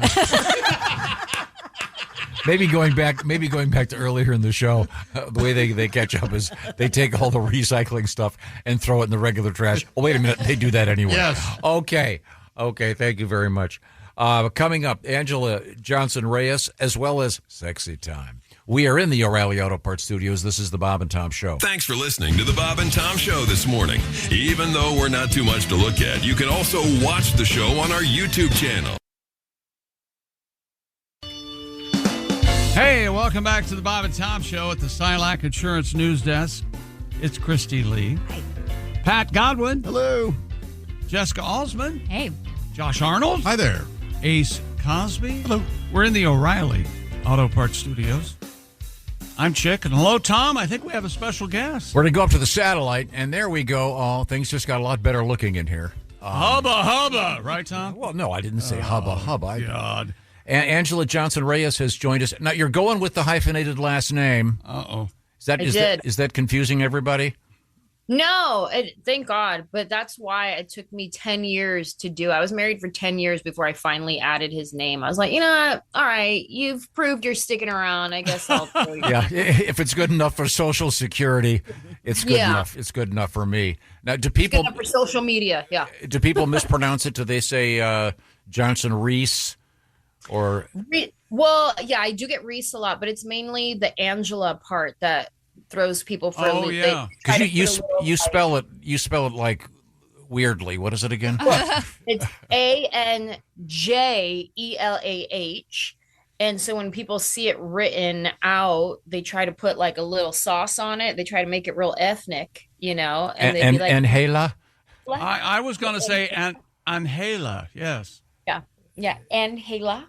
maybe going back to earlier in the show, the way they catch up is they take all the recycling stuff and throw it in the regular trash. Oh, wait a minute, they do that anyway. Yes. Okay. Thank you very much. Coming up, Angela Johnson Reyes, as well as Sexy Time. We are in the O'Reilly Auto Parts Studios. This is the Bob and Tom Show. Thanks for listening to the Bob and Tom Show this morning. Even though we're not too much to look at, you can also watch the show on our YouTube channel. Hey, welcome back to the Bob and Tom Show at the Silac Insurance News Desk. It's Christy Lee. Hi. Pat Godwin. Hello. Jessica Alsman. Hey. Josh Arnold. Hi there. Ace Cosby. Hello. We're in the O'Reilly Auto Parts Studios. I'm Chick, and hello, Tom. I think we have a special guest. We're going to go up to the satellite, and there we go. Oh, things just got a lot better looking in here. Hubba. Right, Tom? Well, no, I didn't say hubba. God. Angela Johnson Reyes has joined us. Now, you're going with the hyphenated last name. Uh-oh. Is that confusing everybody? No, thank God. But that's why it took me 10 years to do. I was married for 10 years before I finally added his name. I was like, you know what? All right, you've proved you're sticking around. I guess I'll throw you. Yeah, if it's good enough for Social Security, it's good enough. It's good enough for me. Now, do people... It's good enough for social media, yeah. Do people mispronounce it? Do they say Johnson Reese or... Well, yeah, I do get Reese a lot, but it's mainly the Angela part that throws people for a loop. Yeah. Because you spell it like weirdly. What is it again? It's ANJELAH. And so when people see it written out, they try to put like a little sauce on it. They try to make it real ethnic, you know. And they'd be like, Angela? I was going to say Angela, yes. Yeah, Angela.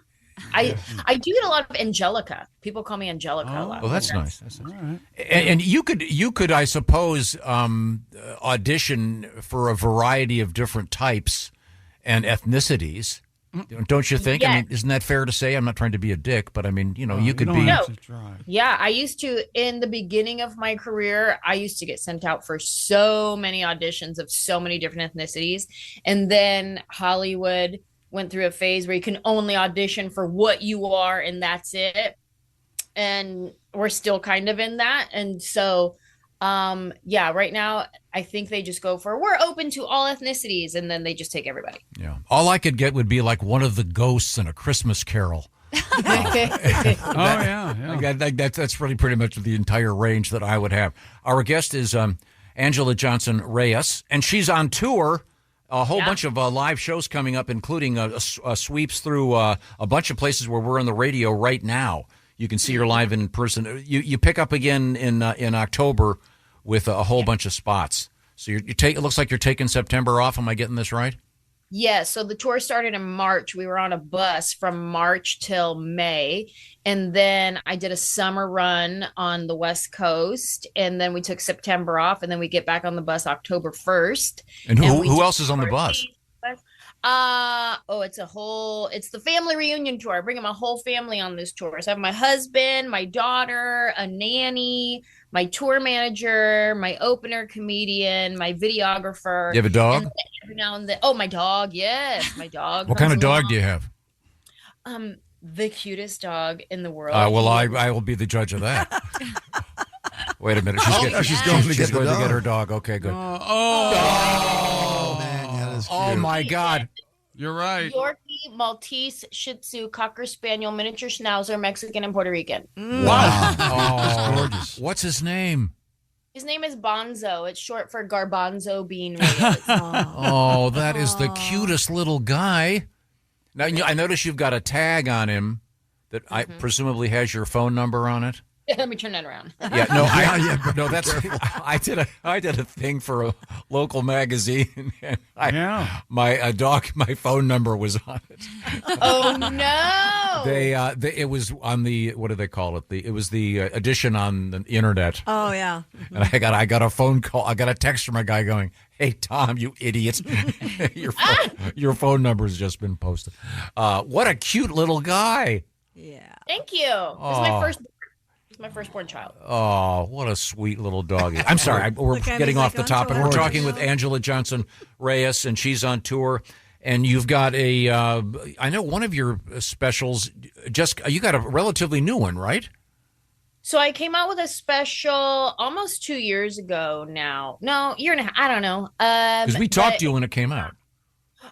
I do get a lot of Angelica. People call me Angelica a lot. Well, that's nice. That's nice. All right. And you could, I suppose, audition for a variety of different types and ethnicities, don't you think? Yes. I mean, isn't that fair to say? I'm not trying to be a dick, but I mean, you could be. No. Yeah, I used to, in the beginning of my career, I used to get sent out for so many auditions of so many different ethnicities. And then Hollywood went through a phase where you can only audition for what you are and that's it. And we're still kind of in that. And so, right now, I think they just go for, we're open to all ethnicities. And then they just take everybody. Yeah. All I could get would be like one of the ghosts in A Christmas Carol. That's really pretty much the entire range that I would have. Our guest is Angela Johnson Reyes, and she's on tour. A whole bunch of live shows coming up, including sweeps through a bunch of places where we're on the radio right now. You can see her live in person. You pick up again in October with a whole bunch of spots. So it looks like you're taking September off. Am I getting this right? Yeah, so the tour started in March. We were on a bus from March till May. And then I did a summer run on the West Coast. And then we took September off. And then we get back on the bus October 1st. And who else is on the bus? It's the family reunion tour. I bring my whole family on this tour. So I have my husband, my daughter, a nanny, my tour manager, my opener comedian, my videographer. You have a dog? Every now and then. Oh, my dog. Yes, my dog. What kind of dog do you have? The cutest dog in the world. I will be the judge of that. Wait a minute. She's going to get her dog. Okay, good. Man, yeah, that's cute. Oh my God. You're right. Yorkie, Maltese, Shih Tzu, Cocker Spaniel, miniature Schnauzer, Mexican, and Puerto Rican. Wow. That's gorgeous. What's his name? His name is Bonzo. It's short for Garbanzo Bean. Oh, that is the cutest little guy. Now, I notice you've got a tag on him that I presumably has your phone number on it. Let me turn that around. Yeah, no, that's I did a thing for a local magazine, and my phone number was on it. Oh no! It was on the, what do they call it? It was the edition on the internet. Oh yeah. And I got a phone call. I got a text from a guy going, "Hey Tom, you idiot! your phone number has just been posted." What a cute little guy. Yeah. Thank you. It's my firstborn child. Oh, what a sweet little doggy. I'm sorry, we're getting off the topic. We're talking with Angela Johnson Reyes, and she's on tour. And you've got I know one of your specials, you got a relatively new one, right? So I came out with a special almost 2 years ago now. No, year and a half. I don't know. Because we talked to you when it came out.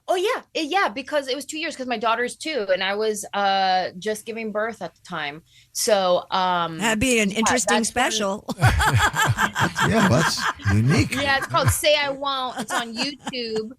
Oh yeah, because it was 2 years because my daughter's 2 and I was just giving birth at the time. So that'd be an interesting special. Yeah, that's unique. Yeah, it's called Say I Won't. It's on YouTube.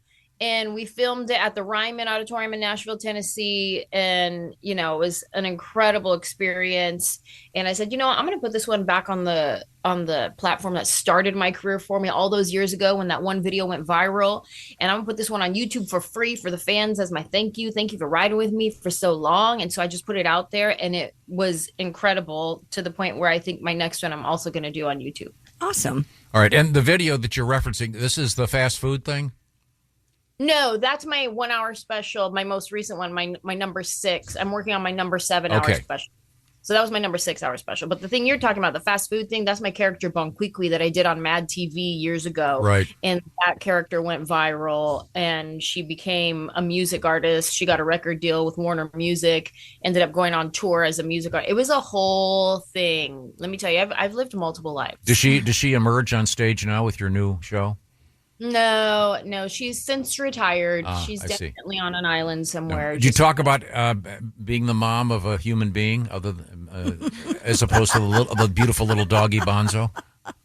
And we filmed it at the Ryman Auditorium in Nashville, Tennessee. And, you know, it was an incredible experience. And I said, you know, I'm going to put this one back on the platform that started my career for me all those years ago when that one video went viral. And I'm going to put this one on YouTube for free for the fans as my thank you. Thank you for riding with me for so long. And so I just put it out there and it was incredible to the point where I think my next one I'm also going to do on YouTube. Awesome. All right. And the video that you're referencing, this is the fast food thing? No, that's my 1 hour special, my most recent one, my number 6. I'm working on my number 7 hour special. So that was my number 6 hour special. But the thing you're talking about, the fast food thing, that's my character Bonquiqui that I did on Mad TV years ago. Right. And that character went viral and she became a music artist. She got a record deal with Warner Music, ended up going on tour as a music artist. It was a whole thing. Let me tell you, I've lived multiple lives. Does she emerge on stage now with your new show? No, she's since retired. She's definitely on an island somewhere. Do you talk about being the mom of a human being, other than, as opposed to the beautiful little doggy Bonzo?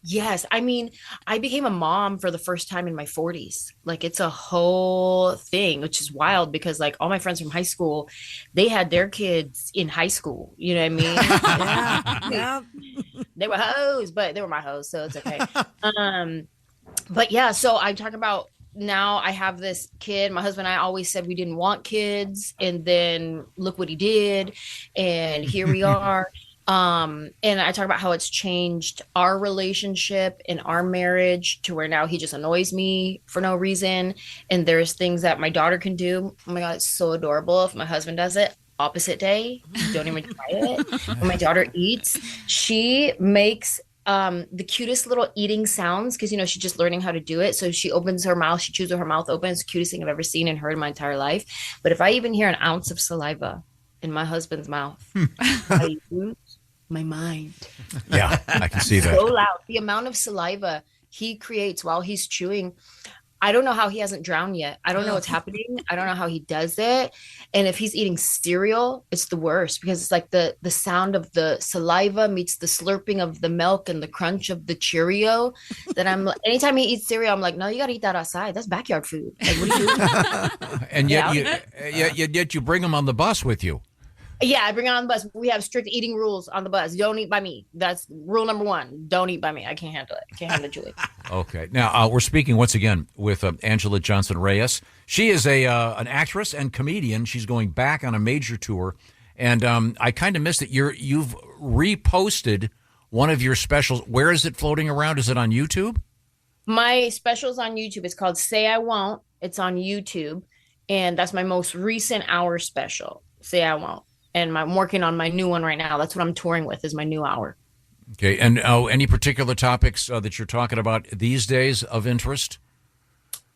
Yes, I mean, I became a mom for the first time in my 40s. Like, it's a whole thing, which is wild because, like, all my friends from high school, they had their kids in high school. You know what I mean? Yeah. They were hoes, but they were my hoes, so it's okay. But yeah, so I'm talking about now I have this kid. My husband and I always said we didn't want kids. And then look what he did. And here we are. And I talk about how it's changed our relationship and our marriage to where now he just annoys me for no reason. And there's things that my daughter can do. Oh my God, it's so adorable. If my husband does it, opposite day, don't even try it. When my daughter eats, she makes the cutest little eating sounds because, you know, she's just learning how to do it. So she opens her mouth, she chews with her mouth open. It's the cutest thing I've ever seen and heard in my entire life. But if I even hear an ounce of saliva in my husband's mouth, I lose my mind. Yeah, I can see that. So loud. The amount of saliva he creates while he's chewing. I don't know how he hasn't drowned yet. I don't know what's happening. I don't know how he does it. And if he's eating cereal, it's the worst because it's like the sound of the saliva meets the slurping of the milk and the crunch of the Cheerio. That I'm like, anytime he eats cereal, I'm like, no, you got to eat that outside. That's backyard food. Like, what are you doing? And yet you bring him on the bus with you. Yeah, I bring it on the bus. We have strict eating rules on the bus. Don't eat by me. That's rule number 1. Don't eat by me. I can't handle it. Can't handle Julie. Okay. Now, we're speaking once again with Angela Johnson Reyes. She is an actress and comedian. She's going back on a major tour. And I kind of missed it. You've reposted one of your specials. Where is it floating around? Is it on YouTube? My special's on YouTube. It's called Say I Won't. It's on YouTube. And that's my most recent hour special, Say I Won't. And I'm working on my new one right now. That's what I'm touring with is my new hour. Okay. And any particular topics that you're talking about these days of interest?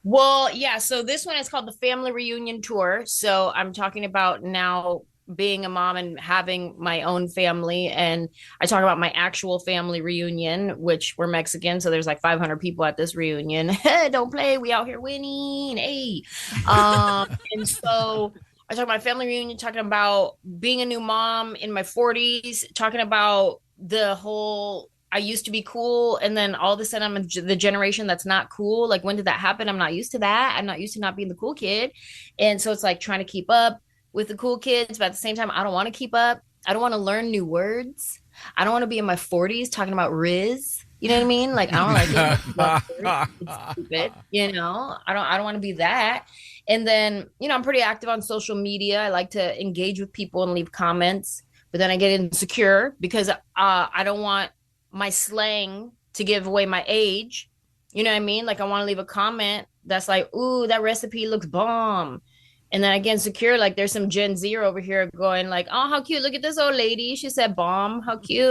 Well, yeah. So this one is called the Family Reunion Tour. So I'm talking about now being a mom and having my own family. And I talk about my actual family reunion, which we're Mexican. So there's like 500 people at this reunion. Don't play. We out here winning. Hey. And so I talk about family reunion, talking about being a new mom in my 40s, talking about the whole, I used to be cool. And then all of a sudden I'm the generation that's not cool. Like, when did that happen? I'm not used to that. I'm not used to not being the cool kid. And so it's like trying to keep up with the cool kids. But at the same time, I don't want to keep up. I don't want to learn new words. I don't want to be in my 40s talking about Riz. You know what I mean? Like, I don't like it. It's stupid. You know, I don't want to be that. And then, you know, I'm pretty active on social media. I like to engage with people and leave comments, but then I get insecure because I don't want my slang to give away my age. You know what I mean? Like, I want to leave a comment that's like, ooh, that recipe looks bomb. And then I get insecure. Like, there's some Gen Z over here going like, oh, how cute. Look at this old lady. She said bomb. How cute.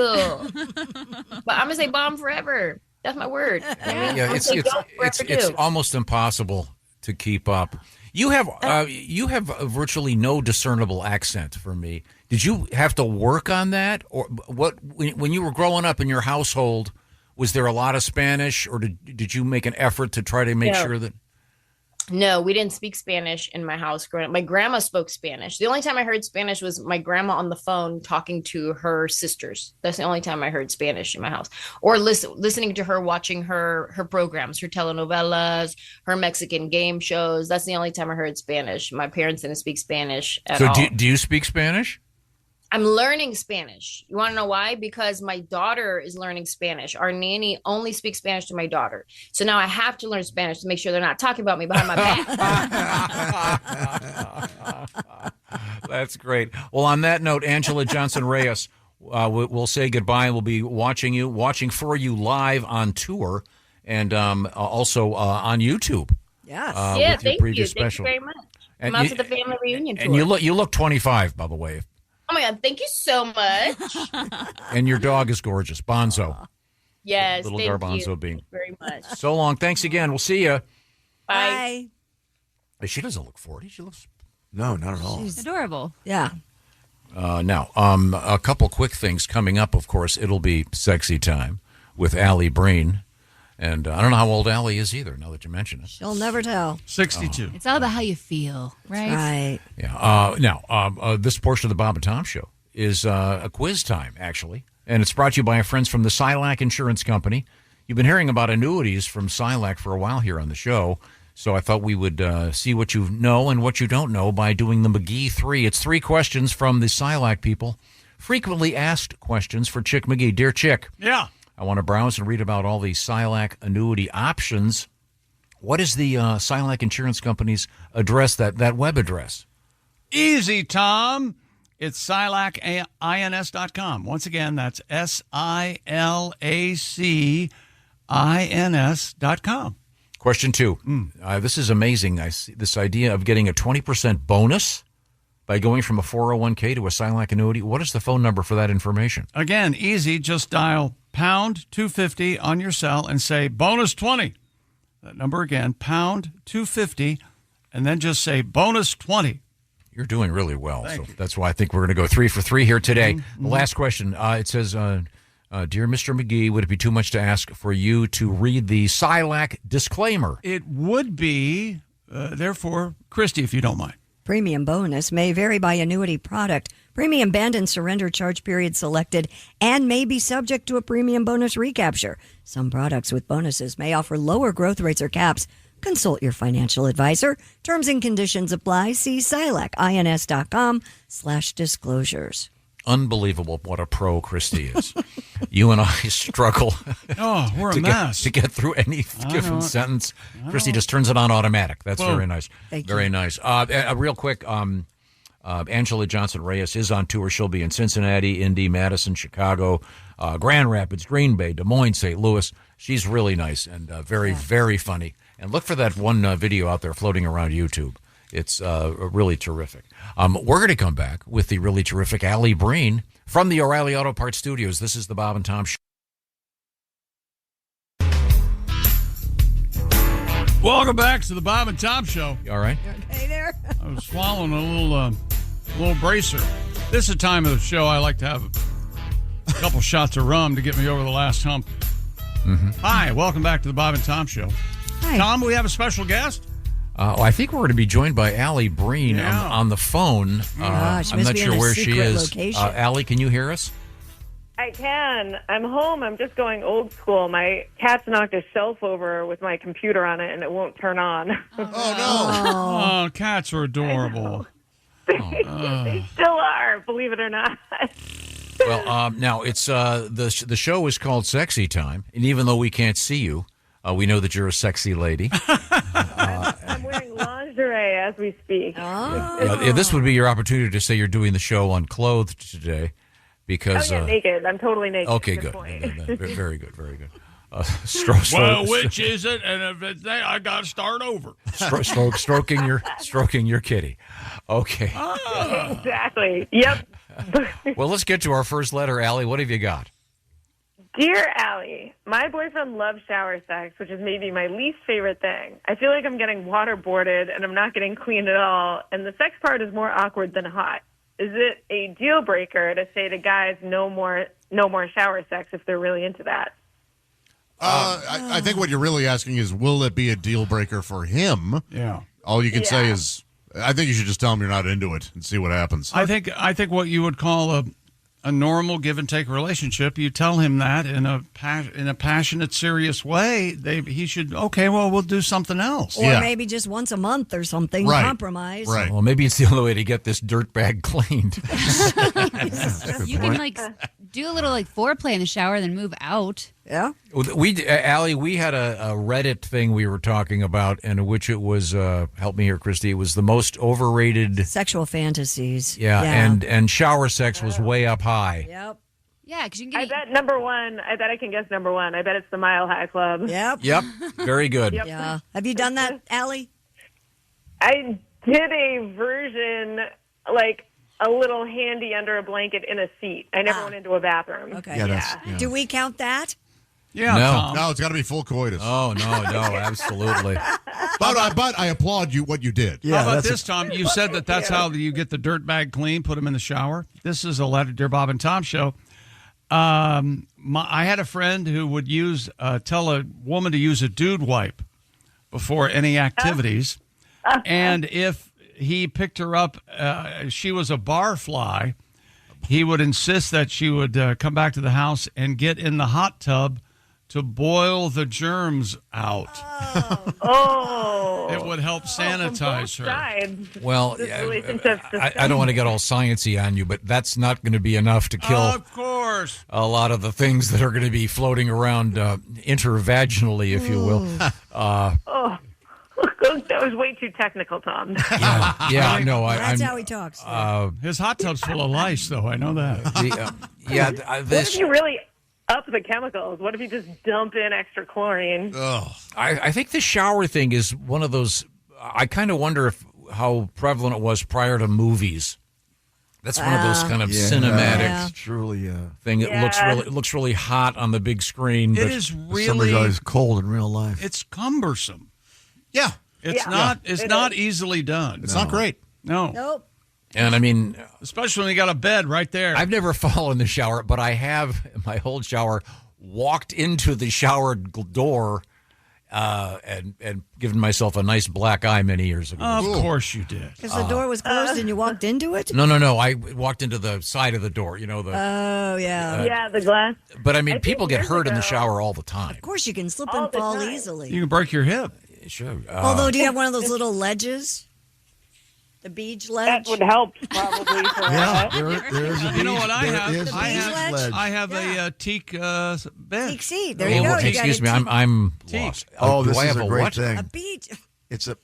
But I'm going to say bomb forever. That's my word. Yeah, it's almost impossible to keep up. You have virtually no discernible accent for me. Did you have to work on that, or what? When you were growing up in your household, was there a lot of Spanish, or did you make an effort to try to make sure that? No, we didn't speak Spanish in my house growing up. My grandma spoke Spanish. The only time I heard Spanish was my grandma on the phone talking to her sisters. That's the only time I heard Spanish in my house. Or listening to her, watching her programs, her telenovelas, her Mexican game shows. That's the only time I heard Spanish. My parents didn't speak Spanish at all. So do you speak Spanish? I'm learning Spanish. You want to know why? Because my daughter is learning Spanish. Our nanny only speaks Spanish to my daughter. So now I have to learn Spanish to make sure they're not talking about me behind my back. That's great. Well, on that note, Angela Johnson Reyes, we'll say goodbye. We'll be watching for you live on tour and also on YouTube. Yes. Thank you. Thank you very much. I'm out to the family reunion tour. And you look 25, by the way. Oh, my God. Thank you so much. And your dog is gorgeous. Bonzo. Yes. Little thank garbanzo you bean. very much. So long. Thanks again. We'll see you. Bye. She doesn't look 40. She looks... No, not at all. She's adorable. Yeah. Now, a couple quick things coming up, of course. It'll be sexy time with Allie Breen. And I don't know how old Allie is either, now that you mention it. She'll never tell. 62. It's all about how you feel, right? Right. Yeah. Now, this portion of the Bob and Tom Show is a quiz time, actually. And it's brought to you by our friends from the Silac Insurance Company. You've been hearing about annuities from Silac for a while here on the show. So I thought we would see what you know and what you don't know by doing the McGee 3. It's 3 questions from the Silac people. Frequently asked questions for Chick McGee. Dear Chick. Yeah. I want to browse and read about all the Silac annuity options. What is the Silac Insurance Company's address, that web address? Easy, Tom. It's silacins.com. Once again, that's silacins.com. Question 2. This is amazing. I see this idea of getting a 20% bonus by going from a 401k to a Silac annuity. What is the phone number for that information? Again, easy. Just dial pound 250 on your cell and say bonus 20. That number again, pound 250, and then just say bonus 20. You're doing really well. That's why I think we're going to go 3 for 3 here today. Mm-hmm. The last question. It says, Dear Mr. McGee, would it be too much to ask for you to read the Silac disclaimer? It would be, therefore, Christy, if you don't mind. Premium bonus may vary by annuity product. Premium band and surrender charge period selected and may be subject to a premium bonus recapture. Some products with bonuses may offer lower growth rates or caps. Consult your financial advisor. Terms and conditions apply. See silacins.com/disclosures. Unbelievable what a pro Christy is. You and I struggle we're a mess. To get through any given sentence. Christy just turns it on automatic. That's very nice. Very nice. Real quick, Angela Johnson Reyes is on tour. She'll be in Cincinnati, Indy, Madison, Chicago, Grand Rapids, Green Bay, Des Moines, St. Louis. She's really nice and very, very funny. And look for that one video out there floating around YouTube. It's really terrific. We're going to come back with the really terrific Allie Breen from the O'Reilly Auto Parts Studios. This is the Bob and Tom Show. Welcome back to the Bob and Tom Show. You all right? Hey there. I was swallowing a little bracer. This is a time of the show I like to have a couple shots of rum to get me over the last hump. Mm-hmm. Hi, welcome back to the Bob and Tom Show. Hi. Tom, we have a special guest. I think we're going to be joined by Allie Breen on the phone. I'm not sure where she is. Allie, can you hear us? I can. I'm home. I'm just going old school. My cat's knocked a shelf over with my computer on it, and it won't turn on. Oh, cats are adorable. They still are, believe it or not. Well, now it's the show is called Sexy Time, and even though we can't see you, we know that you're a sexy lady. I'm wearing lingerie as we speak. This would be your opportunity to say you're doing the show unclothed today, because naked. I'm totally naked. Okay, good. Very good. Very good. Well, which is it? And if it's that, I got to start over. Stroking your kitty. Okay. Exactly. Yep. Well, let's get to our first letter, Allie. What have you got? Dear Allie, my boyfriend loves shower sex, which is maybe my least favorite thing. I feel like I'm getting waterboarded and I'm not getting clean at all, and the sex part is more awkward than hot. Is it a deal breaker to say to guys no more shower sex if they're really into that? I think what you're really asking is, will it be a deal breaker for him? Yeah. All you can say is, I think you should just tell him you're not into it and see what happens. I think what you would call a normal give and take relationship. You tell him that in a passionate, serious way. He should. Okay, well, we'll do something else. Or maybe just once a month or something. Right. Compromise. Right. Well, maybe it's the only way to get this dirtbag cleaned. You can do a little foreplay in the shower, then move out. Yeah. Allie, we had a Reddit thing we were talking about, in which it was, help me here, Christy, it was the most overrated sexual fantasies. Yeah. And shower sex was way up high. Yep. Yeah, because you can I bet number one. I bet I can guess number one. I bet it's the Mile High Club. Yep. Very good. Yep. Yeah. Have you done that, Allie? I did a version like a little handy under a blanket in a seat. I never went into a bathroom. Okay. Do we count that? Yeah. No, it's got to be full coitus. Oh, no, absolutely. But I applaud you what you did. How about this, Tom? You said that's how you get the dirt bag clean, put them in the shower. This is a letter, Dear Bob and Tom show. I had a friend who would tell a woman to use a dude wipe before any activities. And if he picked her up, she was a barfly, he would insist that she would come back to the house and get in the hot tub to boil the germs out. Oh. It would help sanitize her. Well, I don't want to get all sciencey on you, but that's not going to be enough to kill of course. a lot of the things that are going to be floating around intervaginally, if you will. That was way too technical, Tom. Yeah, no, That's how he talks. His hot tub's full of lice, though. I know that. What if you really up the chemicals? What if you just dump in extra chlorine? I think the shower thing is one of those. I kind of wonder how prevalent it was prior to movies. That's one of those kind of cinematic, truly thing. It looks really hot on the big screen. It but is really somebody's always cold in real life. It's cumbersome. Yeah, it's not easily done. It's not great. No. Nope. And I mean, especially when you got a bed right there. I've never fallen in the shower, but I have in my old shower walked into the shower door and given myself a nice black eye many years ago. Of course you did. Because the door was closed and you walked into it? No. I walked into the side of the door. You know the. Oh yeah. Yeah, the glass. But I mean, people get hurt in the shower all the time. Of course, you can slip and fall easily. You can break your hip. Sure. Although, do you have one of those little ledges? The beach ledge? That would help probably for there is a You know what I have? There is a beach ledge. I have a teak bench. Teak seat. There you go. Excuse me, I'm lost. Oh, Do this I is have a great what? thing. A beach. It's a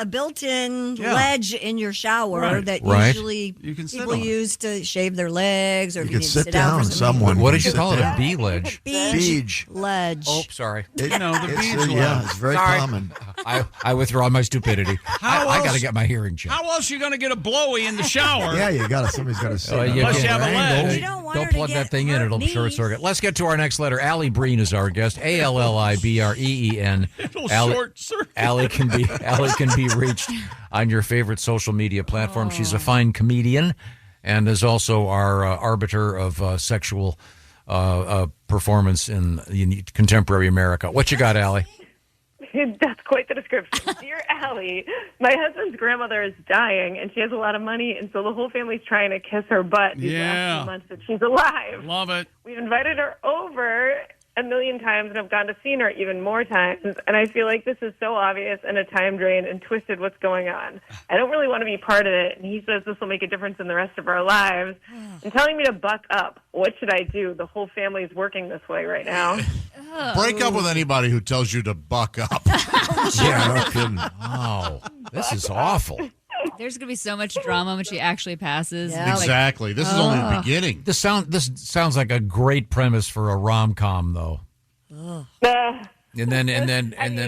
built-in ledge in your shower that Right. usually You can sit people on it. use to shave their legs or if You you can need to sit sit down down. for something. Someone. What did you sit call it? A down. bee ledge? Beach ledge. Oh, sorry. You know, the beach ledge. Yeah, it's very Sorry. common. I withdraw my stupidity. I got to else- get my hearing checked. How else are you going to get a blowy in the shower? Yeah, somebody's got to sit. Unless you have a ledge. You don't want her to plug get that thing in; hurt it'll short knees. circuit. Let's get to our next letter. Allie Breen is our guest. ALLIBREEN. It'll short circuit. Allie can be reached on your favorite social media platform. She's a fine comedian, and is also our arbiter of sexual performance in contemporary America. What you got, Allie? That's quite the description. Dear Allie, my husband's grandmother is dying, and she has a lot of money, and so the whole family's trying to kiss her butt these last few months that she's alive. Love it. We've invited her over a million times and have gone to see her even more times, and I feel like this is so obvious and a time drain and twisted what's going on. I don't really want to be part of it, and he says this will make a difference in the rest of our lives. And telling me to buck up. What should I do? The whole family is working this way right now. Break up with anybody who tells you to buck up. Yeah, no kidding. Oh, this is awful. There's going to be so much drama when she actually passes. Yeah. Exactly. This is only the beginning. This sounds like a great premise for a rom-com, though. And then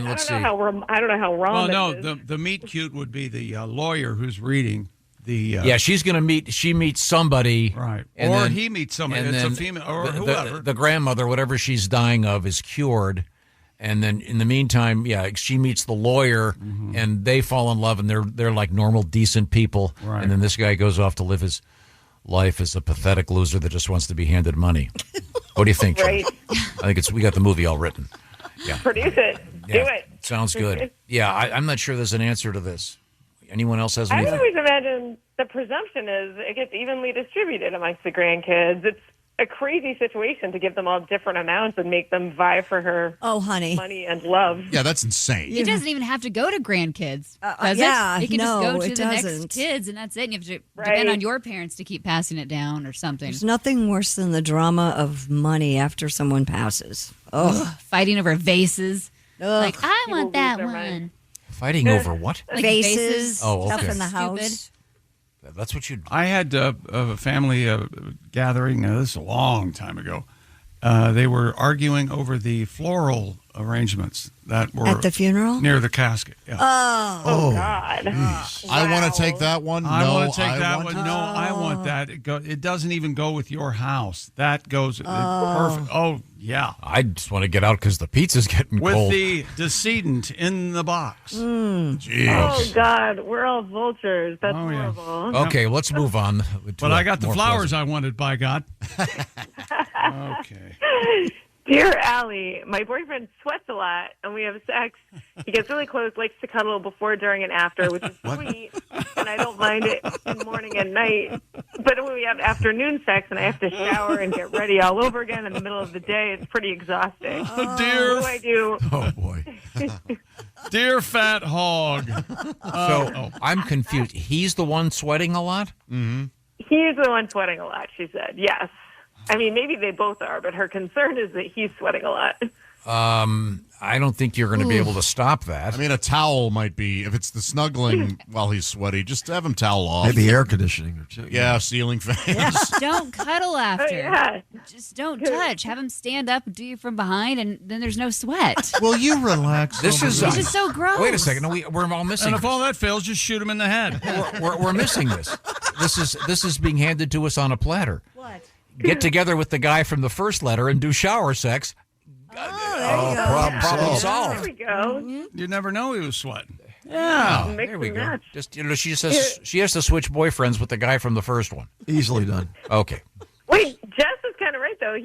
let's see. I don't know how wrong. Well, this no, is. the meet cute would be the lawyer who's reading the. Yeah, she's going to she meets somebody. Right. And Or then- he meets somebody. and It's a then female or the, whoever. The grandmother, whatever she's dying of, is cured. And then in the meantime, she meets the lawyer, and they fall in love, and they're like normal, decent people. Right. And then this guy goes off to live his life as a pathetic loser that just wants to be handed money. What do you think, Jim? Right. I think we got the movie all written. Yeah. Produce it. Do it. Sounds good. Yeah, I'm not sure there's an answer to this. Anyone else has I anything? always imagine the presumption is it gets evenly distributed amongst the grandkids. It's a crazy situation to give them all different amounts and make them vie for her money and love. Yeah, that's insane. It doesn't even have to go to grandkids. Does yeah, it? It can no, just go to it the next doesn't. kids, and that's it. And you have to depend on your parents to keep passing it down or something. There's nothing worse than the drama of money after someone passes. Ugh, fighting over vases. Ugh. Like, I want that one. Fighting over what? Like vases, Oh, stuff okay. in the house. Stupid. That's what you. I had a family gathering. This is a long time ago. They were arguing over the floral arrangements that were At the funeral? near the casket. Yeah. Oh God! I want to take that one. I no, want to take I that want one. to- No, I want that. It doesn't even go with your house. That goes perfect. Oh, yeah. I just want to get out because the pizza's getting With cold. the decedent in the box. Jeez. Oh God, we're all vultures. That's Oh, yeah. horrible. Okay, let's move on. to But a I got the more flowers pleasant- I wanted, by God. Okay. Dear Allie, my boyfriend sweats a lot, and we have sex. He gets really close, likes to cuddle before, during, and after, which is sweet, and I don't mind it in the morning and night. But when we have afternoon sex and I have to shower and get ready all over again in the middle of the day, it's pretty exhausting. Oh, dear. What do I do? Oh, boy. Dear fat hog. So I'm confused. He's the one sweating a lot? Mm-hmm. He's the one sweating a lot, she said. Yes. I mean, maybe they both are, but her concern is that he's sweating a lot. I don't think you're going to be able to stop that. I mean, a towel might be, if it's the snuggling while he's sweaty, just have him towel off. Maybe air conditioning or two. Yeah, ceiling fans. Don't cuddle after. Yeah. Just don't touch. Have him stand up, do you from behind, and then there's no sweat. Will you relax? This is It's just so gross. Wait a second. No, we're all missing. And if all that fails, just shoot him in the head. We're missing this. This is being handed to us on a platter. What? Get together with the guy from the first letter and do shower sex. Problem solved. There we go. You never know he was sweating. Yeah. Mix There we and go. match. Just she says she has to switch boyfriends with the guy from the first one. Easily done. Okay. Wait, Jess is kind of right though.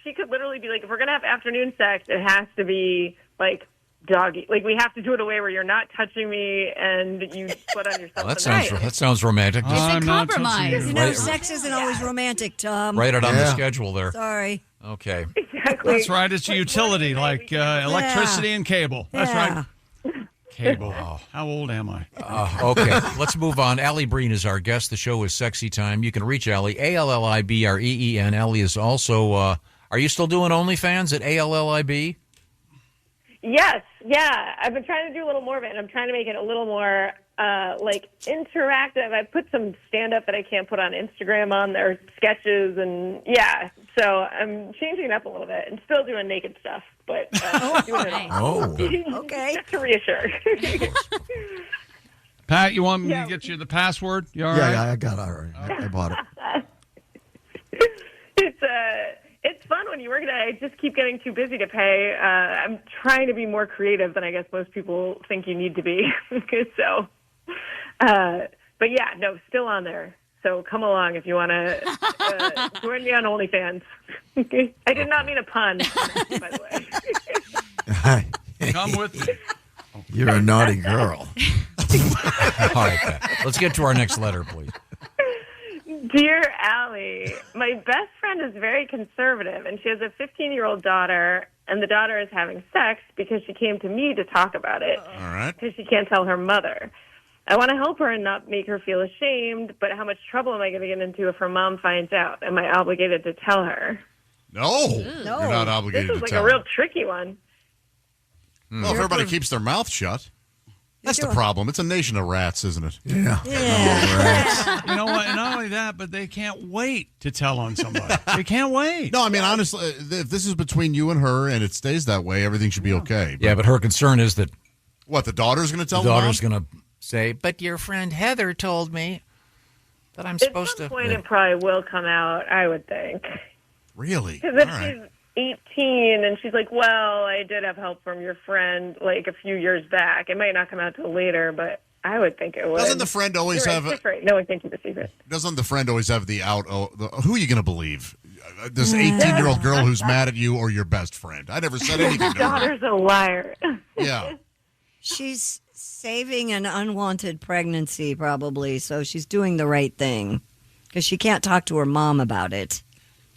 She could literally be like, if we're gonna have afternoon sex, it has to be like doggy. Like we have to do it a way where you're not touching me and you sweat on yourself. Well, that sounds romantic. Just I'm not touching compromise. You know, Right- sex isn't always romantic, Tom. write it on the Yeah. schedule there. Sorry. Okay. Exactly. That's right. It's a utility like electricity and cable. That's Yeah. right. Cable. How old am I? Okay, let's move on. Allie Breen is our guest. The show is Sexy Time. You can reach Allie, ALLIBREEN. Allie is also, are you still doing OnlyFans at ALLIB? Yes, yeah. I've been trying to do a little more of it, and I'm trying to make it a little more like interactive. I put some stand up that I can't put on Instagram on there, sketches, and yeah. So I'm changing it up a little bit and still doing naked stuff, but doing it all. Okay. Just to reassure. Pat, you want me to get you the password? You all Yeah, right? yeah, I got it already. I bought it. It's fun when you work at it. I just keep getting too busy to pay. I'm trying to be more creative than I guess most people think you need to be. So, but yeah, no, still on there. So come along if you want to join me on OnlyFans. I did not mean a pun, by the way. Come with me. You're a naughty girl. All right, Pat. Let's get to our next letter, please. Dear Allie, my best friend is very conservative, and she has a 15-year-old daughter, and the daughter is having sex because she came to me to talk about it. All right. Because she can't tell her mother. I want to help her and not make her feel ashamed, but how much trouble am I going to get into if her mom finds out? Am I obligated to tell her? No. You're not obligated This is to like tell a real her. tricky one. Well, if everybody keeps their mouth shut, that's the problem. It's a nation of rats, isn't it? Yeah. You know what? And not only that, but they can't wait to tell on somebody. They can't wait. No, I mean, honestly, if this is between you and her and it stays that way, everything should be okay. Yeah, but her concern is that What, the daughter's going to tell the the daughter's mom? going to say, but your friend Heather told me that I'm At supposed some to. point, it probably will come out, I would think. Really? Because if she's 18 and she's like, well, I did have help from your friend like a few years back, it might not come out till later, but I would think it would. Doesn't the friend always You're have right, she's right. No one can keep a secret. Doesn't the friend always have the out? Who are you going to believe? this 18-year-old girl who's mad at you or your best friend. I never said anything to her. Daughter's a liar. Yeah. She's saving an unwanted pregnancy, probably, so she's doing the right thing because she can't talk to her mom about it.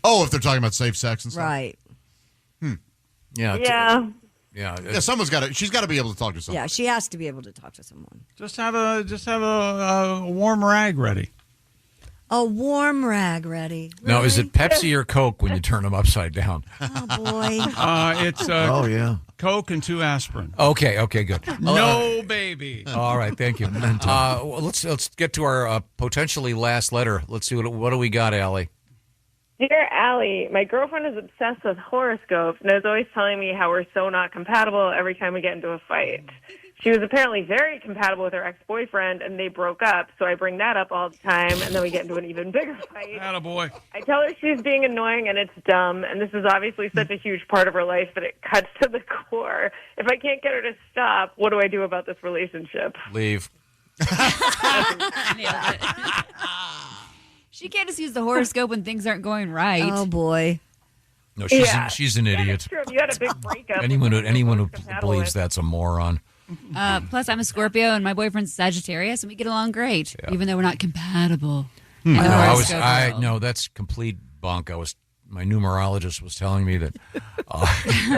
Oh, if they're talking about safe sex and stuff? Right. Yeah. Yeah. Yeah, someone's got to. She's got to be able to talk to someone. Yeah, she has to be able to talk to someone. Just have a warm rag ready. A warm rag ready. Now, is it Pepsi or Coke when you turn them upside down? Oh, boy. It's Coke and 2 aspirin. Okay, good. No, baby. All right, thank you. Let's get to our potentially last letter. Let's see what do we got, Allie. Dear Allie, my girlfriend is obsessed with horoscopes and is always telling me how we're so not compatible every time we get into a fight. She was apparently very compatible with her ex-boyfriend, and they broke up, so I bring that up all the time, and then we get into an even bigger fight. Attaboy. I tell her she's being annoying, and it's dumb, and this is obviously such a huge part of her life that it cuts to the core. If I can't get her to stop, what do I do about this relationship? Leave. She can't just use the horoscope when things aren't going right. Oh, boy. No, she's an idiot. That's true. If you had a big breakup. Anyone who believes that's a moron. Plus, I'm a Scorpio, and my boyfriend's Sagittarius, and we get along great, even though we're not compatible. No, that's complete bunk. My numerologist was telling me that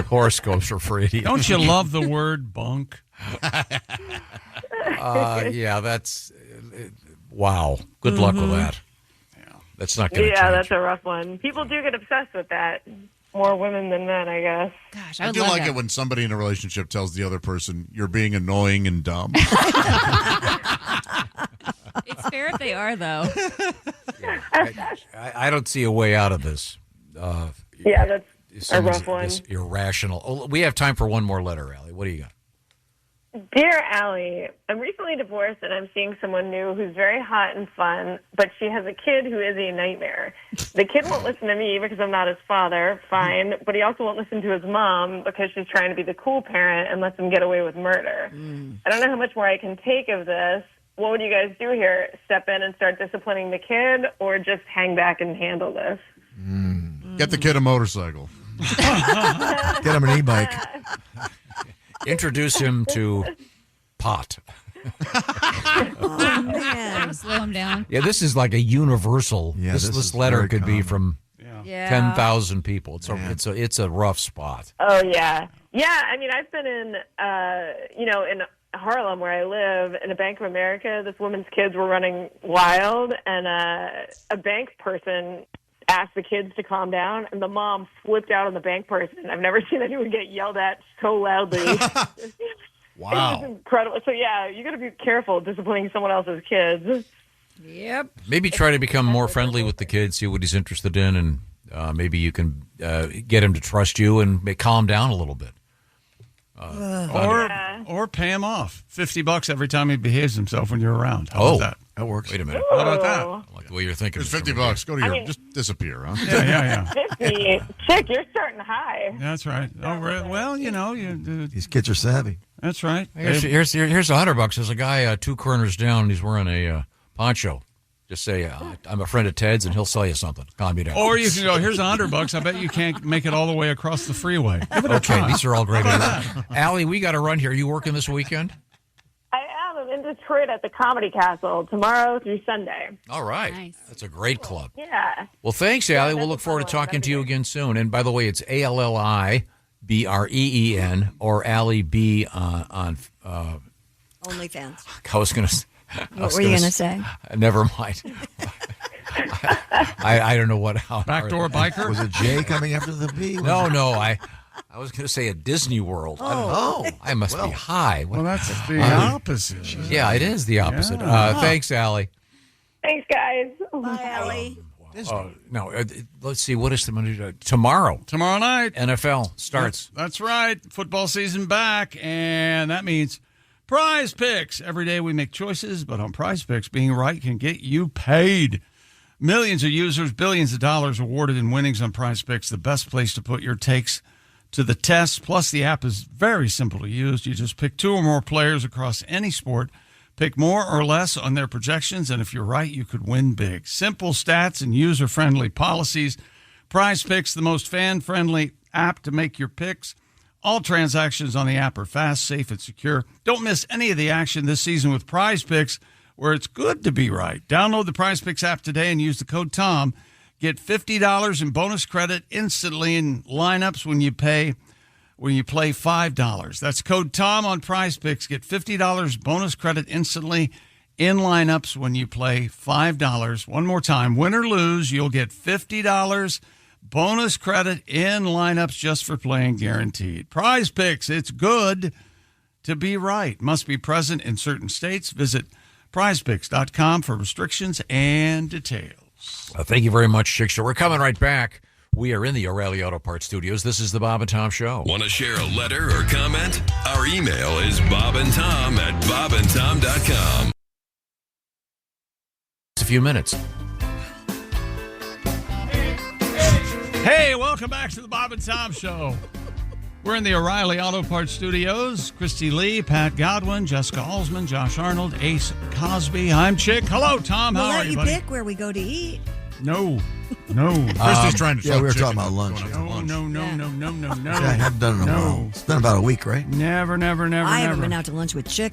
horoscopes are for idiots. Don't you love the word bunk? Yeah, that's wow. Good luck with that. That's not going to change. Yeah, that's a rough one. People do get obsessed with that. More women than men, I guess. Gosh, I do like it when somebody in a relationship tells the other person, you're being annoying and dumb. It's fair if they are, though. I don't see a way out of this. Yeah, that's a rough one. This irrational. Oh, we have time for one more letter, Allie. What do you got? Dear Allie, I'm recently divorced and I'm seeing someone new who's very hot and fun, but she has a kid who is a nightmare. The kid won't listen to me because I'm not his father, fine, but he also won't listen to his mom because she's trying to be the cool parent and lets him get away with murder. I don't know how much more I can take of this. What would you guys do here? Step in and start disciplining the kid or just hang back and handle this? Get the kid a motorcycle. Get him an e-bike. Introduce him to pot. Oh, man. Slow him down. Yeah, this is like a universal. Yeah, this letter could be from Yeah. 10,000 people. It's a rough spot. Oh, yeah. Yeah, I mean, I've been in, in Harlem where I live, in a Bank of America, this woman's kids were running wild, and a bank person asked the kids to calm down, and the mom flipped out on the bank person. I've never seen anyone get yelled at so loudly. Wow. It's incredible. So, yeah, you got to be careful disciplining someone else's kids. Yep. Maybe try to become more friendly with the kid, see what he's interested in, and maybe you can get him to trust you and calm down a little bit. Or pay him off $50 every time he behaves himself when you're around. How about that? That works. Wait a minute. How about that? I like the way you're thinking. There's $50. Go to just disappear, huh? Yeah. 50. Chick, you're starting high. That's right. Oh, well, These kids are savvy. That's right. Here's $100. There's a guy 2 corners down. And he's wearing a poncho. Just say, I'm a friend of Ted's, and he'll sell you something. Calm me down. Or you can go, here's $100. I bet you can't make it all the way across the freeway. Okay, these are all great. Allie, we got to run here. Are you working this weekend? I am. I'm in Detroit at the Comedy Castle tomorrow through Sunday. All right. Nice. That's a great club. Yeah. Well, thanks, Allie. We'll look forward to talking to you again soon. And by the way, it's ALLIBREEN or Allie B on OnlyFans. I was going to. What were you going to say? Never mind. I don't know what. Backdoor biker? Was it Jay coming after the B? No. I was going to say a Disney World. I don't know. I must be high. Well, that's the opposite. Yeah, it is the opposite. Yeah. Thanks, Allie. Thanks, guys. Bye, Allie. No, let's see. What is tomorrow? Tomorrow night. NFL starts. That's right. Football season back, and that means Prize Picks. Every day we make choices, but on Prize Picks, being right can get you paid. Millions of users, billions of dollars awarded in winnings on Prize Picks, the best place to put your takes to the test. Plus, the app is very simple to use. You just pick 2 or more players across any sport, pick more or less on their projections, and if you're right, you could win big. Simple stats and user-friendly policies. Prize Picks, the most fan-friendly app to make your picks. All transactions on the app are fast, safe, and secure. Don't miss any of the action this season with Prize Picks, where it's good to be right. Download the Prize Picks app today and use the code TOM. Get $50 in bonus credit instantly in lineups when you play $5. That's code TOM on Prize Picks. Get $50 bonus credit instantly in lineups when you play $5. One more time, win or lose, you'll get $50 bonus credit in lineups just for playing guaranteed. Prize Picks, it's good to be right. Must be present in certain states. Visit prizepicks.com for restrictions and details. Thank you very much, Chick Show. We're coming right back. We are in the O'Reilly Auto Parts Studios. This is the Bob and Tom Show. Want to share a letter or comment? Our email is bobandtom@bobandtom.com. It's a few minutes. Hey, welcome back to the Bob and Tom Show. We're in the O'Reilly Auto Parts Studios. Christy Lee, Pat Godwin, Jessica Alsman, Josh Arnold, Ace Cosby. I'm Chick. Hello, Tom. How are you, buddy? Pick where we go to eat. No. Christy's trying to Yeah, we were chicken talking about lunch. No. Yeah, I haven't done it in a while. It's been about a week, right? Never. I haven't been out to lunch with Chick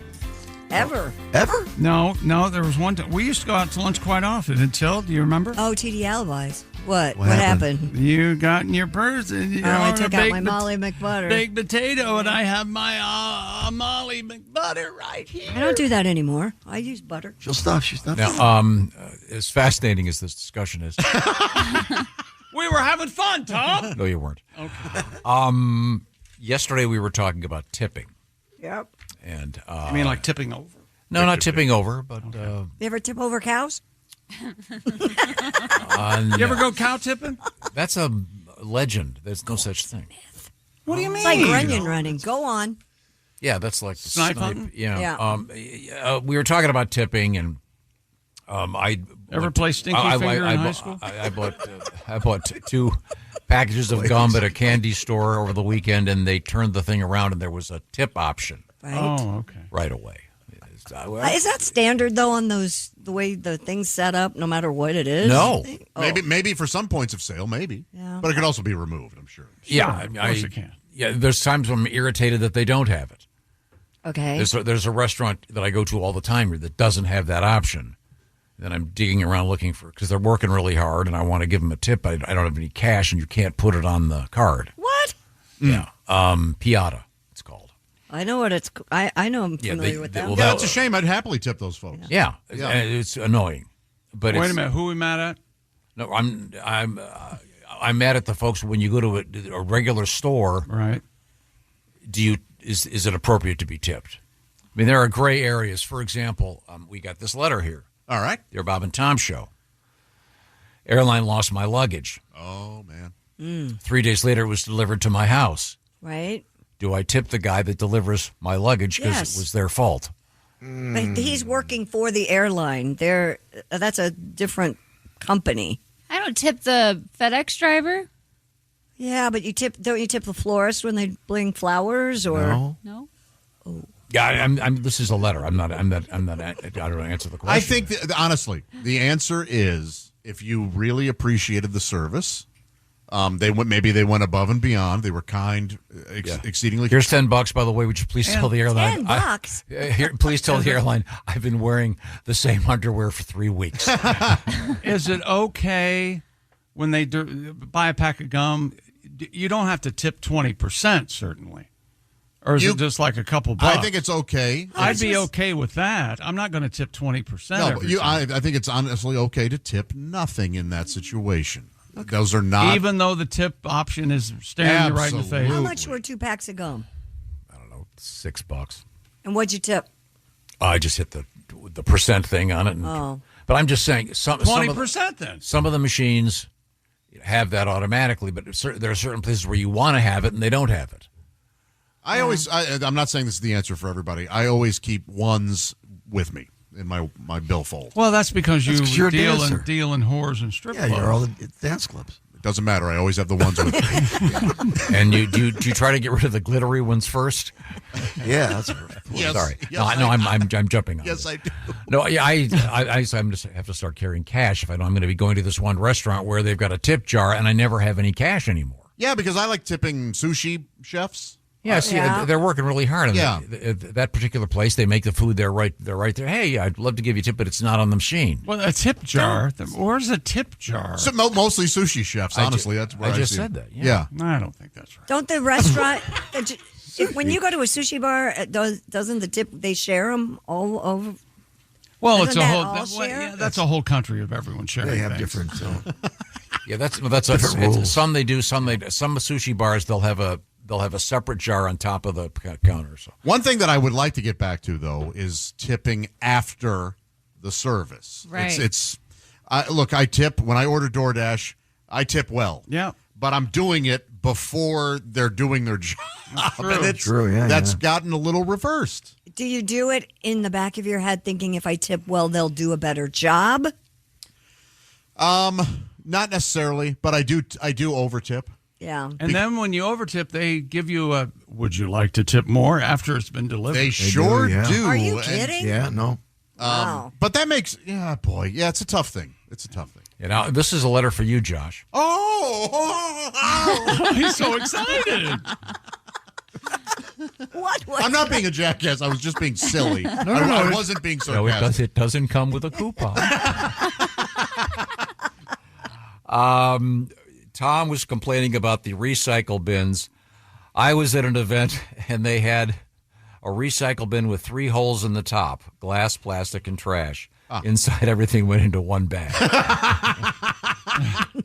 ever. Ever? No, there was one time. We used to go out to lunch quite often until, do you remember? Oh, TD Alibis. What happened? You got in your purse and I took out my Molly McButter. Baked potato, and I have my Molly McButter right here. I don't do that anymore. I use butter. She'll stop. She's not. Now, as fascinating as this discussion is, we were having fun, Tom. No, you weren't. Okay. Yesterday we were talking about tipping. Yep. And you mean like tipping over? No, not tipping over, but You ever tip over cows? You ever go cow tipping? That's a legend. There's no such thing. What do you mean? It's like Runyon running. Go on. Yeah, that's like the Snipe hunting? Yeah. We were talking about tipping, and I ever play Stinky Finger in high school? I bought 2 packages of gum at a candy store over the weekend, and they turned the thing around, and there was a tip option. Right. Oh, okay. Right away. Is that standard though on those the way the thing's set up, no matter what it is? No. Maybe for some points of sale, maybe. Yeah. But it could also be removed, I'm sure. Yeah, Of course it can. Yeah, there's times when I'm irritated that they don't have it. Okay. There's a restaurant that I go to all the time here that doesn't have that option. Then I'm digging around looking for because they're working really hard, and I want to give them a tip. I don't have any cash, and you can't put it on the card. What? Yeah, Piata. It's called. I know what it's. I know. I'm familiar with that. Well, that's a shame. I'd happily tip those folks. Yeah, it's annoying. But wait a minute, who are we mad at? No, I'm mad at the folks when you go to a regular store. Right. Is it appropriate to be tipped? I mean, there are gray areas. For example, we got this letter here. All right. Dear Bob and Tom Show. Airline lost my luggage. Oh, man. 3 days later, it was delivered to my house. Right. Do I tip the guy that delivers my luggage because Yes. it was their fault? But he's working for the airline. That's a different company. I don't tip the FedEx driver. Yeah, but don't you tip the florist when they bring flowers or No. Yeah, this is a letter. I'm not. I don't answer the question. I think, honestly, the answer is if you really appreciated the service, maybe they went above and beyond. They were kind, exceedingly. Here's $10, by the way. Would you please tell the airline? $10? Please tell the airline I've been wearing the same underwear for 3 weeks. Is it okay when they buy a pack of gum? You don't have to tip 20%, certainly. Or is it just like a couple bucks? I think it's okay. I'd be okay with that. I'm not going to tip 20%. No, but I think it's honestly okay to tip nothing in that situation. Okay. Those are not. Even though the tip option is staring you right in the face. How much were 2 packs of gum? I don't know, $6. And what'd you tip? I just hit the percent thing on it. But I'm just saying, 20% then. Some of the machines have that automatically, but there are certain places where you want to have it and they don't have it. I'm not saying this is the answer for everybody. I always keep ones with me in my billfold. Well, that's because you you're a deal dancer. in whores and strip clubs. Yeah, you're all the dance clubs. Doesn't matter. I always have the ones with me. And do you try to get rid of the glittery ones first? Yeah, that's Yes, sorry. yes, No, I I'm jumping on. Yes, I do. No, yeah, I'm just have to start carrying cash if I know I'm going to be going to this one restaurant where they've got a tip jar and I never have any cash anymore. Yeah, because I like tipping sushi chefs. Yeah, see, they're working really hard. And Yeah. that particular place, they make the food there right there. Hey, I'd love to give you a tip, but it's not on the machine. Well, a tip jar. Where's a tip jar? So, mostly sushi chefs, honestly. That's where I just see said it. that. Yeah. I don't think that's right. Don't the restaurant when you go to a sushi bar, doesn't the tip they share them all over? Well, Doesn't it's a that whole. all share? That's a whole country of everyone sharing. They have things. different. Yeah, that's Different rules. some they do. Some sushi bars they'll have a separate jar on top of the counter. So One thing that I would like to get back to, though, is tipping after the service. Right. Look, I tip when I order DoorDash. I tip well. Yeah. But I'm doing it before they're doing their job. And True, yeah, that's yeah. gotten a little reversed. Do you do it in the back of your head thinking if I tip well, they'll do a better job? Not necessarily, but I do over tip. Yeah. And then when you overtip, they give you a, would you like to tip more after it's been delivered? They sure yeah. do. Are you And- kidding? Yeah, no. Wow. But that makes, it's a tough thing. It's a tough thing. now this is a letter for you, Josh. Oh, He's so excited. What? I'm not being a jackass. I was just being silly. I wasn't being No, sarcastic. it doesn't come with a coupon. Tom was complaining about the recycle bins. I was at an event and they had a recycle bin with 3 holes in the top: glass, plastic, and trash. Inside, everything went into one bag.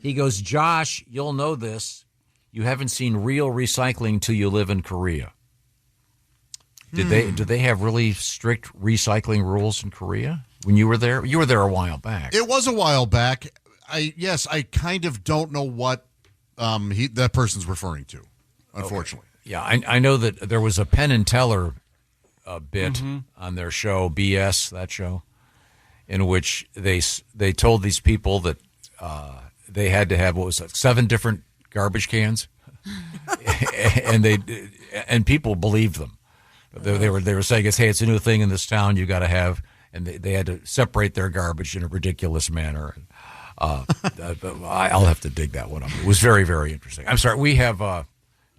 He goes, Josh, you'll know this. You haven't seen real recycling till you live in Korea. Do they have really strict recycling rules in Korea? When you were there? You were there a while back. It was a while back. I kind of don't know what that person's referring to, unfortunately. Okay. Yeah, I know that there was a Penn and Teller bit on their show, BS, that show, in which they told these people that they had to have, 7 different garbage cans, and people believed them. They were saying, hey, it's a new thing in this town you got to have, and they had to separate their garbage in a ridiculous manner. I'll have to dig that one up. It was very, very interesting. I'm sorry, we have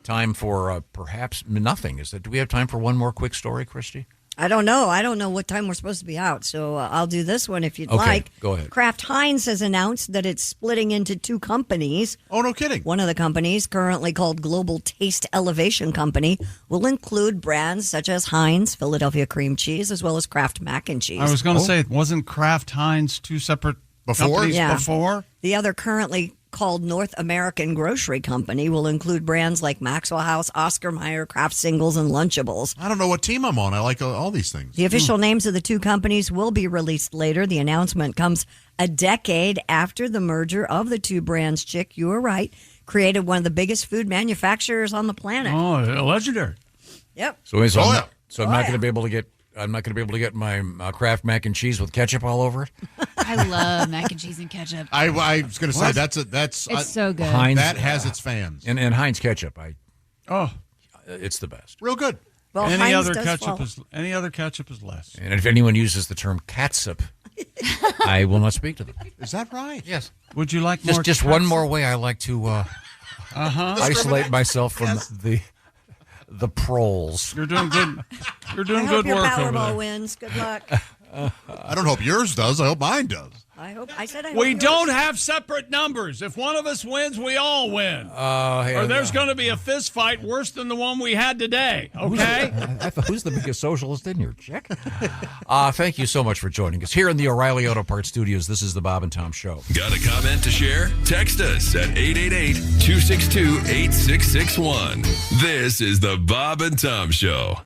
time for perhaps nothing. Do we have time for one more quick story, Christy? I don't know. I don't know what time we're supposed to be out, so I'll do this one if you'd Okay, like. go ahead. Kraft Heinz has announced that it's splitting into 2 companies. Oh, no kidding. One of the companies, currently called Global Taste Elevation Company, will include brands such as Heinz, Philadelphia cream cheese, as well as Kraft mac and cheese. I was going to say, wasn't Kraft Heinz 2 separate companies before? The other, currently called North American Grocery Company, will include brands like Maxwell House, Oscar Mayer, Kraft Singles, and Lunchables. I don't know what team I'm on. I like all these things. The official names of the 2 companies will be released later. The announcement comes a decade after the merger of the 2 brands. Chick, you were right, created one of the biggest food manufacturers on the planet. Oh, legendary. Yep. So I'm not going to be able to get. I'm not going to be able to get my Kraft mac and cheese with ketchup all over it. I love mac and cheese and ketchup. I was going to say that's It's so good. Heinz, that has its fans. And Heinz ketchup. It's the best. Real good. Well, any Heinz other does ketchup follow. any other ketchup is less. And if anyone uses the term catsup, I will not speak to them. Is that right? Yes. Would you like more? Just one more way I like to isolate myself from the proles. You're doing good. You're doing I hope good your work over Powerball there. wins. Good luck. I don't hope yours does. I hope mine does. I said I hope We yours- don't have separate numbers. If one of us wins, we all win. Or there's going to be a fist fight worse than the one we had today. Okay? Who's the biggest socialist in here, Chick? Thank you so much for joining us here in the O'Reilly Auto Parts Studios. This is the Bob and Tom Show. Got a comment to share? Text us at 888-262-8661. This is the Bob and Tom Show.